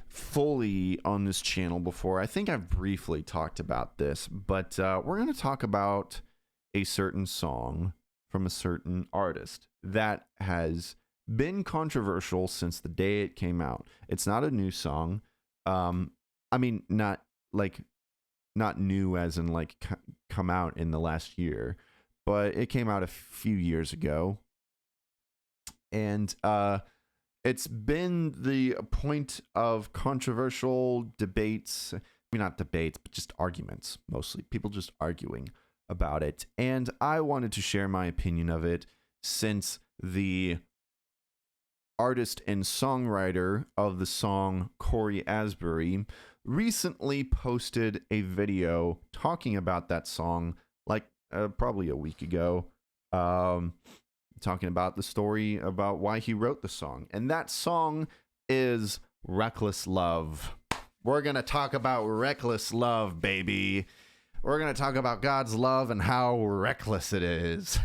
fully on this channel before. I think I've briefly talked about this, but we're gonna talk about a certain song from a certain artist that has been controversial since the day it came out. It's not a new song. I mean, not new as in like come out in the last year, but it came out a few years ago, and it's been the point of controversial debates. I mean, not debates, but just arguments, mostly people just arguing about it. And I wanted to share my opinion of it, since the artist and songwriter of the song, Corey Asbury, recently posted a video talking about that song, like probably a week ago, talking about the story about why he wrote the song. And that song is Reckless Love. We're going to talk about reckless love, baby. We're going to talk about God's love and how reckless it is.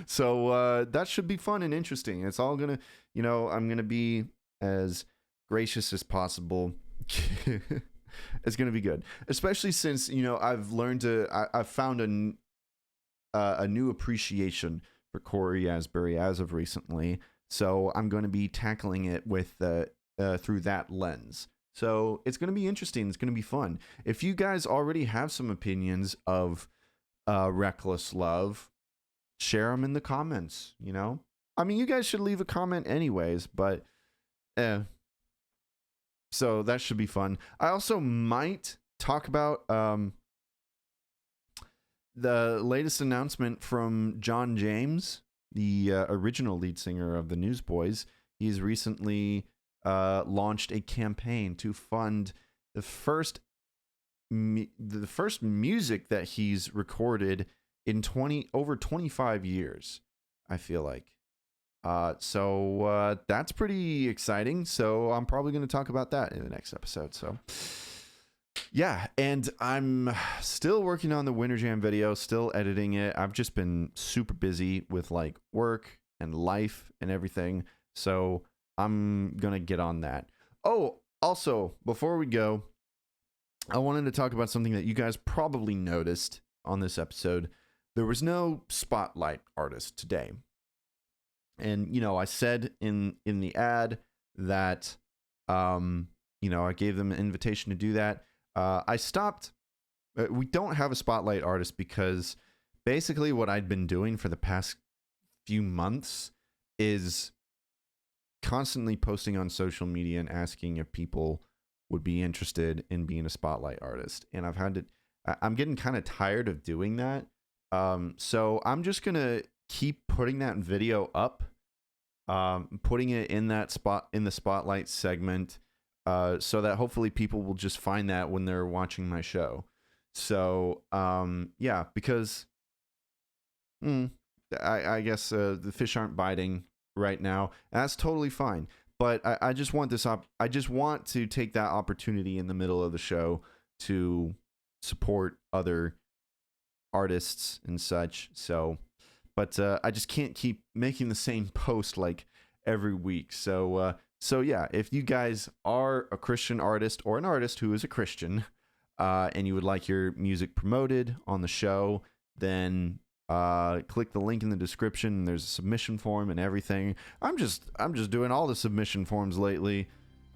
So that should be fun and interesting. It's all going to, I'm going to be as gracious as possible. It's going to be good, especially since, I've found a new appreciation for Corey Asbury as of recently. So I'm going to be tackling it with through that lens. So it's going to be interesting. It's going to be fun. If you guys already have some opinions of Reckless Love, share them in the comments, I mean, you guys should leave a comment anyways, but so that should be fun. I also might talk about the latest announcement from John James, the original lead singer of the Newsboys. He's recently launched a campaign to fund the first music that he's recorded in over 25 years, I feel like. So that's pretty exciting. So I'm probably going to talk about that in the next episode. So yeah, and I'm still working on the Winter Jam video, still editing it. I've just been super busy with like work and life and everything. So I'm going to get on that. Oh, also, before we go, I wanted to talk about something that you guys probably noticed on this episode. There was no spotlight artist today. And, I said in the ad that, I gave them an invitation to do that. I stopped. We don't have a spotlight artist because basically what I'd been doing for the past few months is constantly posting on social media and asking if people would be interested in being a spotlight artist. And I'm getting kind of tired of doing that. So I'm just going to keep putting that video up, putting it in the spotlight segment, so that hopefully people will just find that when they're watching my show. So, yeah, because I guess the fish aren't biting right now. That's totally fine. But I just want I just want to take that opportunity in the middle of the show to support other artists and such. So, but I just can't keep making the same post like every week. So yeah, if you guys are a Christian artist or an artist who is a Christian, and you would like your music promoted on the show, then click the link in the description. There's a submission form and everything. I'm just doing all the submission forms lately.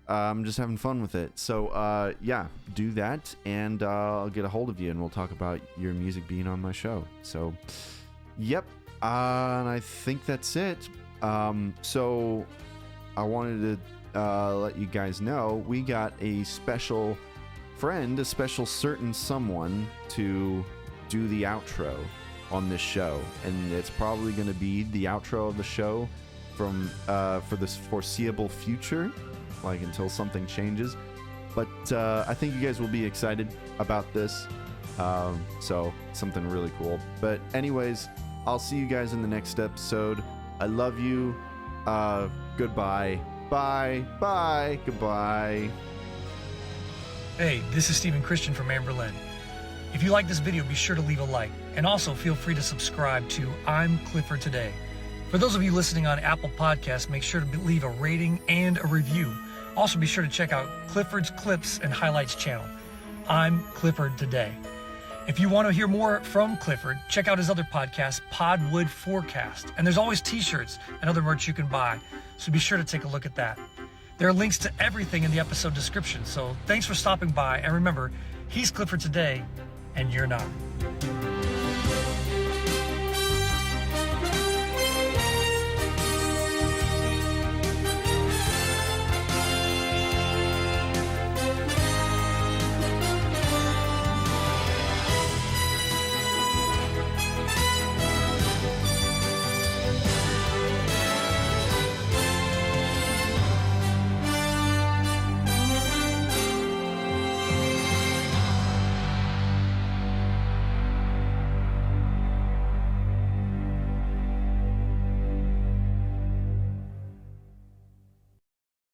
I'm just having fun with it. So yeah, do that, and I'll get a hold of you, and we'll talk about your music being on my show. So, yep, and I think that's it. So I wanted to let you guys know we got a special friend, a special certain someone to do the outro on this show, and it's probably going to be the outro of the show from for this foreseeable future, like until something changes. But I think you guys will be excited about this, so something really cool. But anyways, I'll see you guys in the next episode. I love you. Goodbye. Bye. Goodbye. Hey, this is Stephen Christian from Amberlin. If you like this video, be sure to leave a like, and also feel free to subscribe to I'm Clifford Today. For those of you listening on Apple Podcasts, make sure to leave a rating and a review. Also, be sure to check out Clifford's Clips and Highlights channel. I'm Clifford Today. If you want to hear more from Clifford, check out his other podcast, Podwood Forecast. And there's always t-shirts and other merch you can buy, so be sure to take a look at that. There are links to everything in the episode description, so thanks for stopping by, and remember, he's Clifford Today, and you're not.